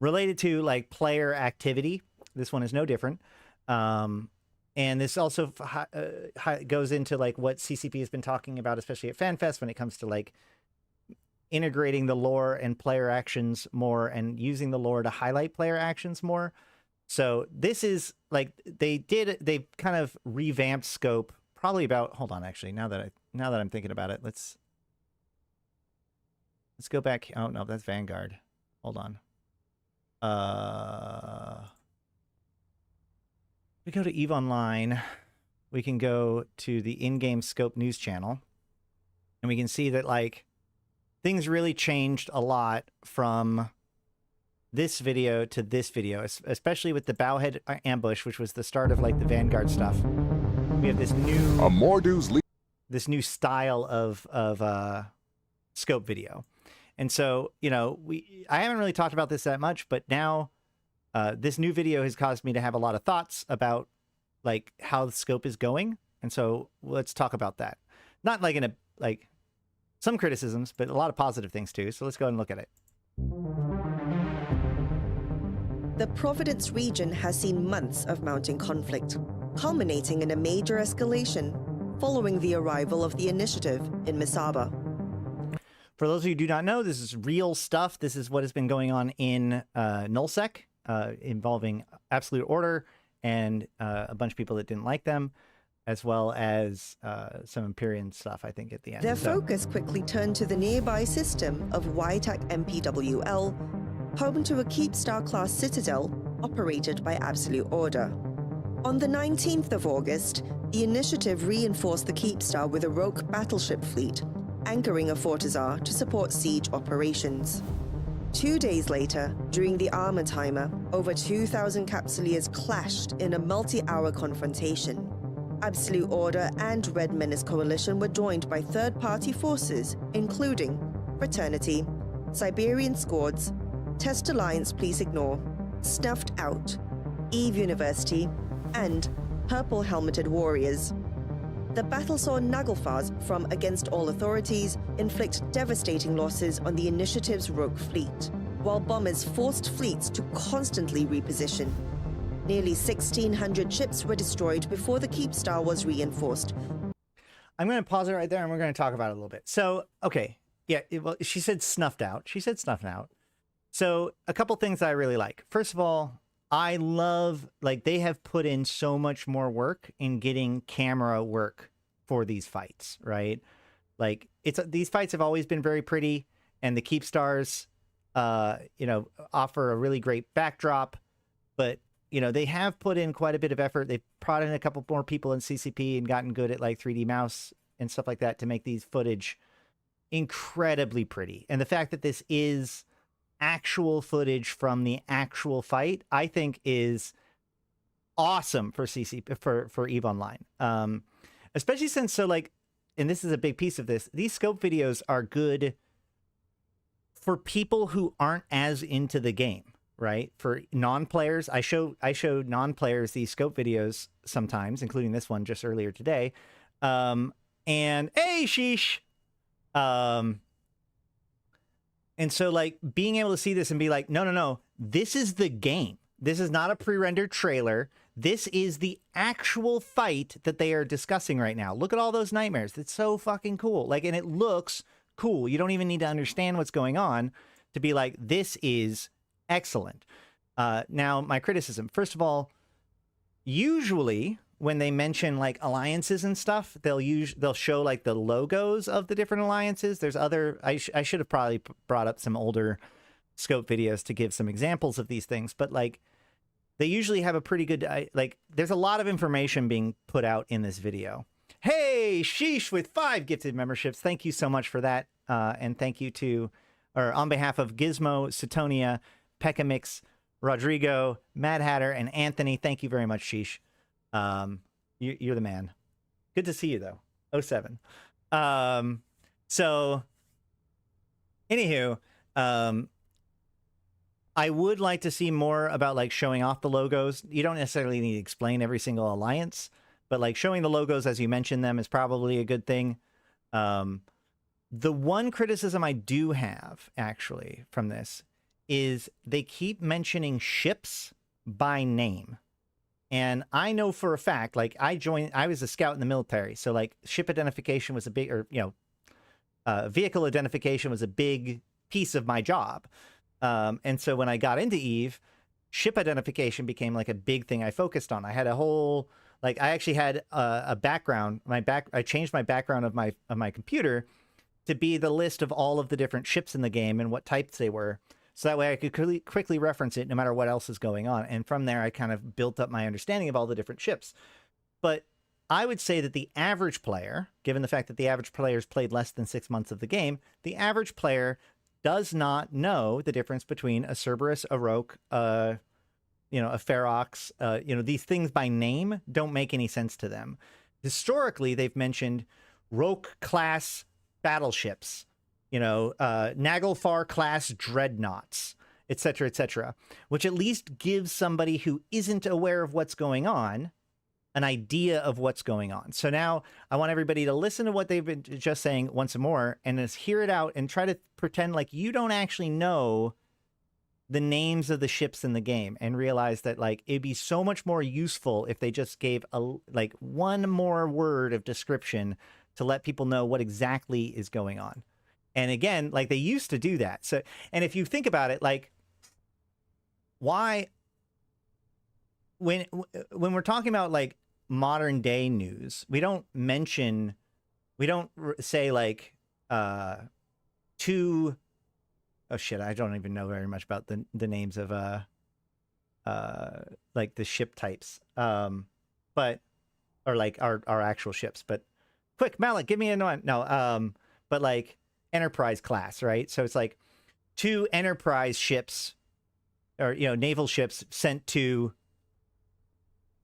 related to like player activity. This one is no different. And this also goes into like what CCP has been talking about, especially at FanFest, when it comes to like integrating the lore and player actions more and using the lore to highlight player actions more. So this is like they kind of revamped Scope probably about, hold on, actually, now that I'm thinking about it, let's go back. Oh, no, that's Vanguard. Hold on. We go to EVE Online. We can go to the in-game Scope news channel. And we can see that, like, things really changed a lot from this video to this video, especially with the Bowhead ambush, which was the start of, like, the Vanguard stuff. We have this new style of Scope video. And so, you know, I haven't really talked about this that much, but now this new video has caused me to have a lot of thoughts about like how the Scope is going. And so let's talk about that. Not like in a, like some criticisms, but a lot of positive things too. So let's go and look at it. The Providence region has seen months of mounting conflict, culminating in a major escalation following the arrival of the initiative in Mesaba. For those of you who do not know, this is real stuff. This is what has been going on in Nullsec, involving Absolute Order and a bunch of people that didn't like them, as well as some Empyrean stuff, I think, at the end. Their focus quickly turned to the nearby system of YTAC MPWL, home to a Keepstar-class citadel operated by Absolute Order. On the 19th of August, the initiative reinforced the Keepstar with a rogue battleship fleet, anchoring a Fortizar to support siege operations. 2 days later, during the armor timer, over 2,000 Capsuleers clashed in a multi-hour confrontation. Absolute Order and Red Menace Coalition were joined by third-party forces, including Fraternity, Siberian Squads, Test Alliance Please Ignore, Snuffed Out, EVE University, and purple-helmeted warriors. The battle saw Naglfars from Against All Authorities inflict devastating losses on the initiative's rogue fleet, while bombers forced fleets to constantly reposition. Nearly 1,600 ships were destroyed before the Keepstar was reinforced. I'm going to pause it right there, and we're going to talk about it a little bit. So, okay, yeah, well, she said snuffed out. She said snuffed out. So, a couple things I really like. First of all, I love, like, they have put in so much more work in getting camera work for these fights, right? Like, these fights have always been very pretty, and the Keepstars, you know, offer a really great backdrop, but, you know, they have put in quite a bit of effort. They've brought in a couple more people in CCP and gotten good at, like, 3D mouse and stuff like that to make these footage incredibly pretty. And the fact that this is actual footage from the actual fight, I think is awesome for for EVE Online. Especially since, so like, and this is a big piece of this, these scope videos are good for people who aren't as into the game, right? For non-players, I show non-players these scope videos sometimes, including this one just earlier today. And hey, sheesh. And so, like, being able to see this and be like, no, this is the game. This is not a pre-rendered trailer. This is the actual fight that they are discussing right now. Look at all those nightmares. It's so fucking cool. Like, and it looks cool. You don't even need to understand what's going on to be like, this is excellent. Now, my criticism. First of all, usually when they mention like alliances and stuff, they'll show like the logos of the different alliances. There's other, I should have probably brought up some older scope videos to give some examples of these things, but like they usually have a pretty good, like there's a lot of information being put out in this video. Hey, Sheesh with 5 gifted memberships. Thank you so much for that. And thank you to, or on behalf of Gizmo, Satonia, Peckamix, Rodrigo, Mad Hatter, and Anthony. Thank you very much, Sheesh. You're the man. Good to see you though. 07. So anywho, I would like to see more about like showing off the logos. You don't necessarily need to explain every single alliance, but like showing the logos as you mentioned them is probably a good thing. The one criticism I do have actually from this is they keep mentioning ships by name. And I know for a fact, like I was a scout in the military. So like ship identification was a big, or, you know, vehicle identification was a big piece of my job. And so when I got into EVE, ship identification became like a big thing I focused on. I had a whole, like I actually had a background, I changed my background of my computer to be the list of all of the different ships in the game and what types they were. So that way I could quickly reference it no matter what else is going on. And from there, I kind of built up my understanding of all the different ships. But I would say that the average player, given the fact that the average player's played less than 6 months of the game, the average player does not know the difference between a Cerberus, a Roke, you know, a Ferox. You know, these things by name don't make any sense to them. Historically, they've mentioned Roke-class battleships, you know, Naglfar class dreadnoughts, etc., which at least gives somebody who isn't aware of what's going on an idea of what's going on. So now I want everybody to listen to what they've been just saying once more and just hear it out and try to pretend like you don't actually know the names of the ships in the game and realize that like it'd be so much more useful if they just gave like one more word of description to let people know what exactly is going on. And again, like they used to do that. So, and if you think about it, like why, when we're talking about like modern day news, we don't say like, oh shit, I don't even know very much about the names of, like the ship types, but, or like our actual ships, but quick, Malak, give me a one. No, but like, Enterprise class, right? So it's like 2 Enterprise ships or, you know, naval ships sent to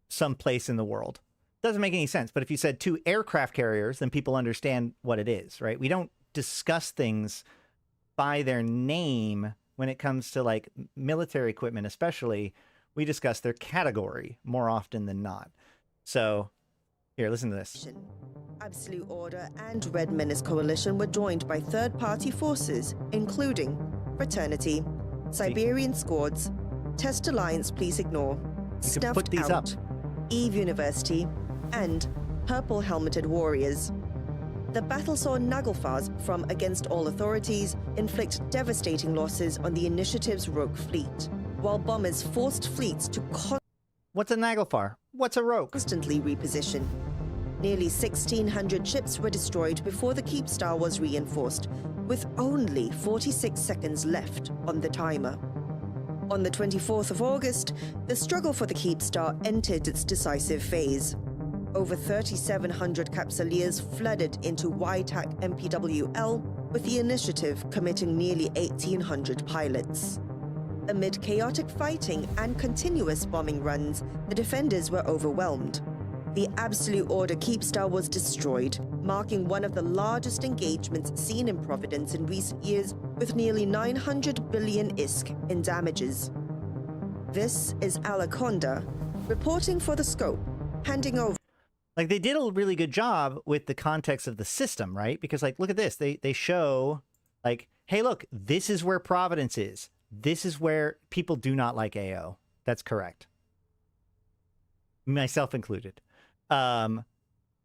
some place in the world. Doesn't make any sense. But if you said 2 aircraft carriers, then people understand what it is, right? We don't discuss things by their name when it comes to like military equipment, especially. We discuss their category more often than not. So, here, listen to this. Absolute Order and Red Menace Coalition were joined by third-party forces, including Fraternity, Siberian Squads, Test Alliance Please Ignore, Snuffed put these Out, Eve University, and Purple Helmeted Warriors. The battle saw Naglfars from Against All Authorities inflict devastating losses on the Initiative's rogue fleet, while bombers forced fleets to What's a Naglfar? What's a rogue? constantly reposition. Nearly 1,600 ships were destroyed before the Keepstar was reinforced, with only 46 seconds left on the timer. On the 24th of August, the struggle for the Keepstar entered its decisive phase. Over 3,700 Capsuleers flooded into YTAC MPWL, with the Initiative committing nearly 1,800 pilots. Amid chaotic fighting and continuous bombing runs, the defenders were overwhelmed. The Absolute Order Keepstar was destroyed, marking one of the largest engagements seen in Providence in recent years, with nearly 900 billion ISK in damages. This is Alaconda, reporting for the Scope, handing over. Like, they did a really good job with the context of the system, right? Because, like, look at this. They show, like, hey, look, this is where Providence is. This is where people do not like AO. That's correct. Myself included.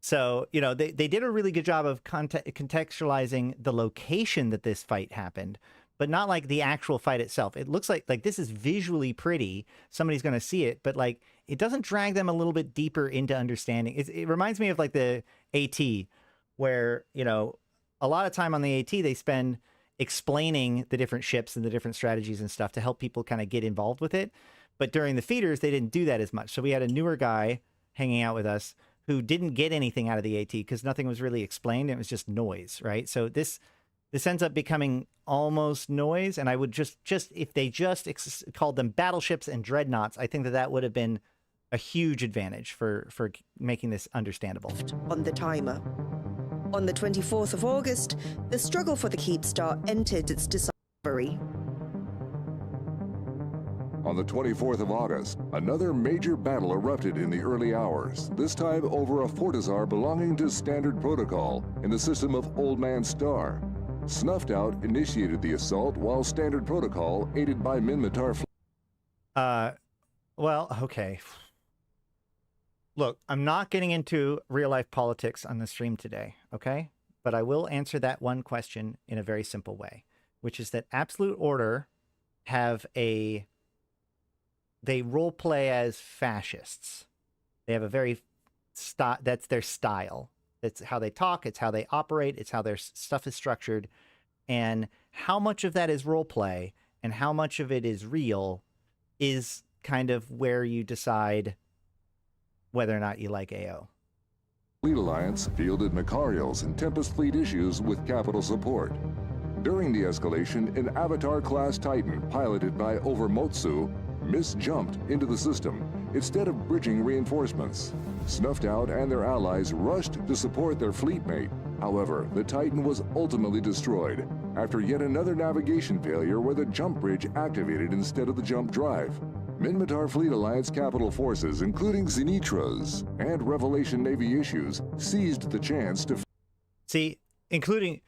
So, you know, they did a really good job of contextualizing the location that this fight happened, but not like the actual fight itself. It looks like this is visually pretty. Somebody's going to see it, but like it doesn't drag them a little bit deeper into understanding. It reminds me of like the AT, where, you know, a lot of time on the AT, they spend explaining the different ships and the different strategies and stuff to help people kind of get involved with it. But during the feeders, they didn't do that as much. So we had a newer guy hanging out with us who didn't get anything out of the AT because nothing was really explained. It was just noise, right? So this ends up becoming almost noise. And I would just if they just called them battleships and dreadnoughts, I think that would have been a huge advantage for making this understandable. On the timer. On the 24th of August, the struggle for the Keepstar entered its discovery. On the 24th of August, another major battle erupted in the early hours, this time over a Fortizar belonging to Standard Protocol in the system of Old Man Star. Snuffed Out initiated the assault while Standard Protocol, aided by Minmatar... Well, okay. Look, I'm not getting into real-life politics on the stream today, okay? But I will answer that one question in a very simple way, which is that Absolute Order have they role play as fascists. They have a very that's their style. It's how they talk, it's how they operate, it's how their stuff is structured. And how much of that is role play and how much of it is real is kind of where you decide whether or not you like AO. Fleet Alliance fielded Macarials and Tempest Fleet issues with capital support. During the escalation, an Avatar-class Titan piloted by Overmotsu misjumped into the system instead of bridging reinforcements. Snuffed Out and their allies rushed to support their fleet mate. However, the Titan was ultimately destroyed after yet another navigation failure where the jump bridge activated instead of the jump drive. Minmatar Fleet Alliance capital forces, including Zenitras and Revelation Navy issues, seized the chance to... See, including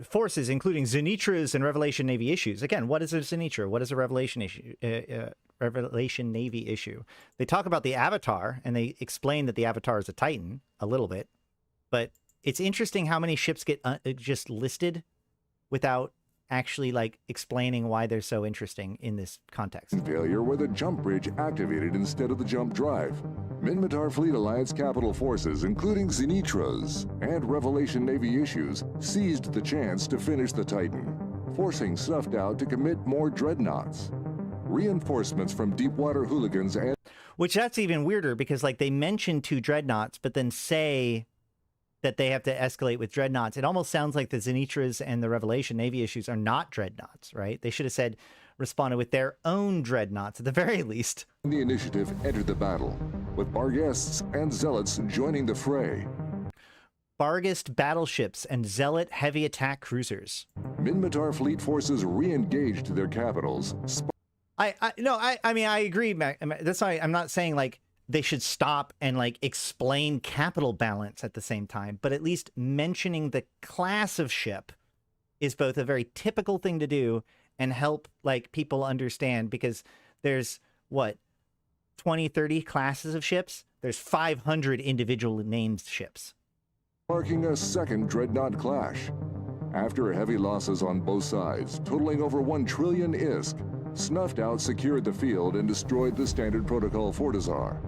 forces, including Zenitras and Revelation Navy issues. Again, what is a Zenitra? What is a Revelation issue? Revelation Navy issue. They talk about the Avatar, and they explain that the Avatar is a Titan a little bit, but it's interesting how many ships get just listed without actually like explaining why they're so interesting in this context. Failure where the jump bridge activated instead of the jump drive. Minmatar Fleet Alliance capital forces, including Zenitras and Revelation Navy issues, seized the chance to finish the Titan, forcing Snuffed Out to commit more dreadnoughts. Reinforcements from Deepwater hooligans and... Which that's even weirder because like they mention 2 dreadnoughts, but then say that they have to escalate with dreadnoughts. It almost sounds like the Zenitras and the Revelation Navy issues are not dreadnoughts, right? They should have said responded with their own dreadnoughts at the very least. The initiative entered the battle, with Barghests and Zealots joining the fray. Barghest battleships and Zealot heavy attack cruisers. Minmatar fleet forces re-engaged their capitals. I mean, I agree, Mac. That's why I'm not saying like they should stop and like explain capital balance at the same time, but at least mentioning the class of ship is both a very typical thing to do and help like people understand, because there's what, 20, 30 classes of ships? There's 500 individual named ships. Marking a second dreadnought clash. After heavy losses on both sides, totaling over 1 trillion ISK, Snuffed Out secured the field and destroyed the Standard Protocol Fortizar.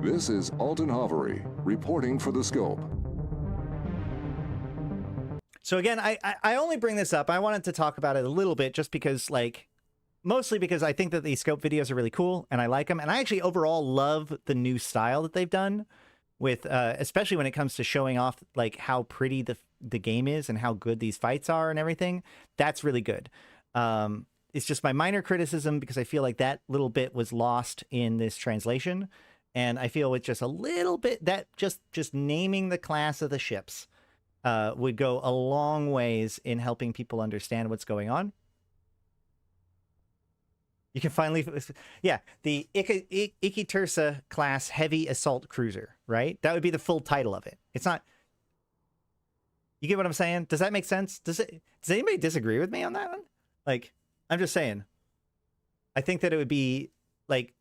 This is Alton Hovery, reporting for the Scope. So again, I only bring this up. I wanted to talk about it a little bit just because, like, mostly because I think that these scope videos are really cool and I like them. And I actually overall love the new style that they've done with, especially when it comes to showing off like how pretty the game is and how good these fights are and everything. That's really good. It's just my minor criticism because I feel like that little bit was lost in this translation. And I feel with just a little bit that just naming the class of the ships would go a long ways in helping people understand what's going on. You can finally, yeah, the Ikitursa class heavy assault cruiser, right? That would be the full title of it. It's not. You get what I'm saying? Does that make sense? Does anybody disagree with me on that one? Like, I'm just saying. I think that it would be like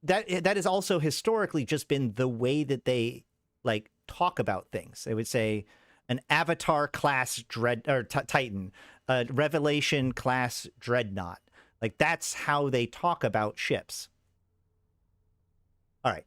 that. That has also historically just been the way that they like talk about things. They would say an Avatar class Titan, a Revelation class dreadnought. Like, that's how they talk about ships. All right.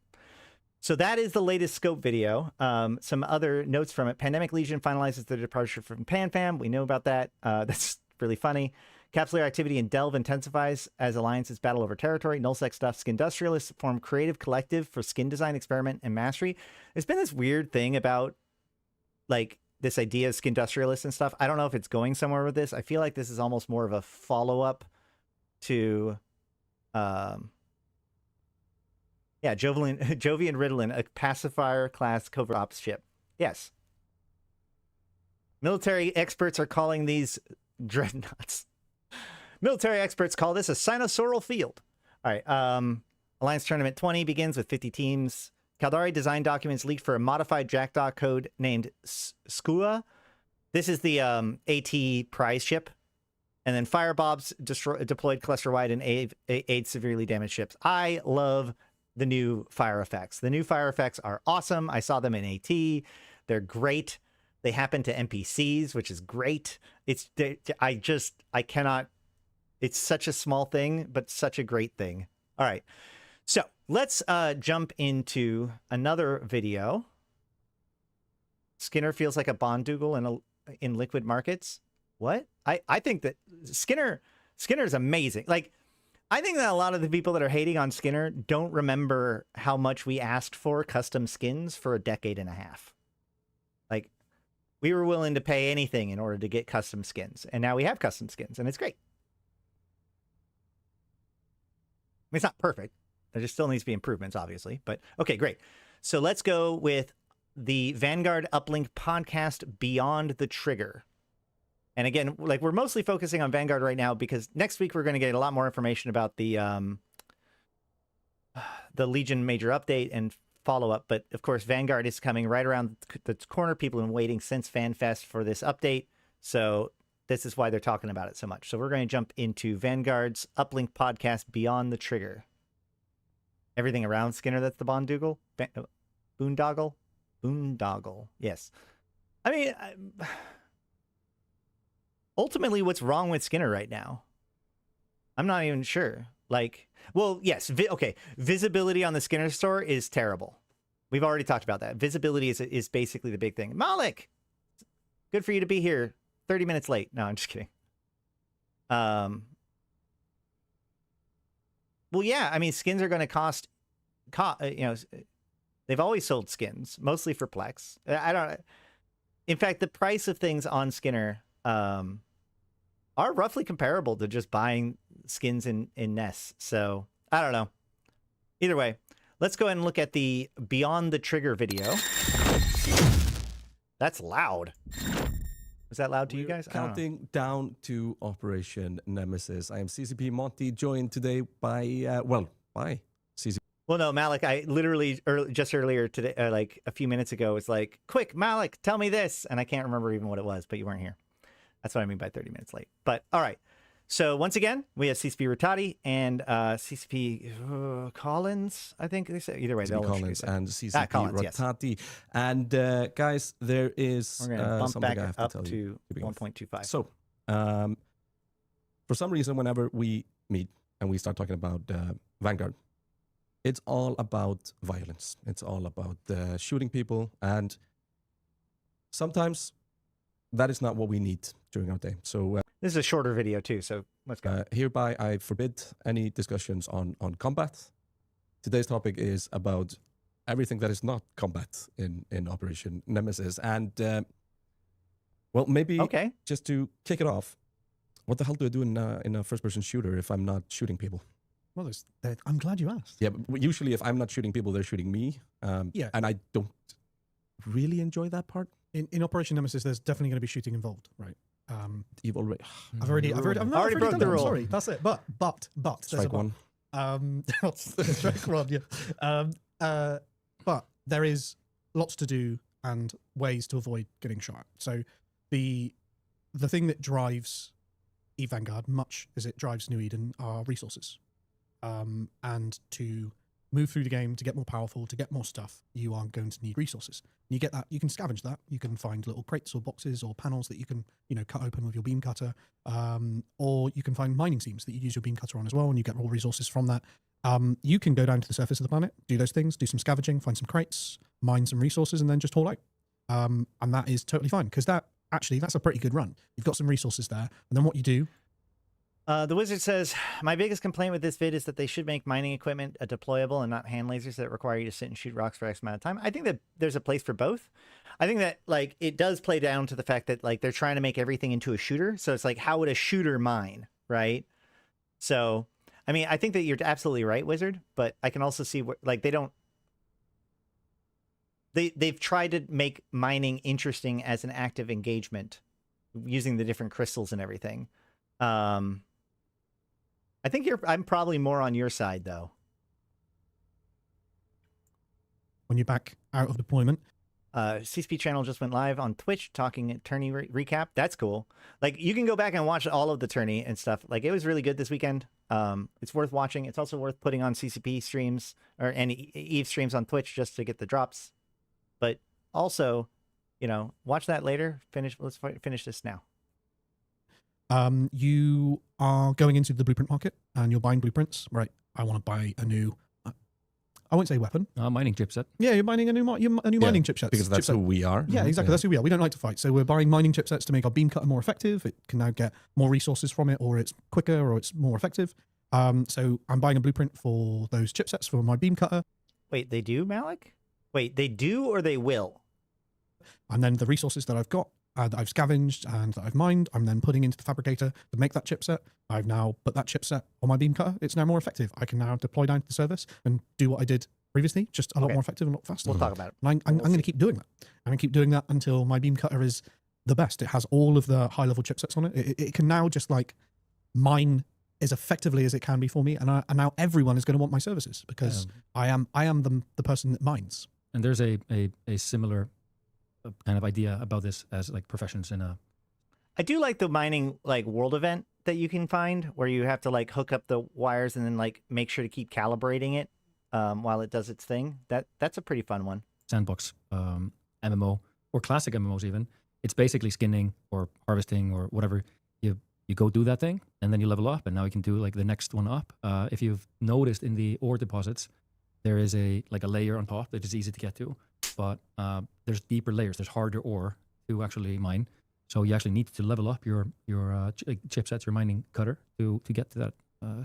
So that is the latest scope video. Some other notes from it. Pandemic Legion finalizes their departure from PanFam. We know about that. That's really funny. Capsuleer activity in Delve intensifies as alliances battle over territory. Nullsec stuff. Skindustrialists form creative collective for skin design, experiment, and mastery. There's been this weird thing about, like, this idea of Skindustrialists and stuff. I don't know if it's going somewhere with this. I feel like this is almost more of a follow-up to Jovian Ritalin, a pacifier class covert ops ship. Yes. Military experts are calling these dreadnoughts. Military experts call this a sinosaural field. All right. Alliance Tournament 20 begins with 50 teams. Caldari design documents leaked for a modified Jackdaw code named Skua. This is the AT prize ship. And then Firebobs deployed cluster-wide and aid severely damaged ships. I love the new fire effects. The new fire effects are awesome. I saw them in AT. They're great. They happen to NPCs, which is great. I cannot. It's such a small thing, but such a great thing. All right. So let's jump into another video. Skinner feels like a Bondugal in liquid markets. What? I think that Skinner is amazing. Like, I think that a lot of the people that are hating on Skinner don't remember how much we asked for custom skins for a decade and a half. Like, we were willing to pay anything in order to get custom skins. And now we have custom skins, and it's great. I mean, it's not perfect. There just still needs to be improvements, obviously. But, okay, great. So let's go with the Vanguard Uplink podcast, Beyond the Trigger. And again, like, we're mostly focusing on Vanguard right now because next week we're going to get a lot more information about the Legion major update and follow-up. But, of course, Vanguard is coming right around the corner. People have been waiting since FanFest for this update. So this is why they're talking about it so much. So we're going to jump into Vanguard's Uplink podcast, Beyond the Trigger. Everything around Skinner, that's the Bondugal? Boondoggle? Boondoggle. Yes. I mean, ultimately, what's wrong with Skinner right now? I'm not even sure. Like, well, yes. Okay. Visibility on the Skinner store is terrible. We've already talked about that. Visibility is basically the big thing. Malak, good for you to be here 30 minutes late. No, I'm just kidding. Well, yeah, I mean, skins are going to cost, you know, they've always sold skins, mostly for Plex. In fact, the price of things on Skinner are roughly comparable to just buying skins in NES. So, I don't know. Either way, let's go ahead and look at the Beyond the Trigger video. That's loud. Was that loud to you guys? Counting down to Operation Nemesis. I am CCP Monty, joined today by, by CCP Well, no, Malak, I literally just earlier today, like a few minutes ago, was like, quick, Malak, tell me this. And I can't remember even what it was, but you weren't here. That's what I mean by 30 minutes late. But all right. So once again, we have CCP Rattati and CCP Collins, I think they said. Either way, CCP Collins and CCP Collins, Rattati. Yes. And guys, there is We're going to bump something back I have up to tell to you. 1.25. So, for some reason, whenever we meet and we start talking about Vanguard, it's all about violence. It's all about shooting people. And sometimes that is not what we need during our day. So this is a shorter video too, so let's go. Hereby, I forbid any discussions on combat. Today's topic is about everything that is not combat in Operation Nemesis. And, well, maybe just to kick it off, what the hell do I do in a first-person shooter if I'm not shooting people? Well, I'm glad you asked. Yeah, but usually if I'm not shooting people, they're shooting me. Yeah. And I don't really enjoy that part. In Operation Nemesis, there's definitely going to be shooting involved, right? You've already... I've already broke the rule. Sorry, that's it. But Strike one. Strike one, yeah. But there is lots to do and ways to avoid getting shot. So the thing that drives Eve Vanguard, much as it drives New Eden, are resources. And to move through the game, to get more powerful, to get more stuff, you are going to need resources. You get that, you can scavenge that. You can find little crates or boxes or panels that you can, cut open with your beam cutter. Or you can find mining seams that you use your beam cutter on as well, and you get raw resources from that. You can go down to the surface of the planet, do those things, do some scavenging, find some crates, mine some resources, and then just haul out. And that is totally fine, because that's a pretty good run. You've got some resources there, and then what you do... The wizard says, my biggest complaint with this vid is that they should make mining equipment deployable and not hand lasers that require you to sit and shoot rocks for X amount of time. I think that there's a place for both. I think that it does play down to the fact that they're trying to make everything into a shooter. So it's how would a shooter mine, right? So, I mean, I think that you're absolutely right, wizard, but I can also see they've tried to make mining interesting as an active engagement using the different crystals and everything. I think I'm probably more on your side, though. When you're back out of deployment. CSP channel just went live on Twitch talking tourney recap. That's cool. You can go back and watch all of the tourney and stuff. It was really good this weekend. It's worth watching. It's also worth putting on CCP streams or any Eve streams on Twitch just to get the drops. But also, watch that later. Let's finish this now. You are going into the blueprint market and you're buying blueprints. Right. I want to buy a new, I won't say weapon. Mining chipset. Yeah, you're buying a new mining chipset. Because that's who we are. Yeah, exactly. That's who we are. We don't like to fight. So we're buying mining chipsets to make our beam cutter more effective. It can now get more resources from it, or it's quicker, or it's more effective. So I'm buying a blueprint for those chipsets for my beam cutter. Wait, they do, Malak? Wait, they do or they will? And then the resources that I've got, that I've scavenged and that I've mined, I'm then putting into the fabricator to make that chipset. I've now put that chipset on my beam cutter. It's now more effective. I can now deploy down to the service and do what I did previously, just a lot more effective and a lot faster. We'll talk about it. And I'm going to keep doing that. I'm going to keep doing that until my beam cutter is the best. It has all of the high-level chipsets on it. It can now just mine as effectively as it can be for me. And now everyone is going to want my services because I am the person that mines. And there's a similar kind of idea about this as professions in a... I do like the mining world event that you can find where you have to hook up the wires and then make sure to keep calibrating it while it does its thing. That's a pretty fun one. Sandbox MMO or classic MMOs even. It's basically skinning or harvesting or whatever. You go do that thing and then you level up and now you can do the next one up. If you've noticed in the ore deposits, there is a layer on top that is easy to get to. But there's deeper layers. There's harder ore to actually mine. So you actually need to level up your chipsets, your mining cutter to get to that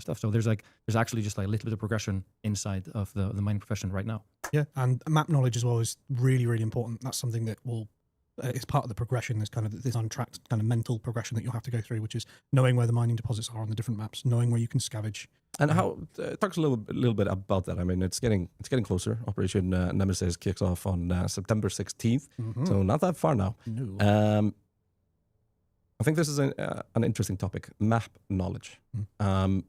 stuff. So there's actually just a little bit of progression inside of the mining profession right now. Yeah, and map knowledge as well is really, really important. That's something that it's part of the progression. There's kind of this untracked kind of mental progression that you'll have to go through, which is knowing where the mining deposits are on the different maps, knowing where you can scavenge. And how talks a little bit about that. I mean, it's getting closer. Operation Nemesis kicks off on September 16th, so not that far now. No. I think this is an interesting topic: map knowledge. How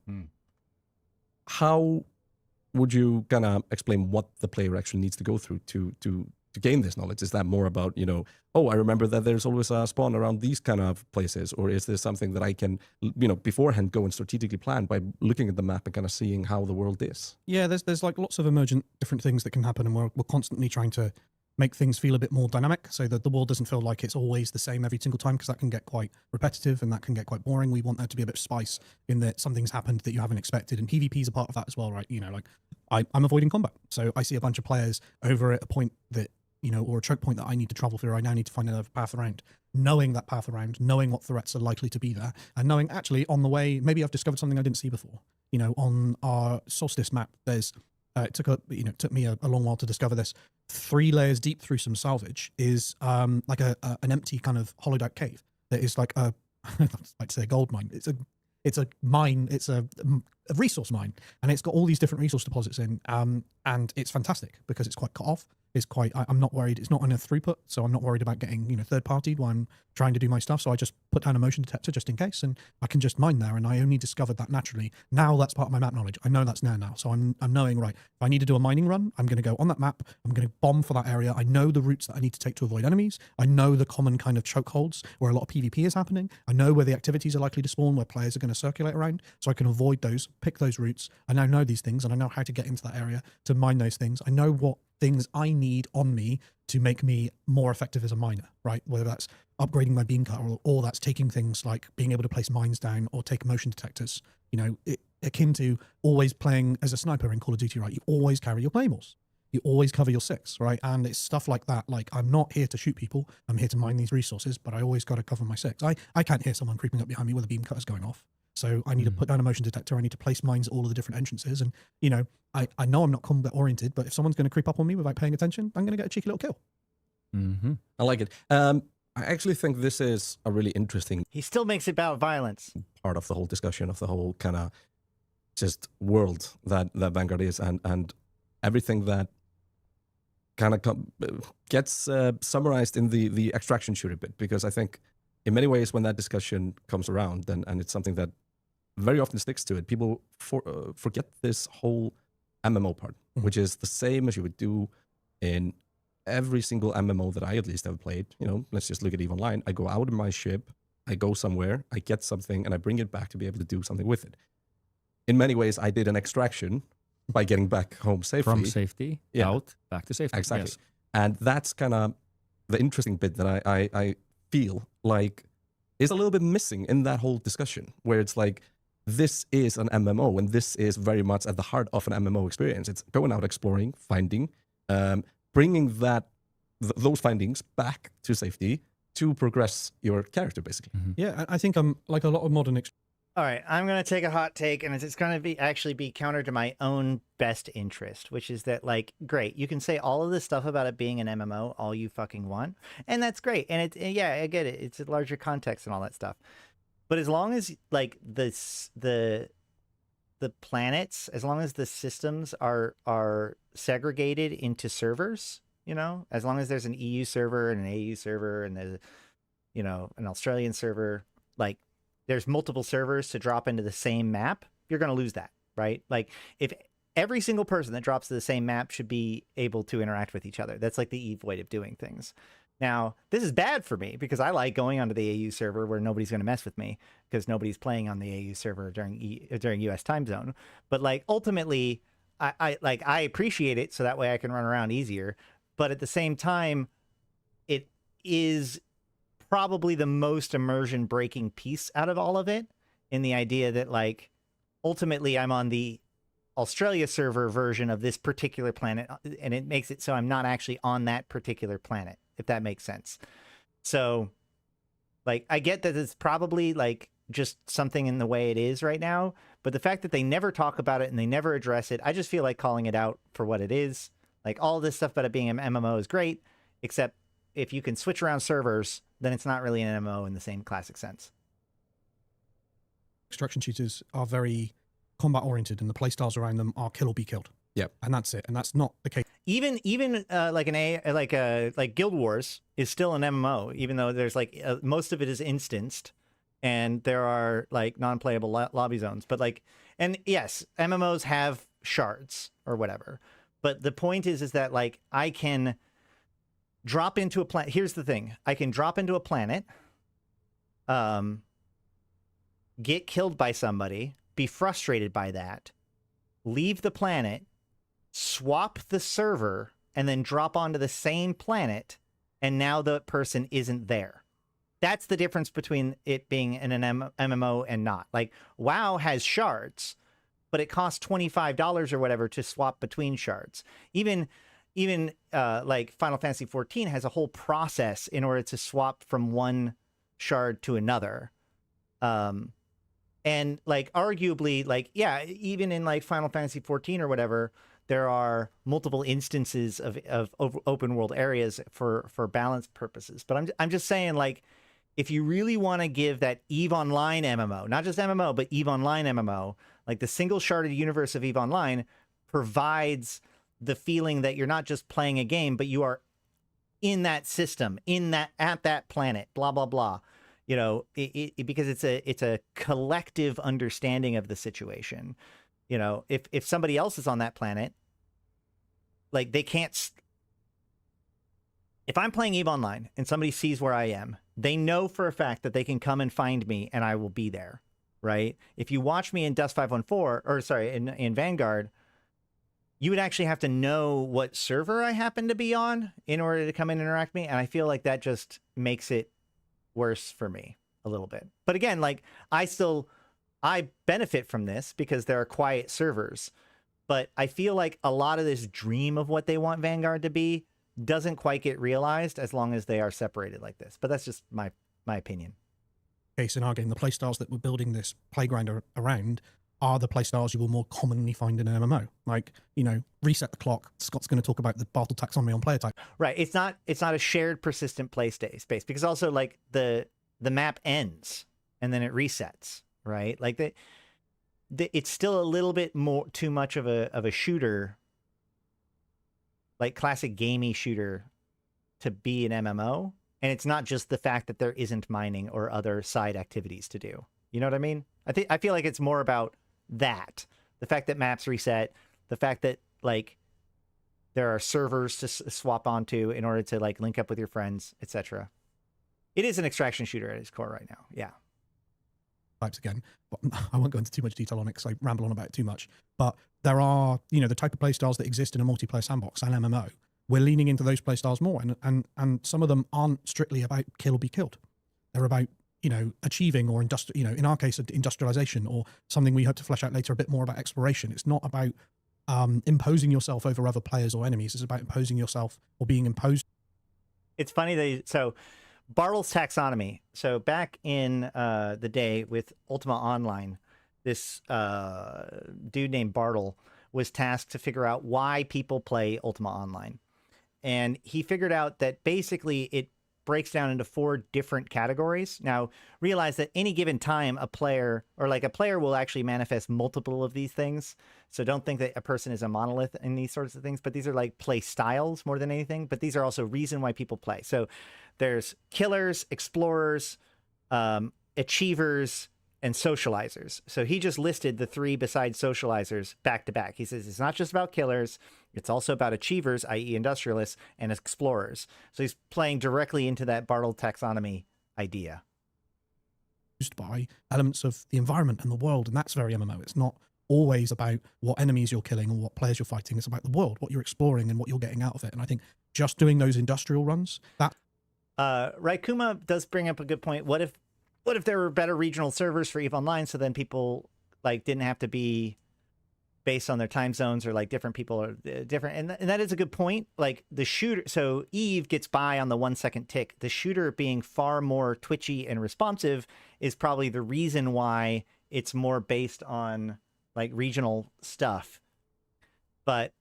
would you kind of explain what the player actually needs to go through to gain this knowledge? Is that more about, you know, oh, I remember that there's always a spawn around these kind of places, or is this something that I can, you know, beforehand go and strategically plan by looking at the map and kind of seeing how the world is? Yeah, there's like lots of emergent different things that can happen, and we're constantly trying to make things feel a bit more dynamic so that the world doesn't feel like it's always the same every single time, because that can get quite repetitive and that can get quite boring. We want there to be a bit of spice in that something's happened that you haven't expected, and PvP is a part of that as well, right? You know, like I'm avoiding combat, so I see a bunch of players over at a point that, you know, or a choke point that I need to travel through. I now need to find another path around. Knowing that path around, knowing what threats are likely to be there, and knowing actually on the way, maybe I've discovered something I didn't see before. You know, on our Solstice map, there's it took me a long while to discover this. 3 layers deep through some salvage is like an empty kind of hollowed out cave that is like a I'd like to say a gold mine. It's a mine. It's a resource mine, and it's got all these different resource deposits in. And it's fantastic because it's quite cut off. It's quite. I'm not worried. It's not on a throughput, so I'm not worried about getting, you know, third partied while I'm trying to do my stuff. So I just put down a motion detector just in case, and I can just mine there. And I only discovered that naturally. Now that's part of my map knowledge. I know that's now. So I'm knowing, right, if I need to do a mining run, I'm going to go on that map. I'm going to bomb for that area. I know the routes that I need to take to avoid enemies. I know the common kind of chokeholds where a lot of PvP is happening. I know where the activities are likely to spawn, where players are going to circulate around, so I can avoid those, pick those routes. I now know these things, and I know how to get into that area to mine those things. I know what things I need on me to make me more effective as a miner, right? Whether that's upgrading my beam cutter, or that's taking things like being able to place mines down or take motion detectors. You know, akin to always playing as a sniper in Call of Duty, right? You always carry your claymores. You always cover your 6, right? And it's stuff like that. Like, I'm not here to shoot people. I'm here to mine these resources, but I always got to cover my 6. I can't hear someone creeping up behind me with a beam cutters going off. So I need to put down a motion detector. I need to place mines at all of the different entrances. And, you know, I know I'm not combat oriented, but if someone's going to creep up on me without paying attention, I'm going to get a cheeky little kill. Mm-hmm. I like it. I actually think this is a really interesting... He still makes it about violence. ...part of the whole discussion, of the whole kind of just world that Vanguard is, and everything that kind of gets summarized in the extraction shooter bit, because I think in many ways when that discussion comes around, and it's something that very often sticks to it, people forget this whole MMO part, which is the same as you would do in every single MMO that I at least have played. You know, let's just look at EVE Online. I go out of my ship, I go somewhere, I get something, and I bring it back to be able to do something with it. In many ways, I did an extraction by getting back home safely. From safety, out, back to safety. Exactly. Yes. And that's kind of the interesting bit that I feel like is a little bit missing in that whole discussion, where it's like, this is an MMO, and this is very much at the heart of an MMO experience. It's going out exploring, finding, bringing those findings back to safety to progress your character, basically. Mm-hmm. Yeah, I think I'm like a lot of modern... All right, I'm going to take a hot take, and it's going to actually be counter to my own best interest, which is that, like, great, you can say all of this stuff about it being an MMO all you fucking want, and that's great. And yeah, I get it. It's a larger context and all that stuff. But as long as, like, the planets, as long as the systems are segregated into servers, you know, as long as there's an EU server and an AU server and there's, you know, an Australian server, like, there's multiple servers to drop into the same map, you're going to lose that, right? Like, if every single person that drops to the same map should be able to interact with each other. That's like the EVE way of doing things. Now, this is bad for me because I like going onto the AU server where nobody's going to mess with me because nobody's playing on the AU server during US time zone. But, like, ultimately, I appreciate it so that way I can run around easier. But at the same time, it is probably the most immersion breaking piece out of all of it, in the idea that, like, ultimately I'm on the Australia server version of this particular planet, and it makes it so I'm not actually on that particular planet, if that makes sense. So, like, I get that it's probably, like, just something in the way it is right now, but the fact that they never talk about it and they never address it, I just feel like calling it out for what it is. Like, all this stuff about it being an MMO is great, except if you can switch around servers, then it's not really an MMO in the same classic sense. Extraction shooters are very combat oriented, and the playstyles around them are kill or be killed. Yep. And that's it. And that's not the case. Even like Guild Wars is still an MMO, even though there's like most of it is instanced, and there are like non-playable lobby zones. But like, and yes, MMOs have shards or whatever. But the point is that like I can drop into a planet. Here's the thing. I can drop into a planet, get killed by somebody, be frustrated by that, leave the planet, swap the server, and then drop onto the same planet, and now the person isn't there. That's the difference between it being in an MMO and not. Like, WoW has shards, but it costs $25 or whatever to swap between shards. Even like Final Fantasy XIV has a whole process in order to swap from one shard to another. And like arguably, like, yeah, even in like Final Fantasy XIV or whatever, there are multiple instances of open world areas for balance purposes. But I'm just saying, like, if you really want to give that EVE Online MMO, not just MMO, but EVE Online MMO, like the single sharded universe of EVE Online provides the feeling that you're not just playing a game, but you are in that system, at that planet, blah, blah, blah. You know, because it's a collective understanding of the situation. You know, if somebody else is on that planet, like they can't. If I'm playing EVE Online and somebody sees where I am, they know for a fact that they can come and find me and I will be there, right? If you watch me in Dust 514, or sorry, in Vanguard, you would actually have to know what server I happen to be on in order to come and interact with me. And I feel like that just makes it worse for me a little bit. But again, like I benefit from this because there are quiet servers, but I feel like a lot of this dream of what they want Vanguard to be doesn't quite get realized as long as they are separated like this. But that's just my opinion. Case in our game, the playstyles that we're building this playground around are the playstyles you will more commonly find in an MMO. Like, you know, reset the clock. Scott's going to talk about the Bartle taxonomy on player type. Right. It's not a shared persistent play space because also like the map ends and then it resets, right? Like it's still a little bit more too much of a shooter, like classic gamey shooter, to be an MMO. And it's not just the fact that there isn't mining or other side activities to do. You know what I mean? I feel like it's more about that. The fact that maps reset, the fact that like there are servers to swap onto in order to like link up with your friends, etc. It is an extraction shooter at its core right now. Yeah. Types again, but I won't go into too much detail on it because I ramble on about it too much. But there are, you know, the type of playstyles that exist in a multiplayer sandbox and MMO. We're leaning into those playstyles more, and some of them aren't strictly about kill or be killed. They're about, you know, achieving or in our case, industrialization, or something we hope to flesh out later, a bit more about exploration. It's not about imposing yourself over other players or enemies. It's about imposing yourself or being imposed. It's funny so Bartle's taxonomy. So back in the day with Ultima Online, this dude named Bartle was tasked to figure out why people play Ultima Online. And he figured out that basically it breaks down into 4 different categories. Now, realize that any given time a player will actually manifest multiple of these things. So don't think that a person is a monolith in these sorts of things, but these are like play styles more than anything. But these are also reason why people play. So there's killers, explorers, achievers, and socializers. So he just listed the 3 besides socializers back to back. He says it's not just about killers, it's also about achievers, i.e. industrialists, and explorers. So he's playing directly into that Bartle taxonomy idea. By elements of the environment and the world, and that's very MMO. It's not always about what enemies you're killing or what players you're fighting. It's about the world, what you're exploring and what you're getting out of it. And I think just doing those industrial runs, that... Raikuma does bring up a good point. What if there were better regional servers for EVE Online, so then people like didn't have to be based on their time zones, or like different people are different. And that is a good point. Like the shooter, so EVE gets by on the 1 second tick. The shooter being far more twitchy and responsive is probably the reason why it's more based on like regional stuff. But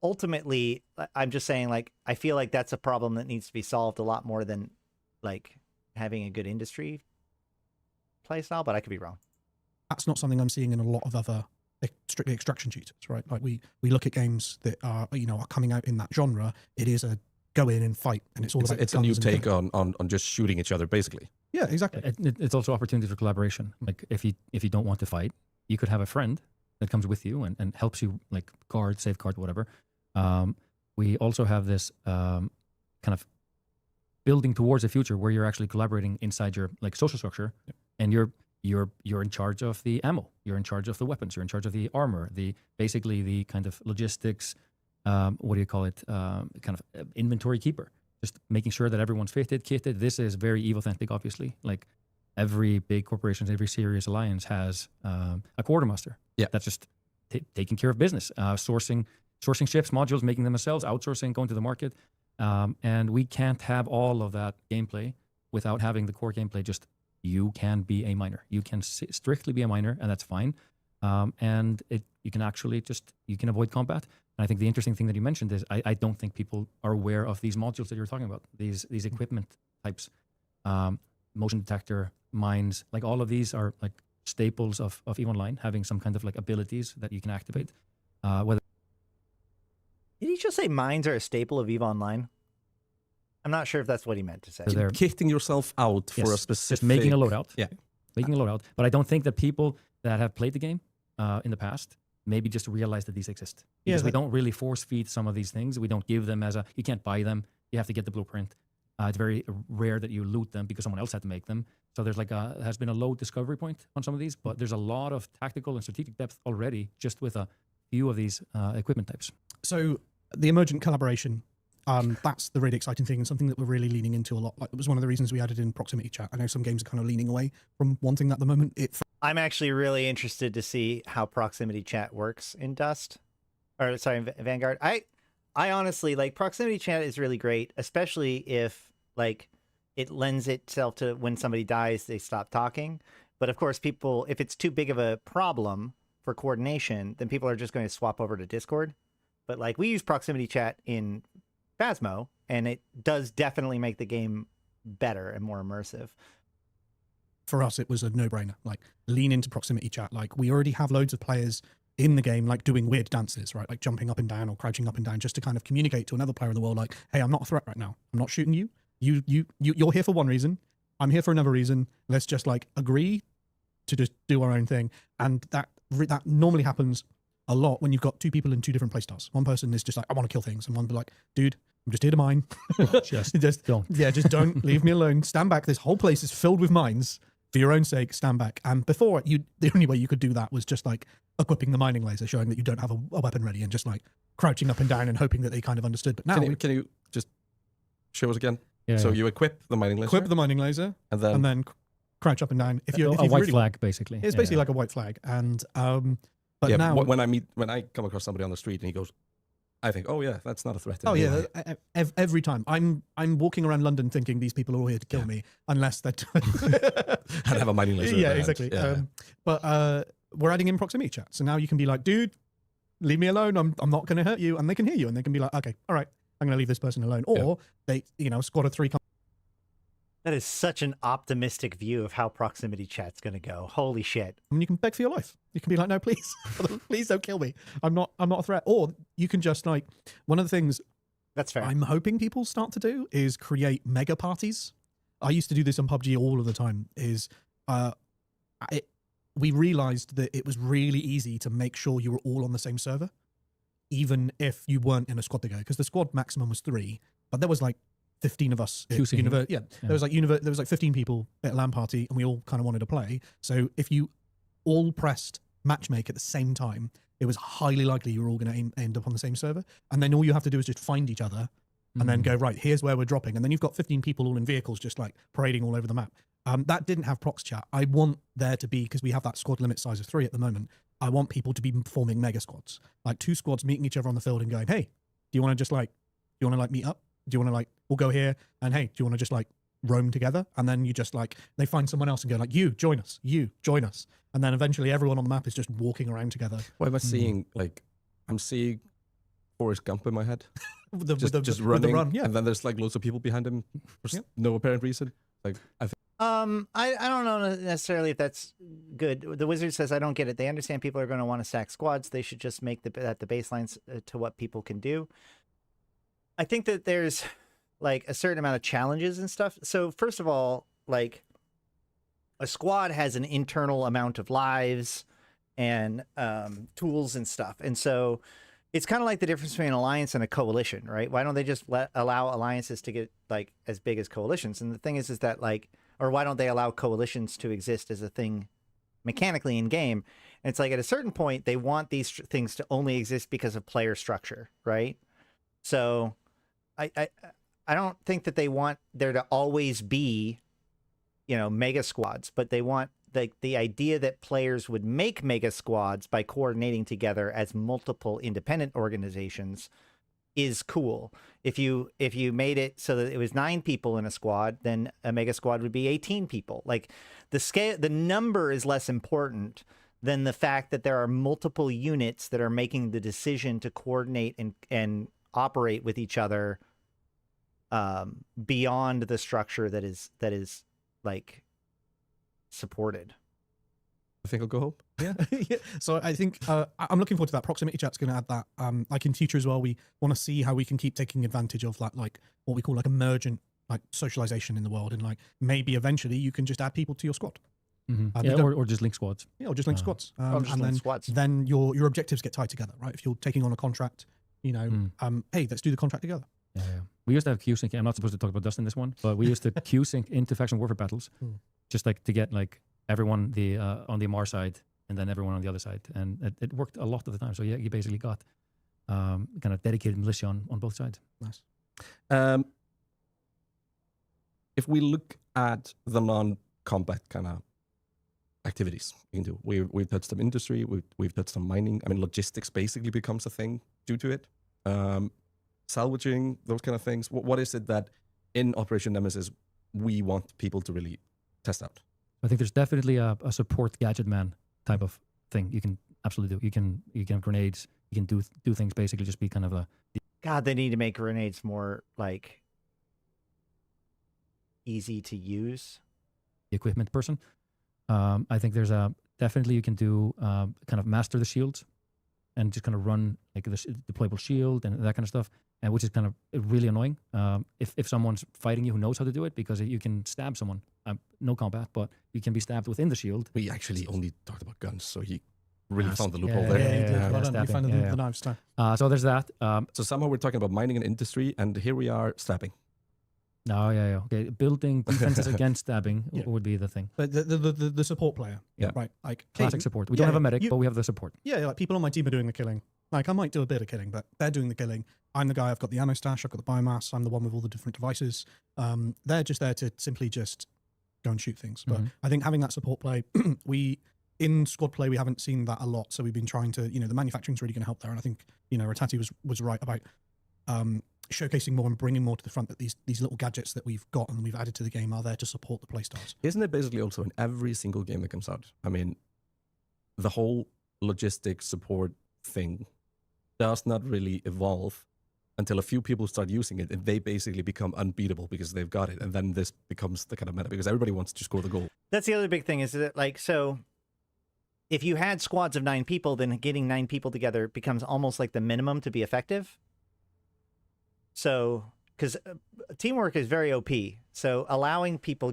ultimately, I'm just saying, like, I feel like that's a problem that needs to be solved a lot more than like having a good industry playstyle, but I could be wrong. That's not something I'm seeing in a lot of other strictly extraction shooters, right? Like we look at games that are, you know, are coming out in that genre. It is a go in and fight, and it's all about it's a new take on just shooting each other, basically. Yeah, exactly. It's also opportunity for collaboration. Like if you don't want to fight, you could have a friend that comes with you and helps you like guard, safeguard, whatever. We also have this kind of building towards a future where you're actually collaborating inside your like social structure, and you're in charge of the ammo, you're in charge of the weapons, you're in charge of the armor, basically the kind of logistics. What do you call it? Kind of inventory keeper, just making sure that everyone's fitted, kitted. This is very EVE-authentic, obviously. Like every big corporation, every serious alliance has a quartermaster. Yeah, that's just taking care of business, sourcing ships, modules, making them themselves, outsourcing, going to the market. And we can't have all of that gameplay without having the core gameplay. Just you can be a miner. You can strictly be a miner, and that's fine. And you can actually you can avoid combat. And I think the interesting thing that you mentioned is I don't think people are aware of these modules that you're talking about. These equipment types, motion detector, mines, like all of these are like staples of EVE Online, having some kind of like abilities that you can activate. Whether Did he just say mines are a staple of EVE Online? I'm not sure if that's what he meant to say. they're Kitting yourself out for a specific... just making a loadout. Yeah. Making a loadout. But I don't think that people that have played the game in the past maybe just realize that these exist. Because we don't really force feed some of these things. We don't give them you can't buy them. You have to get the blueprint. It's very rare that you loot them because someone else had to make them. So there's has been a low discovery point on some of these, but there's a lot of tactical and strategic depth already just with a few of these equipment types. So the emergent collaboration, that's the really exciting thing and something that we're really leaning into a lot. Like, it was one of the reasons we added in proximity chat. I know some games are kind of leaning away from wanting that at the moment. I'm actually really interested to see how proximity chat works in Dust, or sorry, Vanguard. I honestly like proximity chat is really great, especially if like it lends itself to when somebody dies, they stop talking. But of course, people, if it's too big of a problem for coordination, then people are just going to swap over to Discord. But like we use proximity chat in Phasmo, and it does definitely make the game better and more immersive. For us, it was a no-brainer. Like, lean into proximity chat. Like, we already have loads of players in the game, like doing weird dances, right? Like jumping up and down or crouching up and down, just to kind of communicate to another player in the world, like, hey, I'm not a threat right now. I'm not shooting you. You're here for one reason. I'm here for another reason. Let's just like agree to just do our own thing. And that normally happens a lot when you've got two people in two different playstyles. One person is just like, I want to kill things, and one be like, dude, I'm just here to mine. just don't. Yeah, just don't leave me alone. Stand back. This whole place is filled with mines. For your own sake, stand back. And before, the only way you could do that was just like equipping the mining laser, showing that you don't have a weapon ready, and just like crouching up and down and hoping that they kind of understood. But now, can you just show us again? Yeah, so yeah. you equip the mining laser. Equip the mining laser, and then crouch up and down. If you a white flag, basically. It's basically like a white flag. And but yeah, now when I come across somebody on the street and he goes, I think, oh yeah, that's not a threat. Yeah, every time I'm walking around London thinking these people are all here to kill me, unless they're and have a mining laser. Yeah, exactly. Yeah. But we're adding in proximity chat, so now you can be like, dude, leave me alone. I'm not going to hurt you, and they can hear you, and they can be like, okay, all right, I'm going to leave this person alone. Or they, squad of three. That is such an optimistic view of how proximity chat's going to go. Holy shit. And you can beg for your life. You can be like, no, please, please don't kill me. I'm not a threat. Or you can just like, one of the things that's fair. I'm hoping people start to do is create mega parties. I used to do this on PUBG all of the time. We realized that it was really easy to make sure you were all on the same server, even if you weren't in a squad together, because the squad maximum was 3, but there was like 15 of us. There was like 15 people at a LAN party, and we all kind of wanted to play. So if you all pressed matchmake at the same time, it was highly likely you were all going to end up on the same server. And then all you have to do is just find each other and then go, right, here's where we're dropping. And then you've got 15 people all in vehicles just like parading all over the map. That didn't have prox chat. I want there to be, because we have that squad limit size of 3 at the moment, I want people to be forming mega squads. Like 2 squads meeting each other on the field and going, hey, do you want to meet up? Do you want to we'll go here, and hey, do you want to just like roam together? And then you just like, they find someone else and go like, you join us. And then eventually everyone on the map is just walking around together. What am I seeing? Like, I'm seeing Forrest Gump in my head. just running. With the run, yeah. And then there's like loads of people behind him for no apparent reason. Like, I think. I don't know necessarily if that's good. The wizard says, I don't get it. They understand people are going to want to stack squads. They should just make that the baselines to what people can do. I think that there's like a certain amount of challenges and stuff. So first of all, like a squad has an internal amount of lives. and tools and stuff. And so it's kind of like the difference between an alliance and a coalition, right? Why don't they just allow alliances to get like as big as coalitions? And the thing is that like, or why don't they allow coalitions to exist as a thing mechanically in game? And it's like at a certain point, they want these things to only exist because of player structure, right? So I don't think that they want there to always be, you know, mega squads, but they want the idea that players would make mega squads by coordinating together as multiple independent organizations is cool. If you made it so that it was 9 people in a squad, then a mega squad would be 18 people. Like the number is less important than the fact that there are multiple units that are making the decision to coordinate and operate with each other beyond the structure that is like supported. I think I'll go home. Yeah. Yeah. So I think I'm looking forward to that. Proximity chat's going to add that. Like in future as well, we want to see how we can keep taking advantage of that, like what we call like emergent like socialization in the world, and like maybe eventually you can just add people to your squad. Yeah, or just link squads. Yeah, or just link squads. And then your objectives get tied together, right? If you're taking on a contract, you know, hey, let's do the contract together. Yeah. We used to have Q sync. I'm not supposed to talk about Dust in this one, but we used to Q sync into faction warfare battles, just like to get like everyone on the MR side and then everyone on the other side, and it worked a lot of the time. So yeah, you basically got kind of dedicated militia on both sides. Nice. If we look at the non-combat kind of activities you can do, we've touched some industry, we've touched some mining. I mean, logistics basically becomes a thing due to it. Salvaging, those kind of things. What is it that in Operation Nemesis we want people to really test out? I think there's definitely a support gadget man type of thing you can absolutely do. You can have grenades. You can do things basically just be kind of a. God, they need to make grenades more like easy to use. Equipment person. I think there's definitely you can do kind of master the shields and just kind of run like the deployable shield and that kind of stuff, and which is kind of really annoying if someone's fighting you who knows how to do it, because you can stab someone. No combat, but you can be stabbed within the shield. We actually only talked about guns, so he really found the loophole Yeah, there. you found the knives time. So there's that. So somehow we're talking about mining and industry, and here we are stabbing. No, yeah. Okay, building defenses against stabbing would be the thing. But the support player, Yeah. right? Like Classic support. We don't have a medic, but we have the support. Yeah, like people on my team are doing the killing. Like I might do a bit of killing, but they're doing the killing. I'm the guy. I've got the ammo stash. I've got the biomass. I'm the one with all the different devices. They're just there to simply just go and shoot things. But I think having that support play, in squad play we haven't seen that a lot. So we've been trying to, the manufacturing's really going to help there. And I think Ratati was right about showcasing more and bringing more to the front that these little gadgets that we've got and we've added to the game are there to support the playstyles. Isn't it basically also in every single game that comes out? I mean, the whole logistics support thing does not really evolve until a few people start using it, and they basically become unbeatable because they've got it. And then this becomes the kind of meta because everybody wants to score the goal. That's the other big thing, is that like, so if you had squads of 9 people, then getting 9 people together becomes almost like the minimum to be effective. So, because teamwork is very OP. So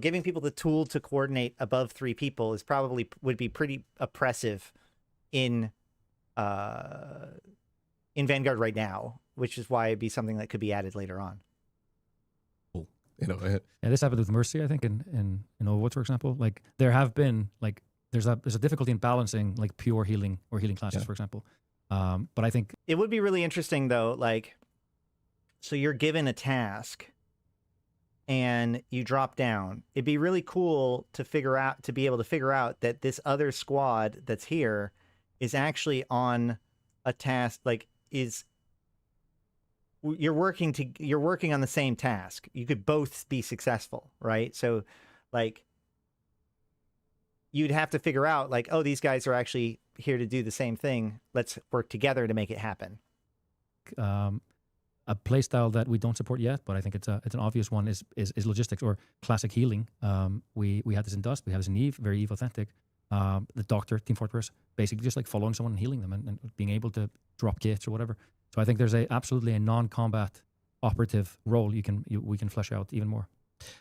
giving people the tool to coordinate above 3 people would be pretty oppressive in Vanguard right now, which is why it'd be something that could be added later on. Cool. This happened with Mercy, I think, in Overwatch, for example. Like there have been like there's a difficulty in balancing like pure healing or healing classes, for example. But I think it would be really interesting though, like. So you're given a task and you drop down. It'd be really cool to be able to figure out that this other squad that's here is actually on a task, like you're working on the same task. You could both be successful, right? So like you'd have to figure out like, oh, these guys are actually here to do the same thing. Let's work together to make it happen. A playstyle that we don't support yet, but I think it's an obvious one is logistics or classic healing. We had this in Dust, we have this in Eve, very Eve authentic. The Doctor, Team Fortress, basically just like following someone and healing them and being able to drop gates or whatever. So I think there's absolutely a non-combat operative role we can flesh out even more.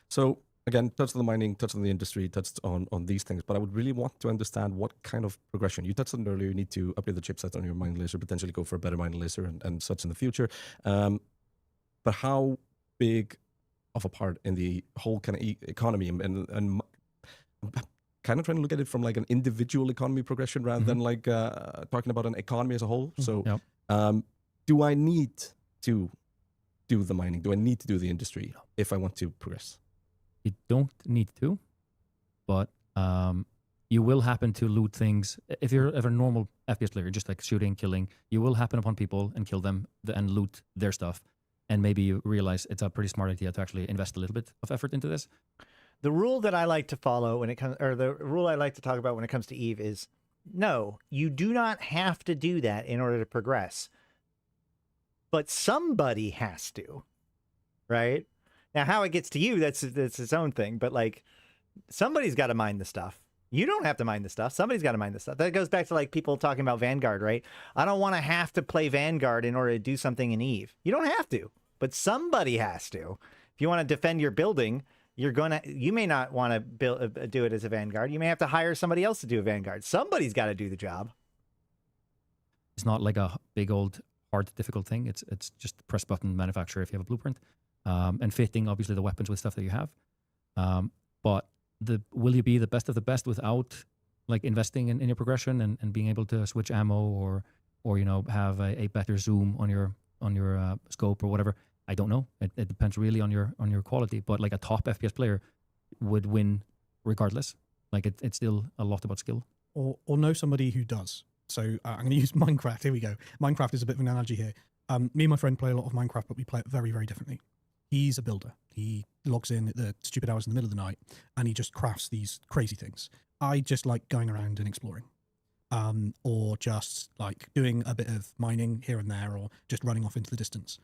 So again, touched on the mining, touched on the industry, touched on these things, but I would really want to understand what kind of progression. You touched on it earlier, you need to upgrade the chipset on your mining laser, potentially go for a better mining laser and such in the future. But how big of a part in the whole kind of economy and I'm kind of trying to look at it from like an individual economy progression rather than like talking about an economy as a whole. So do I need to do the mining? Do I need to do the industry if I want to progress? You don't need to, but you will happen to loot things. If you're a normal FPS player, just like shooting, killing, you will happen upon people and kill them and loot their stuff. And maybe you realize it's a pretty smart idea to actually invest a little bit of effort into this. The rule that I like to follow when it comes, or the rule I like to talk about when it comes to Eve is, no, you do not have to do that in order to progress. But somebody has to, right? Now, how it gets to you, that's its own thing. But like, somebody's got to mine the stuff. You don't have to mine the stuff. Somebody's got to mine the stuff. That goes back to like people talking about Vanguard, right? I don't want to have to play Vanguard in order to do something in Eve. You don't have to, but somebody has to. If you want to defend your building, you may not want to do it as a Vanguard. You may have to hire somebody else to do a Vanguard. Somebody's got to do the job. It's not like a big old hard difficult thing. It's just press button manufacture if you have a blueprint, and fitting obviously the weapons with stuff that you have. But will you be the best of the best without like investing in your progression and being able to switch ammo or you know have a better zoom on your scope or whatever? I don't know. It depends really on your quality. But like a top FPS player would win regardless. Like it's still a lot about skill. Or know somebody who does. So I'm going to use Minecraft. Here we go. Minecraft is a bit of an analogy here. Me and my friend play a lot of Minecraft, but we play it very, very differently. He's a builder. He logs in at the stupid hours in the middle of the night, and he just crafts these crazy things. I just like going around and exploring, or just like doing a bit of mining here and there, or just running off into the distance.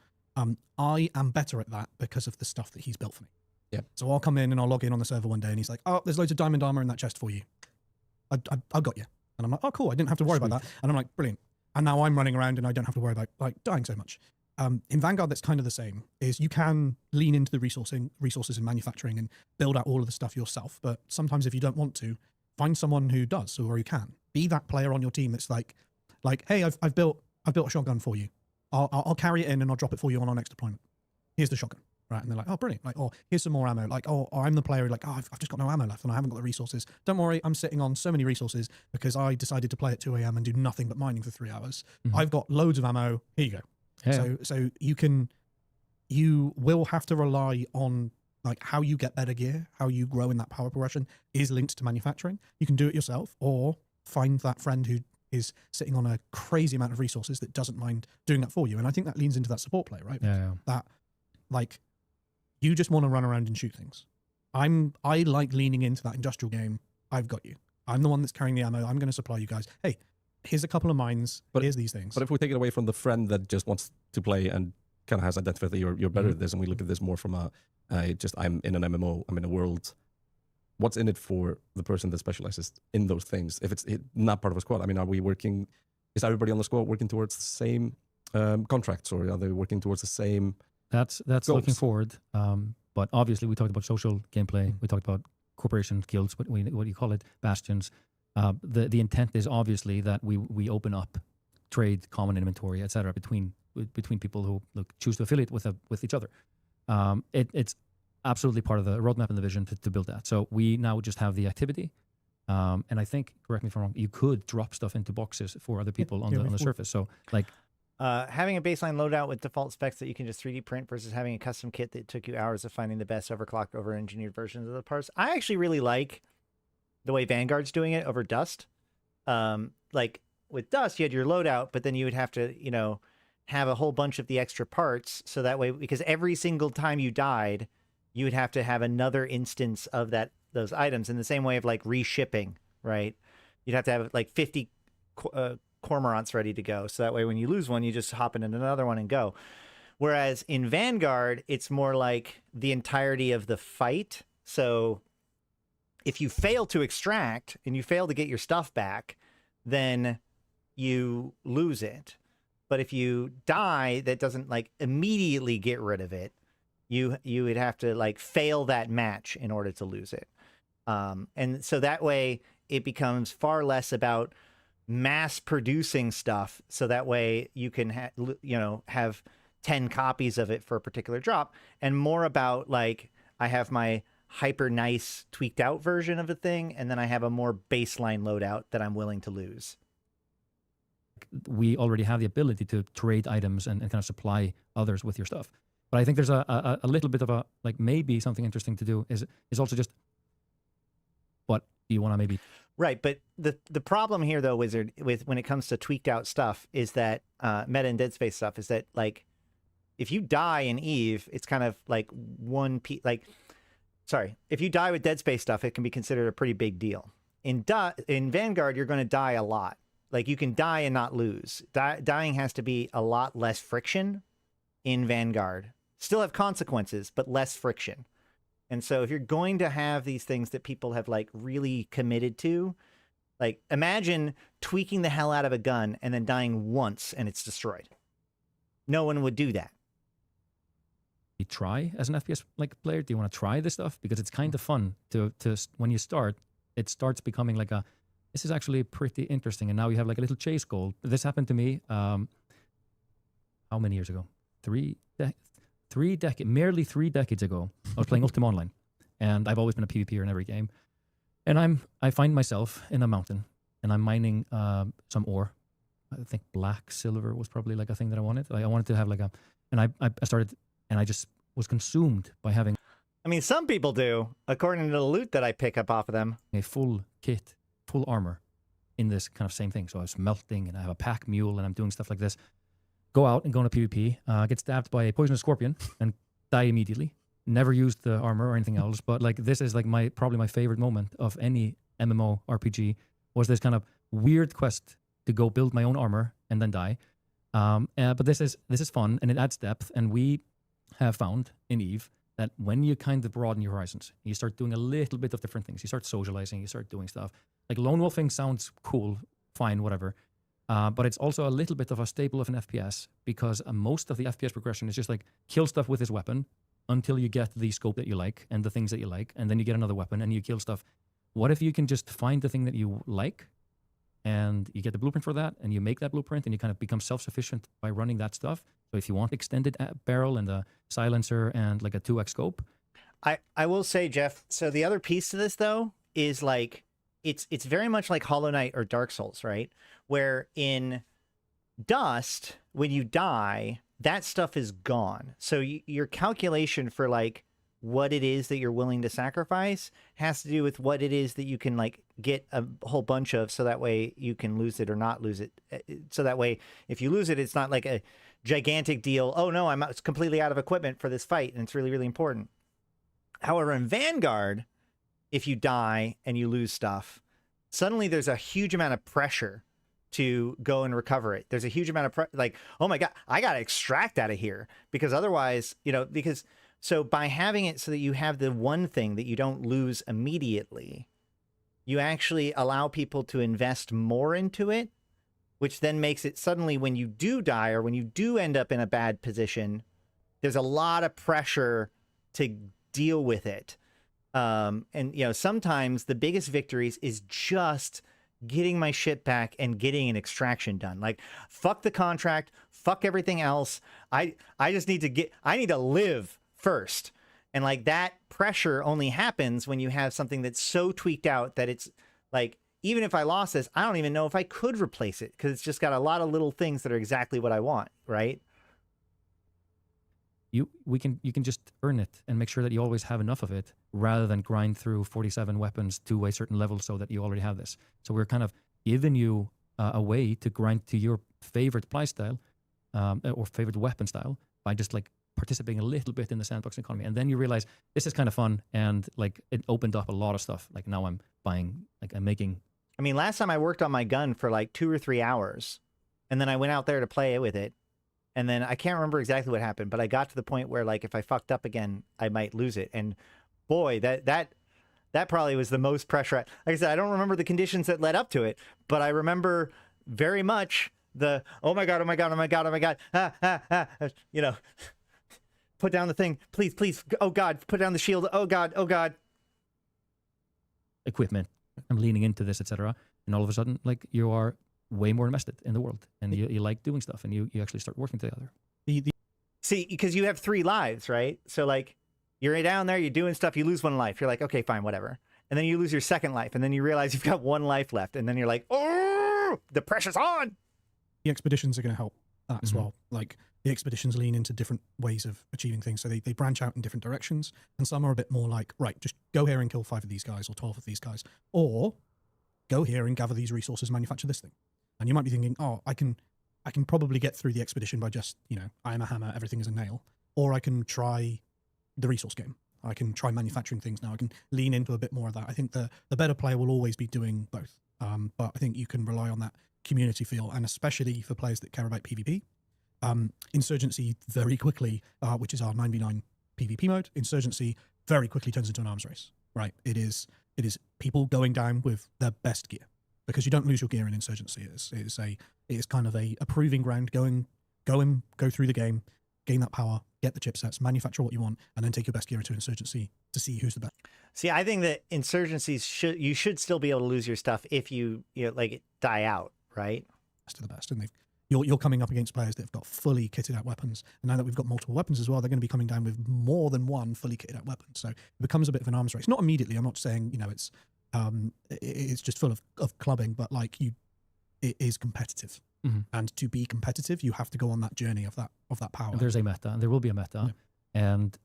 I am better at that because of the stuff that he's built for me. Yeah. So I'll come in and I'll log in on the server one day, and he's like, "Oh, there's loads of diamond armor in that chest for you. I got you." And I'm like, "Oh, cool. I didn't have to worry about that." And I'm like, "Brilliant." And now I'm running around and I don't have to worry about like dying so much. In Vanguard, that's kind of the same. Is you can lean into the resources in manufacturing and build out all of the stuff yourself. But sometimes if you don't want to, find someone who does or who can. Be that player on your team that's like, "Hey, I've built a shotgun for you. I'll carry it in and I'll drop it for you on our next deployment. Here's the shotgun." Right, and they're like, "Oh, brilliant!" Like, "Oh, here's some more ammo." Like, "Oh, I'm the player who like, oh, I've just got no ammo left and I haven't got the resources. Don't worry, I'm sitting on so many resources because I decided to play at 2 a.m. and do nothing but mining for 3 hours. I've got loads of ammo. Here you go." Yeah. So you will have to rely on like how you get better gear, how you grow in that power progression is linked to manufacturing. You can do it yourself or find that friend who is sitting on a crazy amount of resources that doesn't mind doing that for you. And I think that leans into that support play, right? Yeah. That like you just want to run around and shoot things. I like leaning into that industrial game. I've got you. I'm the one that's carrying the ammo. I'm going to supply you guys. Hey, here's a couple of mines. But here's these things. But if we take it away from the friend that just wants to play and kind of has identified that you're better at this, and we look at this more from I'm in an MMO, I'm in a world. What's in it for the person that specializes in those things? If it's not part of a squad, I mean, is everybody on the squad working towards the same contracts, or are they working towards the same? That's goals? Looking forward. But obviously, we talked about social gameplay. We talked about corporation guilds, what do you call it, bastions. The intent is obviously that we open up trade, common inventory, etc. between people who choose to affiliate with each other. It's absolutely part of the roadmap and the vision to build that. So we now just have the activity, and I think, correct me if I'm wrong, you could drop stuff into boxes for other people on the surface. So like having a baseline loadout with default specs that you can just 3D print versus having a custom kit that took you hours of finding the best overclocked, over-engineered versions of the parts. I actually really like the way Vanguard's doing it over Dust. Like with Dust, you had your loadout, but then you would have to, have a whole bunch of the extra parts. So that way, because every single time you died, you would have to have another instance of those items in the same way of like reshipping, right? You'd have to have like 50 cormorants ready to go. So that way, when you lose one, you just hop in another one and go. Whereas in Vanguard, it's more like the entirety of the fight. So if you fail to extract and you fail to get your stuff back, then you lose it. But if you die, that doesn't like immediately get rid of it. you would have to like fail that match in order to lose it. And so that way it becomes far less about mass producing stuff. So that way you can have 10 copies of it for a particular drop, and more about like, I have my hyper nice tweaked out version of a thing, and then I have a more baseline loadout that I'm willing to lose. We already have the ability to trade items and kind of supply others with your stuff. But I think there's a little bit of a, like, maybe something interesting to do is also just, what do you want to maybe... Right, but the problem here, though, Wizard, with when it comes to tweaked out stuff, is that meta and Dead Space stuff, is that, like, if you die in Eve, it's kind of like if you die with Dead Space stuff, it can be considered a pretty big deal. In Vanguard, you're going to die a lot. Like, you can die and not lose. Dying has to be a lot less friction in Vanguard. Still have consequences, but less friction. And so if you're going to have these things that people have like really committed to, like imagine tweaking the hell out of a gun and then dying once and it's destroyed. No one would do that. You try as an FPS like player? Do you want to try this stuff? Because it's kind of fun to when you start, it starts becoming like this is actually pretty interesting. And now you have like a little chase goal. This happened to me, how many years ago? Merely 3 decades ago, I was playing Ultima Online, and I've always been a PvPer in every game. And I find myself in a mountain, and I'm mining some ore. I think black silver was probably like a thing that I wanted. I wanted to have like and I started, and I just was consumed by having. I mean, some people do, according to the loot that I pick up off of them. A full kit, full armor, in this kind of same thing. So I was melting, and I have a pack mule, and I'm doing stuff like this. Go out and go into PvP, get stabbed by a poisonous scorpion and die immediately. Never used the armor or anything else, but like this is like probably my favorite moment of any MMO RPG, was this kind of weird quest to go build my own armor and then die. But this is fun, and it adds depth, and we have found in Eve that when you kind of broaden your horizons, you start doing a little bit of different things. You start socializing, you start doing stuff. Like lone wolfing sounds cool, fine, whatever. But it's also a little bit of a staple of an FPS, because most of the FPS progression is just like kill stuff with this weapon until you get the scope that you like and the things that you like, and then you get another weapon and you kill stuff. What if you can just find the thing that you like, and you get the blueprint for that, and you make that blueprint, and you kind of become self-sufficient by running that stuff? So if you want extended barrel and a silencer and like a 2x scope. I will say, Jeff, so the other piece to this, though, is like, it's very much like Hollow Knight or Dark Souls, right? Where in Dust, when you die, that stuff is gone. So your calculation for like what it is that you're willing to sacrifice has to do with what it is that you can like get a whole bunch of, so that way you can lose it or not lose it. So that way, if you lose it, it's not like a gigantic deal. Oh no, I'm completely out of equipment for this fight, and it's really, really important. However, in Vanguard, if you die and you lose stuff, suddenly there's a huge amount of pressure to go and recover it. There's a huge amount of like, oh my God, I got to extract out of here, because otherwise, so by having it so that you have the one thing that you don't lose immediately, you actually allow people to invest more into it, which then makes it suddenly when you do die or when you do end up in a bad position, there's a lot of pressure to deal with it. And sometimes the biggest victories is just getting my shit back and getting an extraction done. Like, fuck the contract, fuck everything else. I just need to live first. And like that pressure only happens when you have something that's so tweaked out that it's like, even if I lost this, I don't even know if I could replace it, because it's just got a lot of little things that are exactly what I want, right? You can just earn it and make sure that you always have enough of it, rather than grind through 47 weapons to a certain level so that you already have this. So we're kind of giving you a way to grind to your favorite play style or favorite weapon style by just like participating a little bit in the sandbox economy. And then you realize this is kind of fun, and like it opened up a lot of stuff. Like now I'm buying, like I'm making. I mean, last time I worked on my gun for like 2 or 3 hours, and then I went out there to play with it. And then I can't remember exactly what happened, but I got to the point where like if I fucked up again, I might lose it. And boy, that probably was the most pressure. Like I said, I don't remember the conditions that led up to it, but I remember very much the oh my god, put down the thing. Please, please. Oh God, put down the shield. Oh God, oh God. Equipment. I'm leaning into this, etc. And all of a sudden, like you are way more invested in the world, and you like doing stuff, and you actually start working together. See, because you have 3 lives, right? So like you're down there, you're doing stuff, you lose 1 life. You're like, okay, fine, whatever. And then you lose your 2nd life, and then you realize you've got 1 life left, and then you're like, oh, the pressure's on. The expeditions are going to help that as well. Like the expeditions lean into different ways of achieving things. So they branch out in different directions. And some are a bit more like, right, just go here and kill 5 of these guys or 12 of these guys. Or go here and gather these resources, manufacture this thing. And you might be thinking, oh, I can probably get through the expedition by just, I am a hammer, everything is a nail. Or I can try the resource game. I can try manufacturing things now. I can lean into a bit more of that. I think the better player will always be doing both. But I think you can rely on that community feel, and especially for players that care about PvP. Insurgency very quickly, which is our 9v9 PvP mode, Insurgency very quickly turns into an arms race, right? It is people going down with their best gear, because you don't lose your gear in Insurgency. It is kind of a proving ground. Go through the game, gain that power, get the chipsets, manufacture what you want, and then take your best gear into Insurgency to see who's the best. See, I think that Insurgencies you should still be able to lose your stuff if you like die out, right? Best of the best, and you're coming up against players that have got fully kitted out weapons, and now that we've got multiple weapons as well, they're going to be coming down with more than 1 fully kitted out weapon. So it becomes a bit of an arms race. Not immediately. I'm not saying it's just full of clubbing, but like it is competitive. And to be competitive, you have to go on that journey of that power. And there's a meta, and there will be a meta, and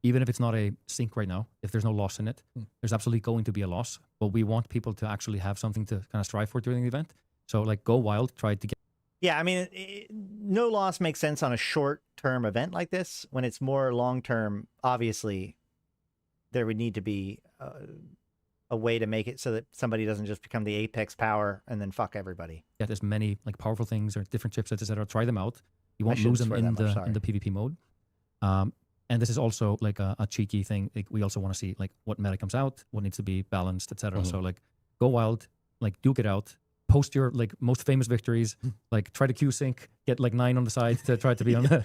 even if it's not a sync right now, if there's no loss in it, there's absolutely going to be a loss. But we want people to actually have something to kind of strive for during the event. So like go wild, try to get. Yeah, I mean, no loss makes sense on a short-term event like this. When it's more long-term, obviously, there would need to be a way to make it so that somebody doesn't just become the apex power and then fuck everybody. Get as many like powerful things or different chipsets, etc. Try them out. You won't lose them in the PvP mode. And this is also like a cheeky thing. Like, we also want to see like what meta comes out, what needs to be balanced, etc. So like go wild, like duke it out. Post your like most famous victories, like try to Q sync, get like 9 on the side to try to be on the,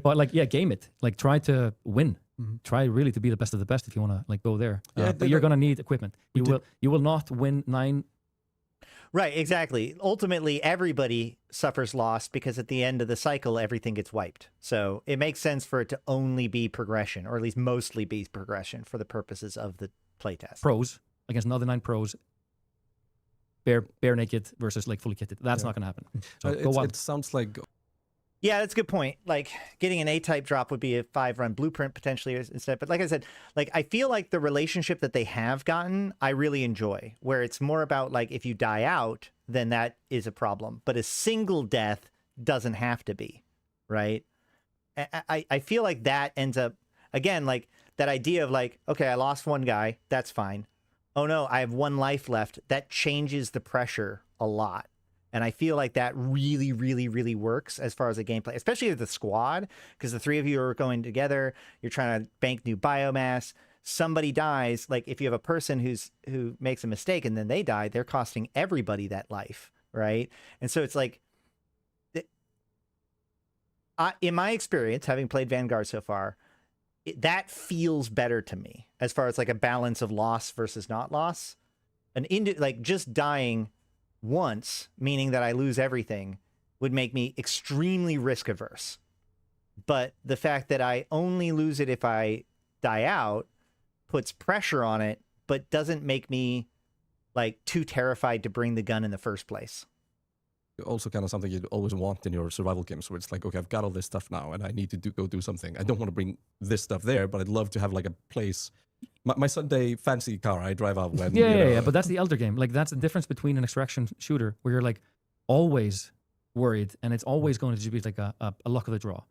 but like, yeah, game it, like try to win, try really to be the best of the best if you want to like go there. But you're going to need equipment. You will not win 9. Right, exactly. Ultimately, everybody suffers loss because at the end of the cycle, everything gets wiped. So it makes sense for it to only be progression, or at least mostly be progression for the purposes of the playtest. Pros against another 9 pros. Bare naked versus like fully kitted. That's not going to happen. So go wild. It sounds like... Yeah, that's a good point. Like getting an A-type drop would be a 5-run blueprint potentially instead. But like I said, like I feel like the relationship that they have gotten, I really enjoy. Where it's more about like if you die out, then that is a problem. But a single death doesn't have to be, right? I feel like that ends up, again, like that idea of like, okay, I lost 1 guy, that's fine. Oh no, I have 1 life left. That changes the pressure a lot. And I feel like that really, really, really works as far as the gameplay, especially with the squad, because the 3 of you are going together. You're trying to bank new biomass. Somebody dies. Like if you have a person who makes a mistake and then they die, they're costing everybody that life, right? And so it's like, in my experience, having played Vanguard so far, that feels better to me as far as like a balance of loss versus not loss. Like just dying once, meaning that I lose everything, would make me extremely risk averse. But the fact that I only lose it if I die out puts pressure on it, but doesn't make me like too terrified to bring the gun in the first place. Also kind of something you'd always want in your survival games, where it's like, okay, I've got all this stuff now and I need to go do something. I don't want to bring this stuff there, but I'd love to have like a place. My Sunday fancy car I drive out when... Yeah, but that's the elder game. Like that's the difference between an extraction shooter where you're like always worried and it's always going to be like a luck of the draw.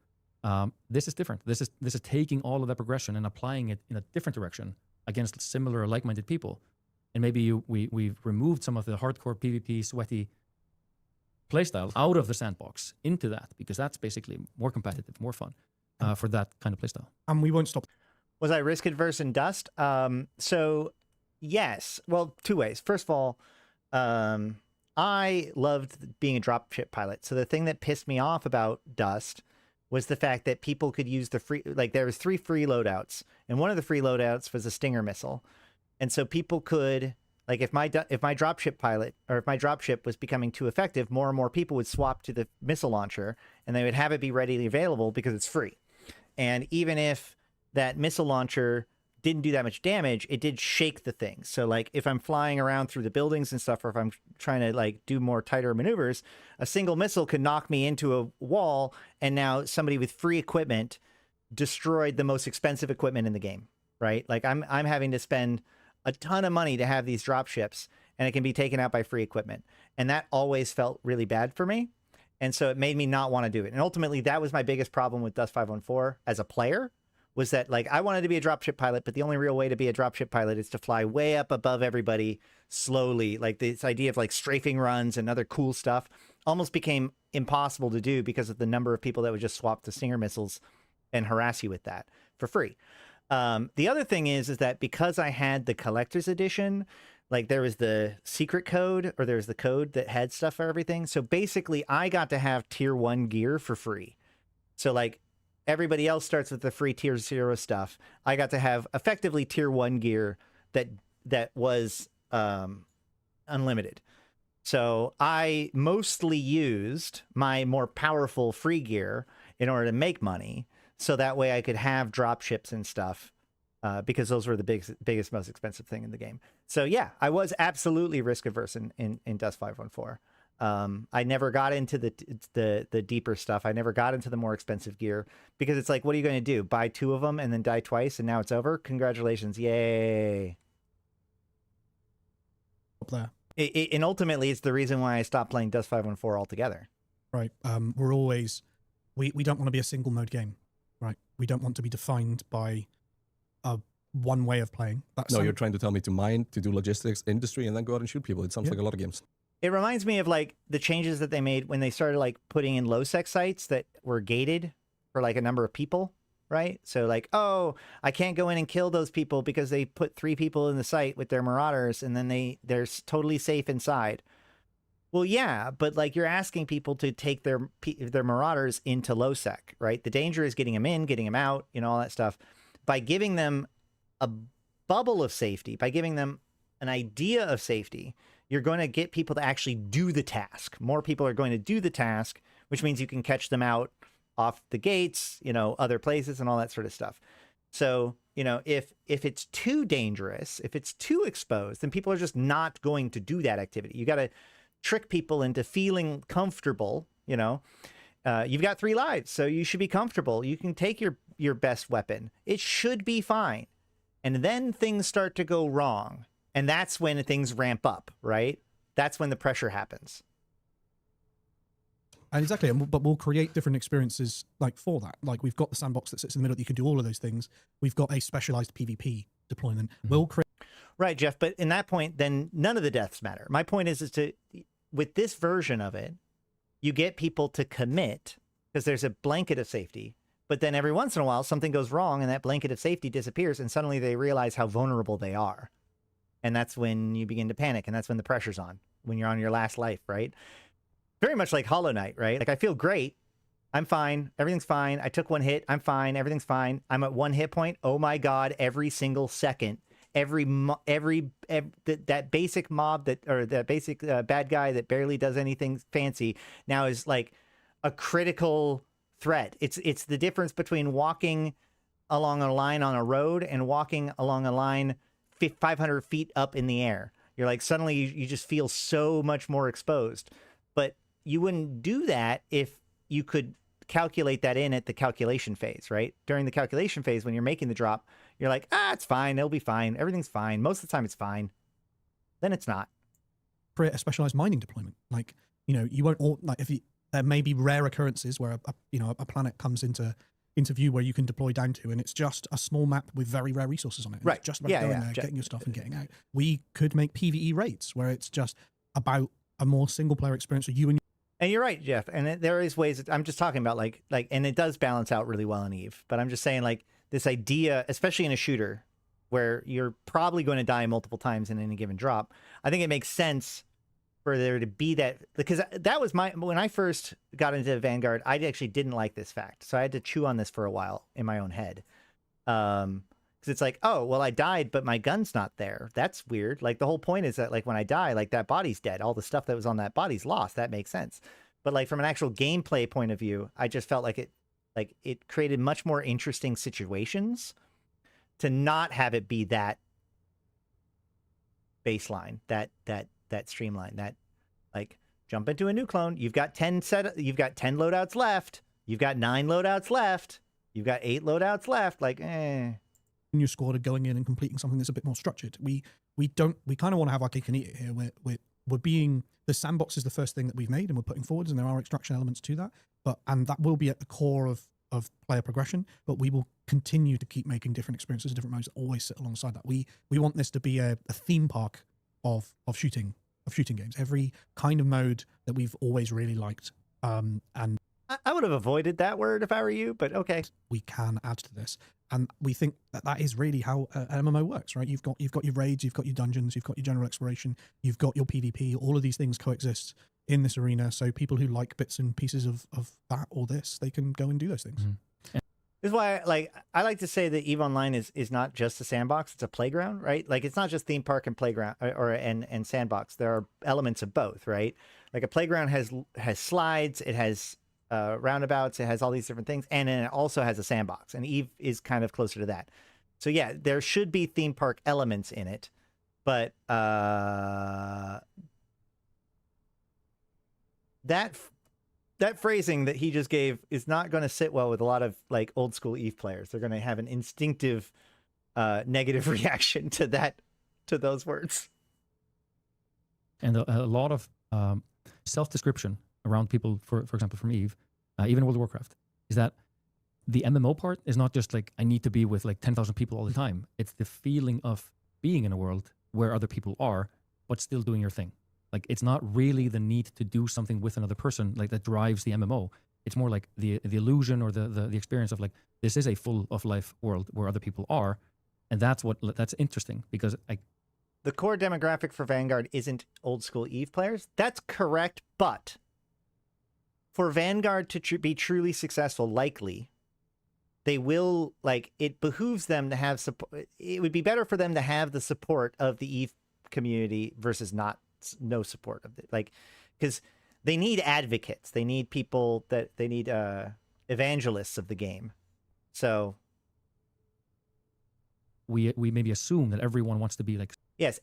This is different. This is taking all of that progression and applying it in a different direction against similar like-minded people. And maybe we've removed some of the hardcore PvP sweaty playstyle out of the sandbox into that, because that's basically more competitive, more fun for that kind of playstyle. And we won't stop. Was I risk adverse in Dust? So yes. Well, 2 ways. First of all, I loved being a dropship pilot. So the thing that pissed me off about Dust was the fact that people could use the free, like there was 3 free loadouts, and one of the free loadouts was a Stinger missile. And so people could, like if my dropship pilot, or if my dropship was becoming too effective, more and more people would swap to the missile launcher, and they would have it be readily available because it's free. And even if that missile launcher didn't do that much damage, it did shake the thing. So like if I'm flying around through the buildings and stuff, or if I'm trying to like do more tighter maneuvers, a single missile could knock me into a wall, and now somebody with free equipment destroyed the most expensive equipment in the game, right? Like I'm having to spend a ton of money to have these drop ships, and it can be taken out by free equipment. And that always felt really bad for me. And so it made me not want to do it. And ultimately that was my biggest problem with Dust 514 as a player, was that like I wanted to be a dropship pilot, but the only real way to be a dropship pilot is to fly way up above everybody slowly. Like this idea of like strafing runs and other cool stuff almost became impossible to do because of the number of people that would just swap to Stinger missiles and harass you with that for free. The other thing is that because I had the collector's edition, like there was the secret code, or there was the code that had stuff for everything. So basically I got to have tier 1 gear for free. So like everybody else starts with the free tier 0 stuff. I got to have effectively tier 1 gear that was unlimited. So I mostly used my more powerful free gear in order to make money, so that way I could have drop ships and stuff, because those were the biggest, most expensive thing in the game. So yeah, I was absolutely risk averse in Dust 514. I never got into the deeper stuff. I never got into the more expensive gear, because it's like, what are you going to do? Buy 2 of them and then die twice, and now it's over? Congratulations. Yay. Up there. And ultimately, it's the reason why I stopped playing Dust 514 altogether. Right. We're always, we don't want to be a single mode game, right? We don't want to be defined by one way of playing. No, you're trying to tell me to mine, to do logistics, industry, and then go out and shoot people. It sounds like a lot of games. It reminds me of like the changes that they made when they started like putting in low sec sites that were gated for like a number of people, right? So like, oh, I can't go in and kill those people because they put 3 people in the site with their marauders, and then they're totally safe inside. Well, yeah, but like you're asking people to take their marauders into low sec, right? The danger is getting them in, getting them out, you know, all that stuff. By giving them a bubble of safety, by giving them an idea of safety, you're going to get people to actually do the task. More people are going to do the task, which means you can catch them out off the gates, you know, other places and all that sort of stuff. So, you know, if it's too dangerous, if it's too exposed, then people are just not going to do that activity. You got to trick people into feeling comfortable, you know. You've got 3 lives, so you should be comfortable. You can take your best weapon. It should be fine. And then things start to go wrong. And that's when things ramp up, right? That's when the pressure happens. And exactly, but we'll create different experiences like for that. Like we've got the sandbox that sits in the middle that you can do all of those things. We've got a specialized PvP deployment. We'll create... Right, Jeff, but in that point, then none of the deaths matter. My point is to, with this version of it, you get people to commit because there's a blanket of safety, but then every once in a while something goes wrong and that blanket of safety disappears, and suddenly they realize how vulnerable they are. And that's when you begin to panic, and that's when the pressure's on, when you're on your last life, right? Very much like Hollow Knight, right? Like I feel great. I'm fine. Everything's fine. I took 1 hit. I'm fine. Everything's fine. I'm at 1 hit point. Oh my God. Every single second, that basic mob that basic bad guy that barely does anything fancy now is like a critical threat. It's the difference between walking along a line on a road and walking along a line 500 feet up in the air. You're like, suddenly you just feel so much more exposed. But you wouldn't do that if you could calculate that in at the calculation phase, right? During the calculation phase, when you're making the drop, you're like, it's fine. It'll be fine. Everything's fine. Most of the time it's fine. Then it's not. Create a specialized mining deployment. Like, you know, you won't all, like if you, there may be rare occurrences where a planet comes into view where you can deploy down to, and it's just a small map with very rare resources on it. Right. It's just about going there, getting your stuff and getting out. We could make PvE raids where it's just about a more single player experience with you and And you're right, Jeff. And there is ways I'm just talking about like, and it does balance out really well in EVE, but I'm just saying like this idea, especially in a shooter where you're probably going to die multiple times in any given drop. I think it makes sense for there to be that, because that was when I first got into Vanguard, I actually didn't like this fact. So I had to chew on this for a while in my own head. Because it's like, oh, well, I died, but my gun's not there. That's weird. Like the whole point is that like when I die, like that body's dead. All the stuff that was on that body's lost. That makes sense. But like from an actual gameplay point of view, I just felt like it created much more interesting situations to not have it be that baseline, that streamline, that like jump into a new clone. You've got 10 loadouts left. You've got 9 loadouts left. You've got 8 loadouts left. Like, New squad are going in and completing something that's a bit more structured. We kind of want to have our cake and eat it here. We're being, the sandbox is the first thing that we've made and we're putting forwards, and there are extraction elements to that. And that will be at the core of player progression, but we will continue to keep making different experiences, different modes that always sit alongside that. We want this to be a theme park of shooting games. Every kind of mode that we've always really liked. And I would have avoided that word if I were you, but okay. We can add to this. And we think that is really how an MMO works, right? You've got your raids, you've got your dungeons, you've got your general exploration, you've got your PvP. All of these things coexist in this arena. So people who like bits and pieces of that or this, they can go and do those things. Mm-hmm. This is why I like to say that EVE Online is not just a sandbox, it's a playground, right? Like it's not just theme park and playground and sandbox. There are elements of both, right? Like a playground has slides, it has roundabouts, it has all these different things, and then it also has a sandbox, and EVE is kind of closer to that. So yeah, there should be theme park elements in it, but that phrasing that he just gave is not going to sit well with a lot of like old school EVE players. They're going to have an instinctive negative reaction to those words. And a lot of self-description around people, for example, from EVE, even World of Warcraft, is that the MMO part is not just like, I need to be with like 10,000 people all the time. It's the feeling of being in a world where other people are, but still doing your thing. Like, it's not really the need to do something with another person like that drives the MMO. It's more like the illusion or the experience of like, this is a full of life world where other people are. And that's interesting because the core demographic for Vanguard isn't old school EVE players. That's correct. But for Vanguard to be truly successful, likely they will, like, it behooves them to have support. It would be better for them to have the support of the EVE community versus no support of it. Like, because they need advocates. They need people they need evangelists of the game. So we maybe assume that everyone wants to be like, yes,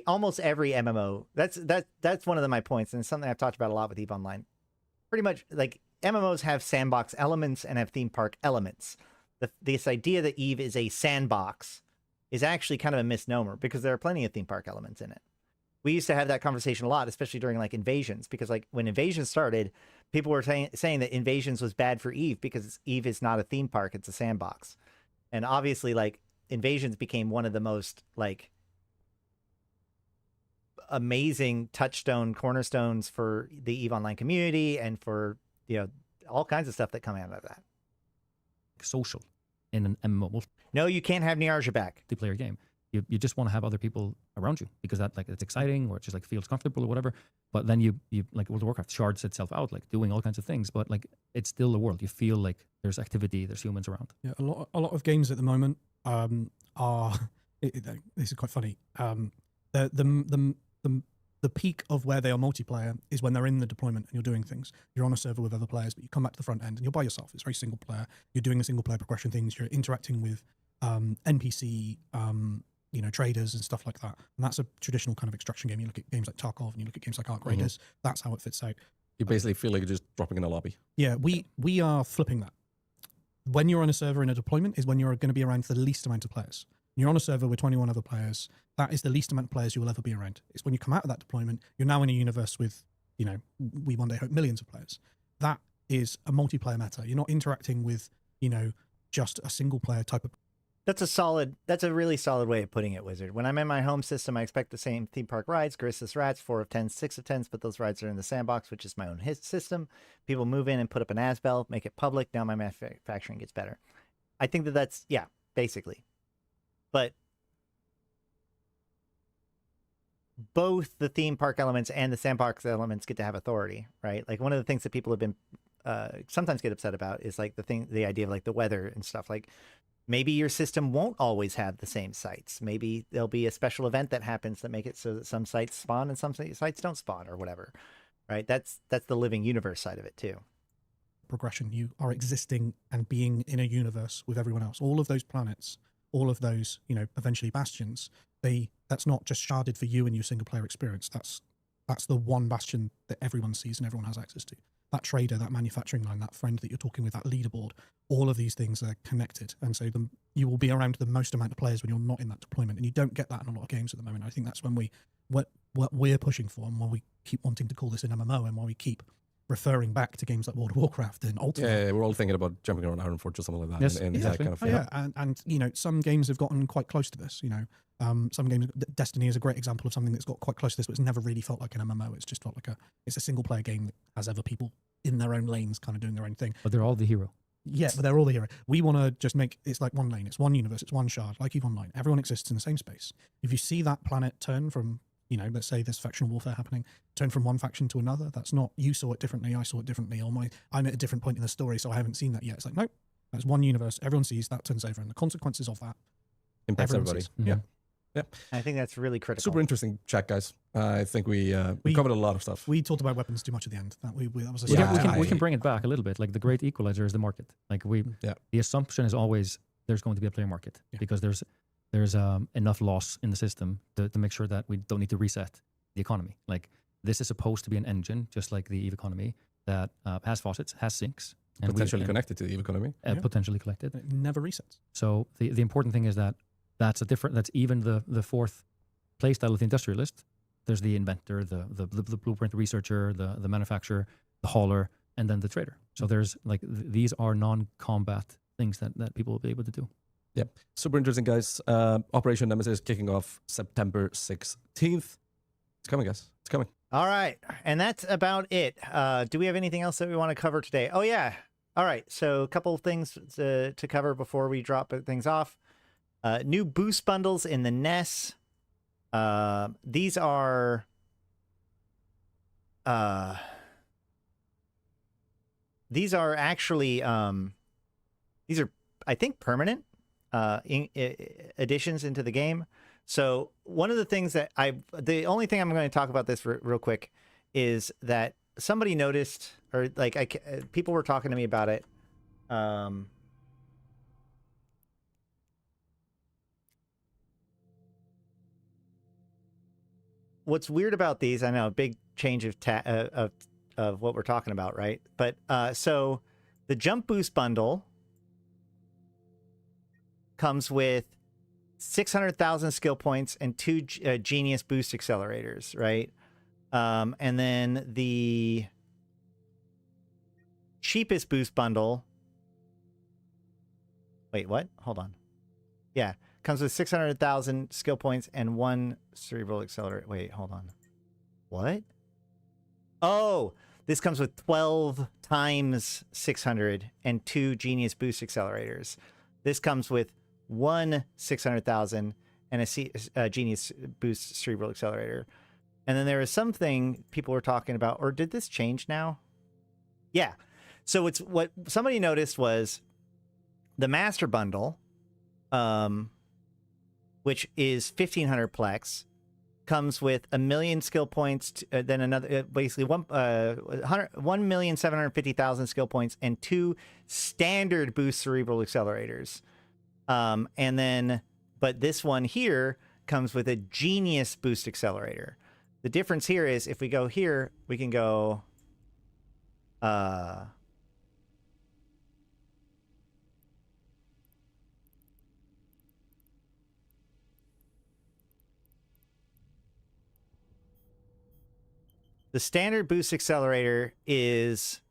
almost every MMO. That's one of my points, and it's something I've talked about a lot with EVE Online. Pretty much, like, MMOs have sandbox elements and have theme park elements. This idea that EVE is a sandbox is actually kind of a misnomer because there are plenty of theme park elements in it. We used to have that conversation a lot, especially during like Invasions, because like when Invasions started, people were saying that Invasions was bad for EVE because EVE is not a theme park, it's a sandbox. And obviously, like, Invasions became one of the most like amazing touchstone cornerstones for the EVE Online community and for, you know, all kinds of stuff that come out of that. Social in an MMO. No, you can't have Niarja back. Multiplayer game. You just want to have other people around you because that, like, it's exciting or it just like feels comfortable or whatever. But then you like World of Warcraft shards itself out, like doing all kinds of things. But like, it's still a world. You feel like there's activity, there's humans around. Yeah, a lot of games at the moment are this is quite funny. The peak of where they are multiplayer is when they're in the deployment and you're doing things. You're on a server with other players, but you come back to the front end and you're by yourself. It's very single player. You're doing the single player progression things. You're interacting with NPC, traders and stuff like that. And that's a traditional kind of extraction game. You look at games like Tarkov and you look at games like Ark Raiders. That's how it fits out. You basically feel like you're just dropping in a lobby. Yeah, we are flipping that. When you're on a server in a deployment is when you're going to be around the least amount of players. You're on a server with 21 other players. That is the least amount of players you will ever be around. It's when you come out of that deployment, you're now in a universe with, we one day hope millions of players. That is a multiplayer meta. You're not interacting with, just a single player type of. That's a really solid way of putting it, Wizard. When I'm in my home system, I expect the same theme park rides, Carissa's Rats, 4 of 10, 6 of 10s, but those rides are in the sandbox, which is my own system. People move in and put up an ASBEL, make it public. Now my manufacturing gets better. I think that's, yeah, both the theme park elements and the sandbox elements get to have authority, right? Like one of the things that people have been sometimes get upset about is like the idea of like the weather and stuff. Like maybe your system won't always have the same sites. Maybe there'll be a special event that happens that make it so that some sites spawn and some sites don't spawn or whatever, right? That's the living universe side of it too. Progression. You are existing and being in a universe with everyone else. All of those planets, all of those, you know, eventually bastions, that's not just sharded for you and your single player experience. That's the one bastion that everyone sees and everyone has access to. That trader, that manufacturing line, that friend that you're talking with, that leaderboard, all of these things are connected. And so you will be around the most amount of players when you're not in that deployment. And you don't get that in a lot of games at the moment. I think that's when what we're pushing for, and why we keep wanting to call this an MMO, and why we keep referring back to games like World of Warcraft and Ultimate. Yeah, we're all thinking about jumping around Iron Forge or something like that. Yes, and exactly. that kind of And you know, some games have gotten quite close to this. You know, some games, Destiny is a great example of something that's got quite close to this, but it's never really felt like an MMO. It's just felt like it's a single player game that has other people in their own lanes, kind of doing their own thing. But they're all the hero. Yeah, but they're all the hero. We want to just make it's like one lane, it's one universe, it's one shard, like EVE Online. Everyone exists in the same space. If you see that planet turn from, you know, let's say there's factional warfare happening, turn from one faction to another, that's not you saw it differently, I saw it differently, or I'm at a different point in the story, so I haven't seen that yet. It's like, nope, that's one universe, everyone sees, that turns over, and the consequences of that impacts everyone everybody. sees. Mm-hmm. Yeah. Yeah. I think that's really critical. Super interesting chat, guys. I think we covered a lot of stuff. We talked about weapons too much at the end. That was a We can bring it back a little bit. Like the great equalizer is the market. Like the assumption is always there's going to be a player market because there's enough loss in the system to make sure that we don't need to reset the economy. Like this is supposed to be an engine, just like the EVE economy, that has faucets, has sinks, and potentially connected to the EVE economy. Potentially connected. It never resets. So the important thing is that that's even the fourth playstyle of the industrialist. There's the inventor, the blueprint researcher, the manufacturer, the hauler, and then the trader. So there's like these are non-combat things that people will be able to do. Yep. Super interesting, guys. Operation Nemesis kicking off September 16th. It's coming, guys. It's coming. All right. And that's about it. Do we have anything else that we want to cover today? Oh, yeah. All right. So a couple of things to cover before we drop things off. New boost bundles in the NES. These are actually these are, I think, permanent additions into the game. So one of the things that the only thing I'm going to talk about this real quick is that somebody noticed, or like people were talking to me about it. What's weird about these, I know, a big change of what we're talking about, right? But so the Jump Boost bundle comes with 600,000 skill points and 2 Genius Boost accelerators, right? And then the cheapest boost bundle. Wait, what? Hold on. Yeah. Comes with 600,000 skill points and 1 cerebral accelerator. Wait, hold on. What? Oh, this comes with 12 times 600 and 2 Genius Boost accelerators. This comes with 1 600,000 and a Genius Boost cerebral accelerator. And then there was something people were talking about, or did this change now? Yeah. So it's what somebody noticed was the Master Bundle, which is 1,500 plex, comes with 1,000,000 skill points, then another, basically 1,750,000 skill points and 2 standard boost cerebral accelerators. And then, but this one here comes with a Genius Boost accelerator. The difference here is if we go here, we can go, the standard boost accelerator is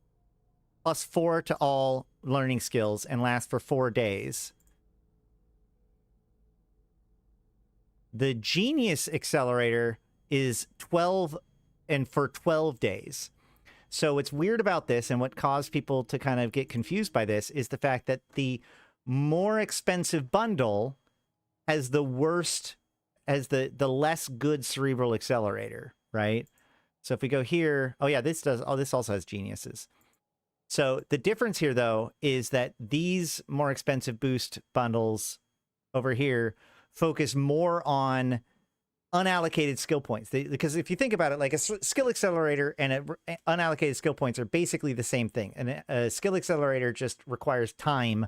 +4 to all learning skills and lasts for 4 days. The Genius accelerator is 12 and for 12 days. So what's weird about this and what caused people to kind of get confused by this is the fact that the more expensive bundle has the worst has the less good cerebral accelerator, right? So if we go here, oh yeah, this also has geniuses. So the difference here though is that these more expensive boost bundles over here focus more on unallocated skill points. Because if you think about it, like a skill accelerator and unallocated skill points are basically the same thing. And a skill accelerator just requires time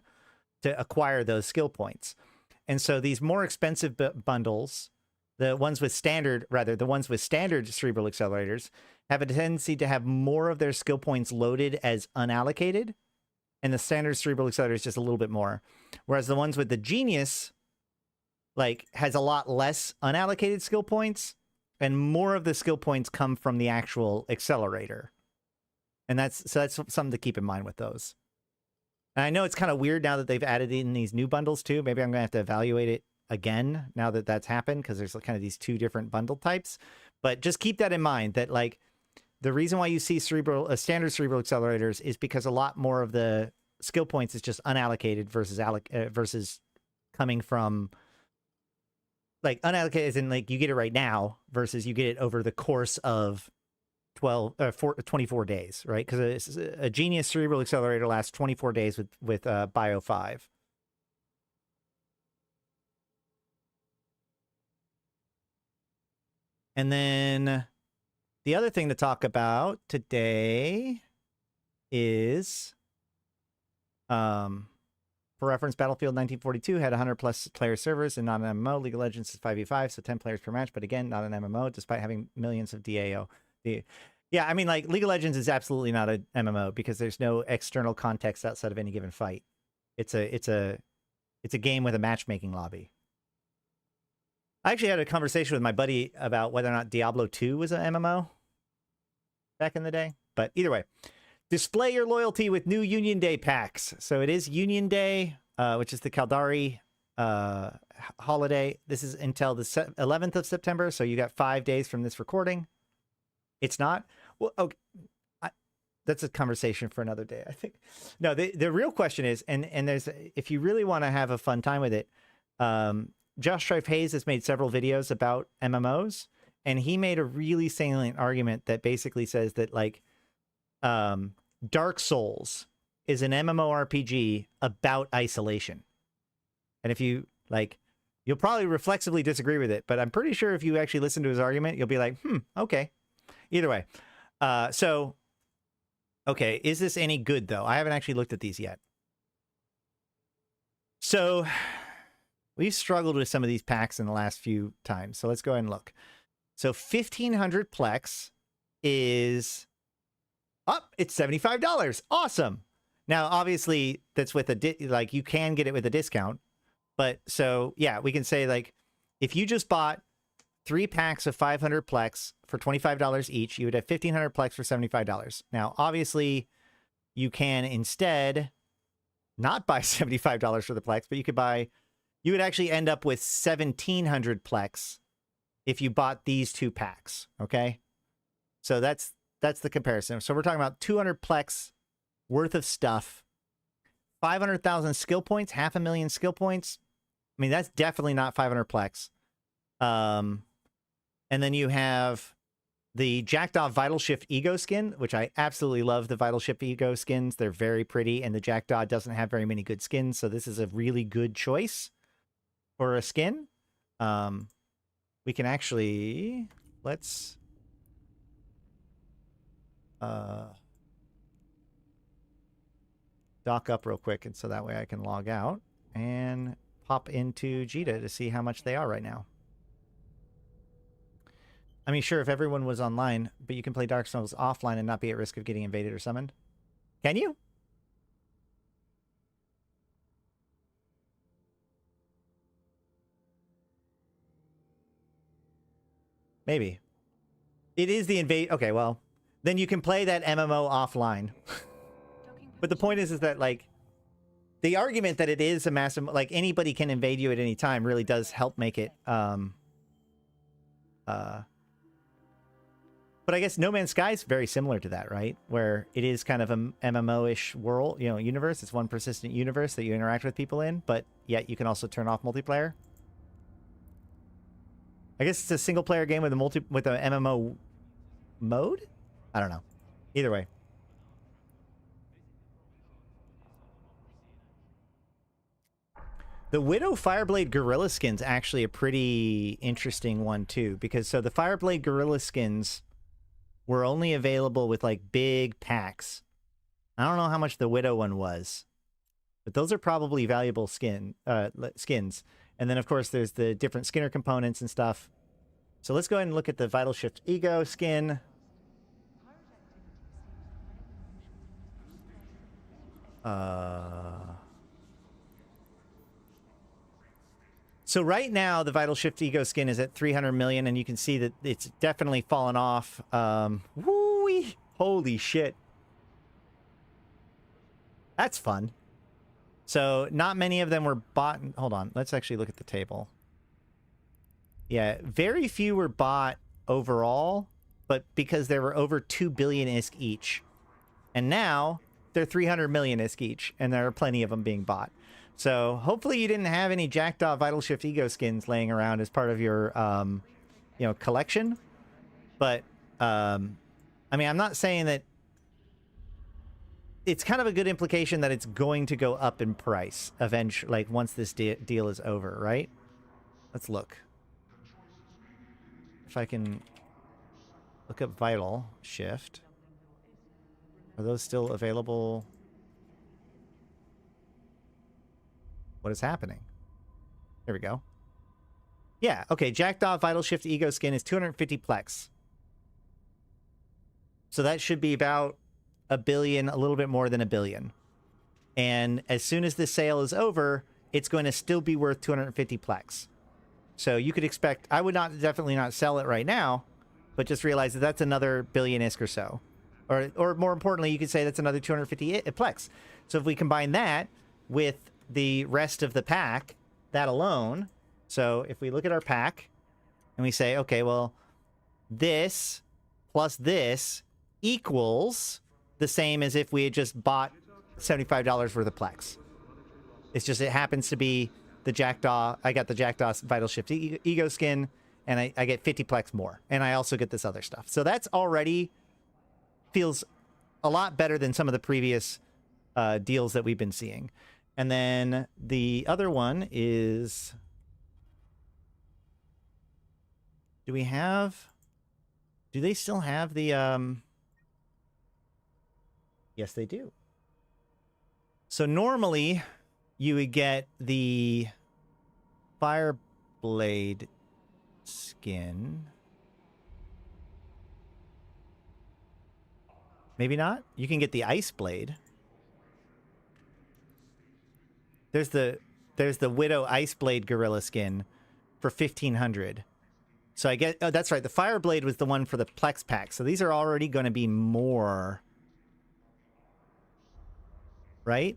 to acquire those skill points. And so these more expensive bundles, the ones with standard cerebral accelerators, have a tendency to have more of their skill points loaded as unallocated. And the standard cerebral accelerator is just a little bit more. Whereas the ones with the genius, like, has a lot less unallocated skill points, and more of the skill points come from the actual accelerator. And that's something to keep in mind with those. And I know it's kind of weird now that they've added in these new bundles too. Maybe I'm going to have to evaluate it again now that that's happened, because there's kind of these two different bundle types. But just keep that in mind, that like the reason why you see standard cerebral accelerators is because a lot more of the skill points is just unallocated versus coming from, like, unallocated as in like you get it right now versus you get it over the course of 24 days, right? Because a genius cerebral accelerator lasts 24 days with Bio 5. And then the other thing to talk about today is, for reference, Battlefield 1942 had 100 plus player servers and not an MMO. League of Legends is 5v5, so 10 players per match, but again, not an MMO, despite having millions of DAO. Yeah, I mean, like, League of Legends is absolutely not a MMO because there's no external context outside of any given fight. It's a game with a matchmaking lobby. I actually had a conversation with my buddy about whether or not Diablo 2 was an MMO back in the day. But either way, display your loyalty with new Union Day packs. So it is Union Day, which is the Caldari holiday. This is until the 11th of September, so you got 5 days from this recording. It's not? Well, okay. That's a conversation for another day, I think. No, the real question is, and there's, if you really want to have a fun time with it, Josh Strife Hayes has made several videos about MMOs, and he made a really salient argument that basically says that, like, Dark Souls is an MMORPG about isolation. And if you, like, you'll probably reflexively disagree with it, but I'm pretty sure if you actually listen to his argument, you'll be like, okay. Either way. Okay, is this any good, though? I haven't actually looked at these yet. So we've struggled with some of these packs in the last few times, so let's go ahead and look. So 1,500 Plex is up. It's $75. Awesome. Now, obviously, that's with like, you can get it with a discount. But so, yeah, we can say, like, if you just bought 3 packs of 500 Plex for $25 each, you would have 1,500 Plex for $75. Now, obviously, you can instead not buy $75 for the Plex, but you would actually end up with 1,700 Plex if you bought these 2 packs, okay? So that's the comparison. So we're talking about 200 Plex worth of stuff, 500,000 skill points, 500,000 skill points. I mean, that's definitely not 500 Plex. And then you have the Jackdaw Vital Shift Ego skin, which I absolutely love the Vital Shift Ego skins. They're very pretty, and the Jackdaw doesn't have very many good skins, so this is a really good choice for a skin. We can actually, let's dock up real quick, and so that way I can log out and pop into Jita to see how much they are right now. I mean, sure, if everyone was online, but you can play Dark Souls offline and not be at risk of getting invaded or summoned. Can you? Maybe. It is the invade. Okay, well, then you can play that MMO offline. But the point is that, like, the argument that it is a massive, like, anybody can invade you at any time really does help make it, but I guess No Man's Sky is very similar to that, right? Where it is kind of a MMO-ish world, you know, universe. It's one persistent universe that you interact with people in, but yet you can also turn off multiplayer. I guess it's a single player game with a MMO mode? I don't know. Either way. The Widow Fireblade Gorilla skin's actually a pretty interesting one too, because so the Fireblade Gorilla skins were only available with like big packs. I don't know how much the Widow one was, but those are probably valuable skins. And then of course there's the different Skinner components and stuff. So let's go ahead and look at the Vital Shift Ego skin. So right now the Vital Shift Ego skin is at 300 million, and you can see that it's definitely fallen off. Woo-wee. Holy shit. That's fun. So not many of them were bought. Hold on. Let's actually look at the table. Yeah, very few were bought overall, but because there were over 2 billion ISK each. And now they're 300 million ISK each, and there are plenty of them being bought. So hopefully you didn't have any Jackdaw Vital Shift Ego skins laying around as part of your, collection. But, I mean, I'm not saying that. It's kind of a good implication that it's going to go up in price eventually, like once this deal is over, right? Let's look. If I can look up Vital Shift. Are those still available? What is happening? There we go. Yeah, okay. Jackdaw Vital Shift Ego skin is 250 plex. So that should be about $1 billion, a little bit more than $1 billion. And as soon as this sale is over, it's going to still be worth 250 plex. So you could expect, I would definitely not sell it right now, but just realize that that's another billion ISK or so. Or more importantly, you could say that's another 250 plex. So if we combine that with the rest of the pack, that alone, so if we look at our pack and we say, okay, well, this plus this equals the same as if we had just bought $75 worth of plex. It's just, it happens to be the Jackdaw. I got the Jackdaw Vital Shift Ego skin, and I get 50 plex more. And I also get this other stuff. So that's already feels a lot better than some of the previous deals that we've been seeing. And then the other one is, do they still have the, yes, they do. So normally you would get the Fireblade skin. Maybe not. You can get the Ice Blade. There's the Widow Ice Blade Gorilla skin for 1,500. So I get, oh, that's right. The Fireblade was the one for the Plex pack. So these are already going to be more, right?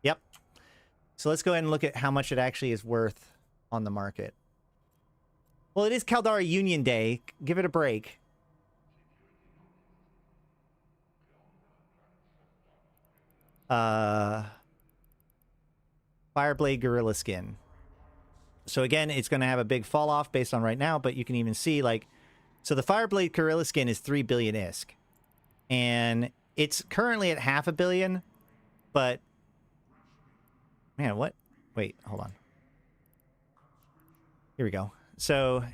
Yep. So let's go ahead and look at how much it actually is worth on the market. Well, it is Caldari Union Day. Give it a break. Fireblade Gorilla skin. So again, it's going to have a big fall off based on right now, but you can even see, like, so the Fireblade Gorilla skin is 3 billion ISK, and it's currently at 500 million, but man, what? Wait, hold on. Here we go. So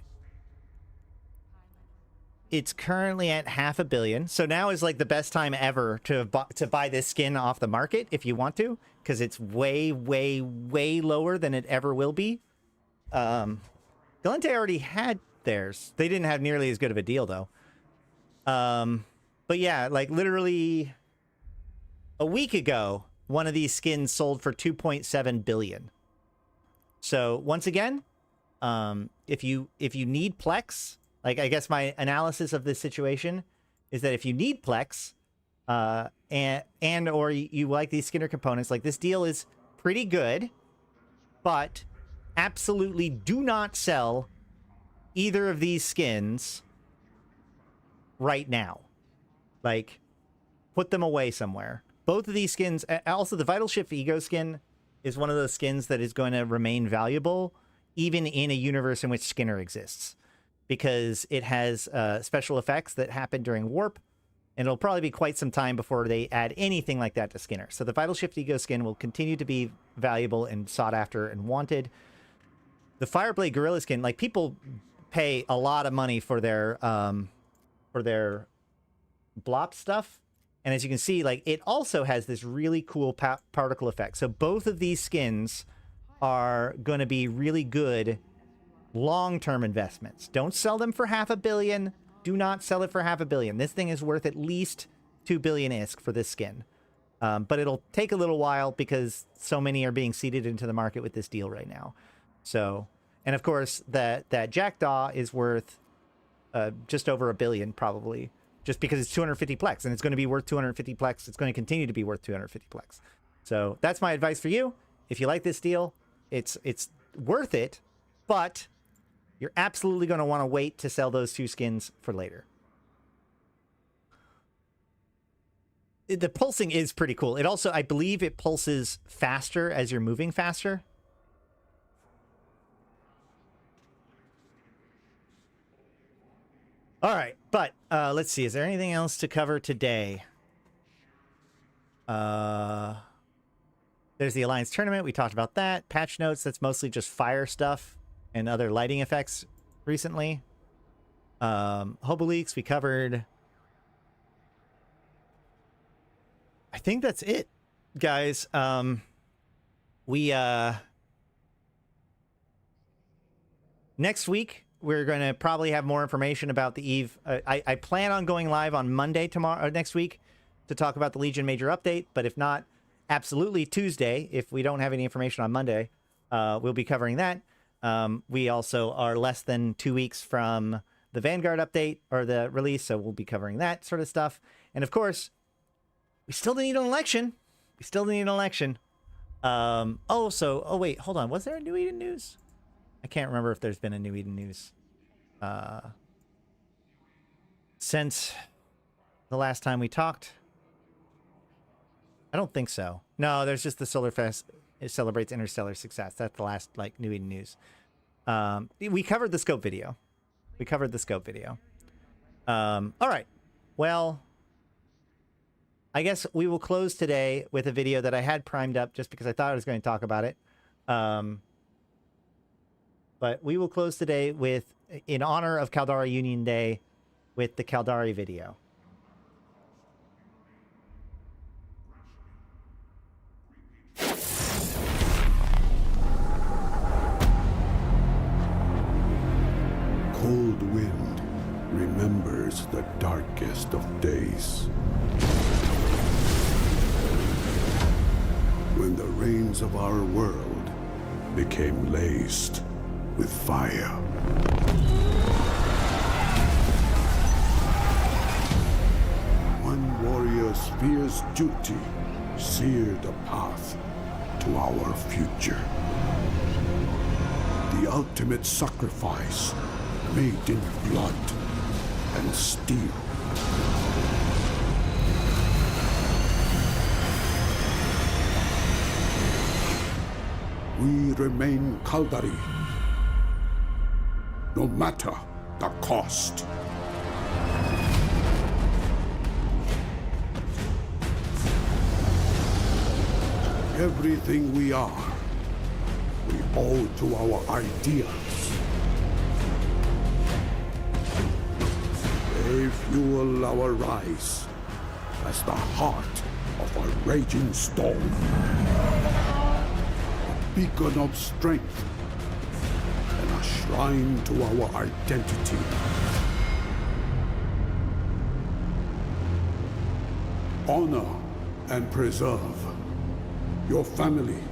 it's currently at 500 million. So now is like the best time ever to buy this skin off the market if you want to, because it's way, way, way lower than it ever will be. Galente already had theirs. They didn't have nearly as good of a deal though. But yeah, like literally a week ago, one of these skins sold for 2.7 billion. So once again, if you need Plex, like, I guess my analysis of this situation is that if you need Plex, and or you like these Skinner components, like, this deal is pretty good, but absolutely do not sell either of these skins right now. Like, put them away somewhere. Both of these skins, also the Vital Shift Ego skin is one of those skins that is going to remain valuable even in a universe in which Skinner exists, because it has special effects that happen during warp, and it'll probably be quite some time before they add anything like that to Skinner. So the Vital Shift Ego skin will continue to be valuable and sought after and wanted. The Fireblade Gorilla skin, like, people pay a lot of money for their blop stuff. And as you can see, like, it also has this really cool particle effect. So both of these skins are going to be really good long-term investments. Don't sell them for $500 million. Do not sell it for $500 million. This thing is worth at least $2 billion ISK for this skin. But it'll take a little while because so many are being seeded into the market with this deal right now. So, and of course, that Jackdaw is worth just over $1 billion probably, just because it's 250 plex, and it's going to be worth 250 plex. It's going to continue to be worth 250 plex. So that's my advice for you. If you like this deal, it's worth it, but you're absolutely going to want to wait to sell those two skins for later. The pulsing is pretty cool. It also, I believe it pulses faster as you're moving faster. All right, but let's see. Is there anything else to cover today? There's the Alliance Tournament. We talked about that. Patch notes, that's mostly just fire stuff and other lighting effects recently. Hobo leaks, we covered. I think that's it, guys. Next week, we're going to probably have more information about the Eve. I plan on going live on Monday next week to talk about the Legion Major Update, but if not, absolutely Tuesday. If we don't have any information on Monday, we'll be covering that. We also are less than 2 weeks from the Vanguard update or the release, so we'll be covering that sort of stuff. And of course, we still need an election. Oh, wait, hold on. Was there a New Eden news? I can't remember if there's been a New Eden news since the last time we talked. I don't think so. No, there's just the Solar Fest. It celebrates interstellar success. That's the last, like, New Eden news. We covered the scope video. All right. Well, I guess we will close today with a video that I had primed up just because I thought I was going to talk about it. But we will close today with, in honor of Caldari Union Day, with the Caldari video. Cold wind remembers the darkest of days. When the rains of our world became laced with fire. One warrior's fierce duty seared a path to our future. The ultimate sacrifice made in blood and steel. We remain Caldari, no matter the cost. Everything we are, we owe to our ideals. They fuel our rise as the heart of a raging storm. A beacon of strength and a shrine to our identity. Honor and preserve your family,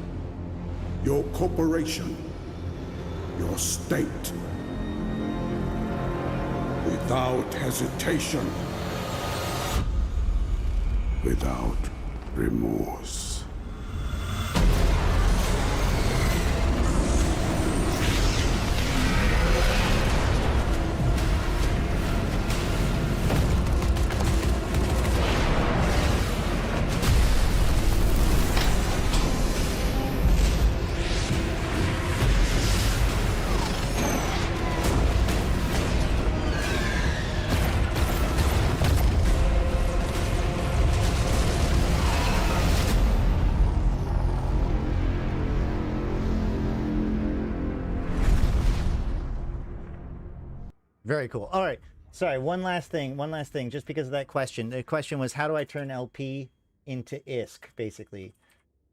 your corporation, your state. Without hesitation, without remorse. Very cool. All right. Sorry, one last thing, just because of that question. The question was, how do I turn LP into ISK, basically?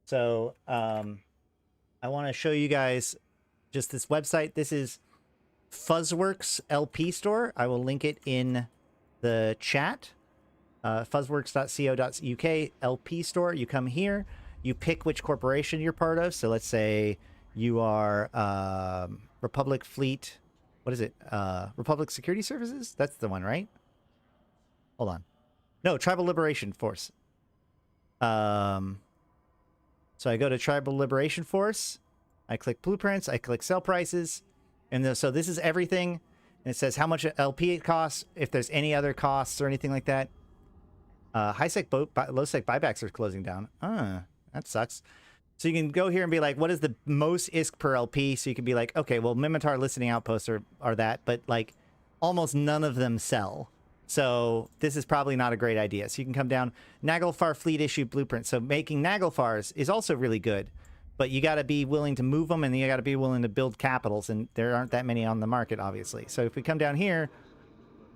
So I want to show you guys just this website. This is Fuzzworks LP store. I will link it in the chat. Fuzzworks.co.uk LP store. You come here, you pick which corporation you're part of. So let's say you are Republic Fleet. What is it? Republic Security Services? That's the one, right? Hold on. No, Tribal Liberation Force. So I go to Tribal Liberation Force. I click blueprints. I click sell prices. And so this is everything. And it says how much LP it costs, if there's any other costs or anything like that. High-sec, low-sec buybacks are closing down. That sucks. So you can go here and be like, what is the most ISK per LP? So you can be like, okay, well, Minmatar listening outposts are that, but like almost none of them sell. So this is probably not a great idea. So you can come down, Naglfar fleet issue blueprint. So making Naglfars is also really good, but you got to be willing to move them and you got to be willing to build capitals. And there aren't that many on the market, obviously. So if we come down here,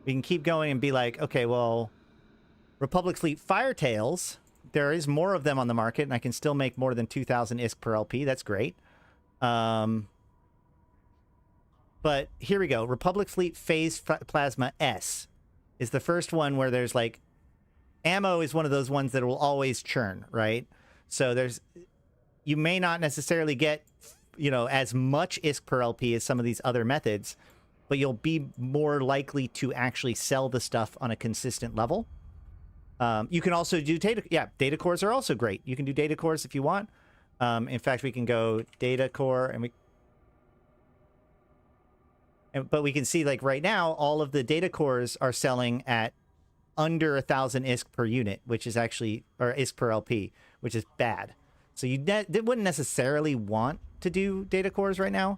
we can keep going and be like, okay, well, Republic Fleet Firetails, there is more of them on the market, and I can still make more than 2,000 ISK per LP. That's great. But here we go. Republic Fleet Phase Plasma S is the first one where there's like... Ammo is one of those ones that will always churn, right? So there's... You may not necessarily get, you know, as much ISK per LP as some of these other methods, but you'll be more likely to actually sell the stuff on a consistent level. You can also do data. Yeah, data cores are also great. You can do data cores if you want. In fact, we can go data core but we can see like right now, all of the data cores are selling at under 1,000 ISK per unit, which is actually, or ISK per LP, which is bad. So you wouldn't necessarily want to do data cores right now.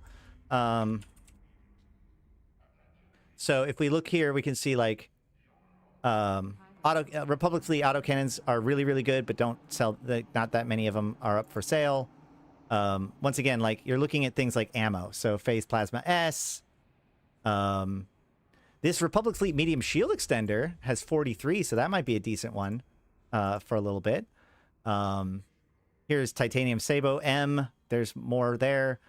So if we look here, we can see like, Republic Fleet autocannons are really, really good, but don't sell. Not that many of them are up for sale. Once again, like you're looking at things like ammo. So Phase Plasma S. This Republic Fleet medium shield extender has 43, so that might be a decent one for a little bit. Here's Titanium Sabo M. There's more there.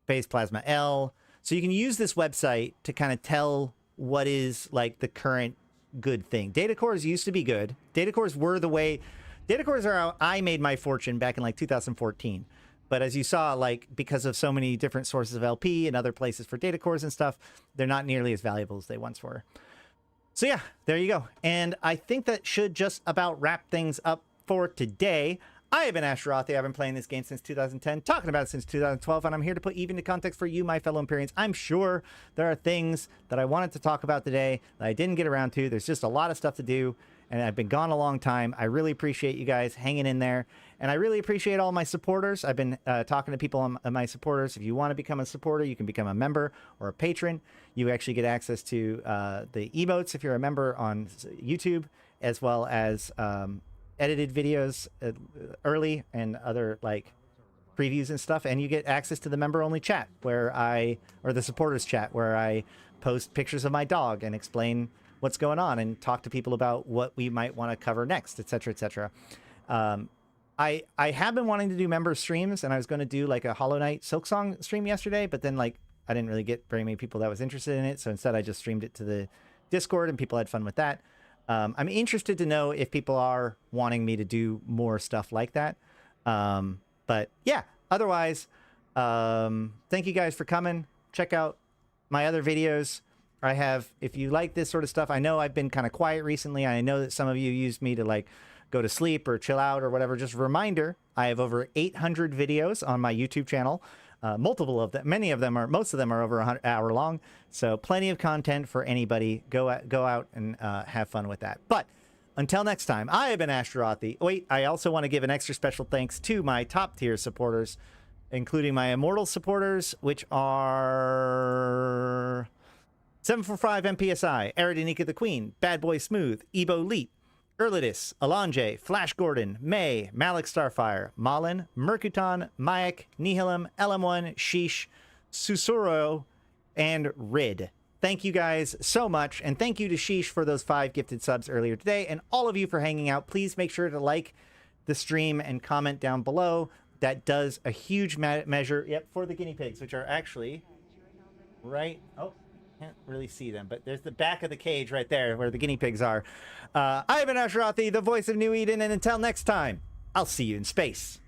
Phase Plasma L. So you can use this website to kind of tell what is like the current good thing. Data cores used to be good. Data cores were the way. Data cores are how I made my fortune back in like 2014. But as you saw, like because of so many different sources of LP and other places for data cores and stuff, they're not nearly as valuable as they once were. So yeah, there you go. And I think that should just about wrap things up for today. I have been Ashtarothi. I've been playing this game since 2010, talking about it since 2012, and I'm here to put even into context for you, my fellow Imperians. I'm sure there are things that I wanted to talk about today that I didn't get around to. There's just a lot of stuff to do, and I've been gone a long time. I really appreciate you guys hanging in there, and I really appreciate all my supporters. I've been talking to people on my supporters. If you want to become a supporter, you can become a member or a patron. You actually get access to the emotes if you're a member on YouTube, as well as... edited videos early and other like previews and stuff, and you get access to the member only chat or the supporters chat where I post pictures of my dog and explain what's going on and talk to people about what we might want to cover next, etc., etc. I have been wanting to do member streams, and I was going to do like a Hollow Knight Silksong stream yesterday, but then like I didn't really get very many people that was interested in it, so instead I just streamed it to the Discord and people had fun with that. I'm interested to know if people are wanting me to do more stuff like that. But yeah, otherwise, thank you guys for coming. Check out my other videos. I have, if you like this sort of stuff, I know I've been kind of quiet recently. I know that some of you used me to like go to sleep or chill out or whatever. Just a reminder, I have over 800 videos on my YouTube channel. Multiple of them, most of them are over an hour long. So plenty of content for anybody. Go out and have fun with that. But until next time, I have been Ashtarothi. Wait, I also want to give an extra special thanks to my top tier supporters, including my Immortal supporters, which are 745 MPSI, Arydanika the Queen, Bad Boy Smooth, Ebo Leet, Erladis, Elange, Flash Gordon, May, Malak Starfire, Malin, Mercuton, Mayak, Nephilim, LM1, Sheesh, Susuro, and Rid. Thank you guys so much. And thank you to Sheesh for those 5 gifted subs earlier today. And all of you for hanging out. Please make sure to like the stream and comment down below. That does a huge measure, for the guinea pigs, which are actually right. Oh, can't really see them, but there's the back of the cage right there where the guinea pigs are. I've been Ashrathi, the voice of New Eden, and until next time, I'll see you in space.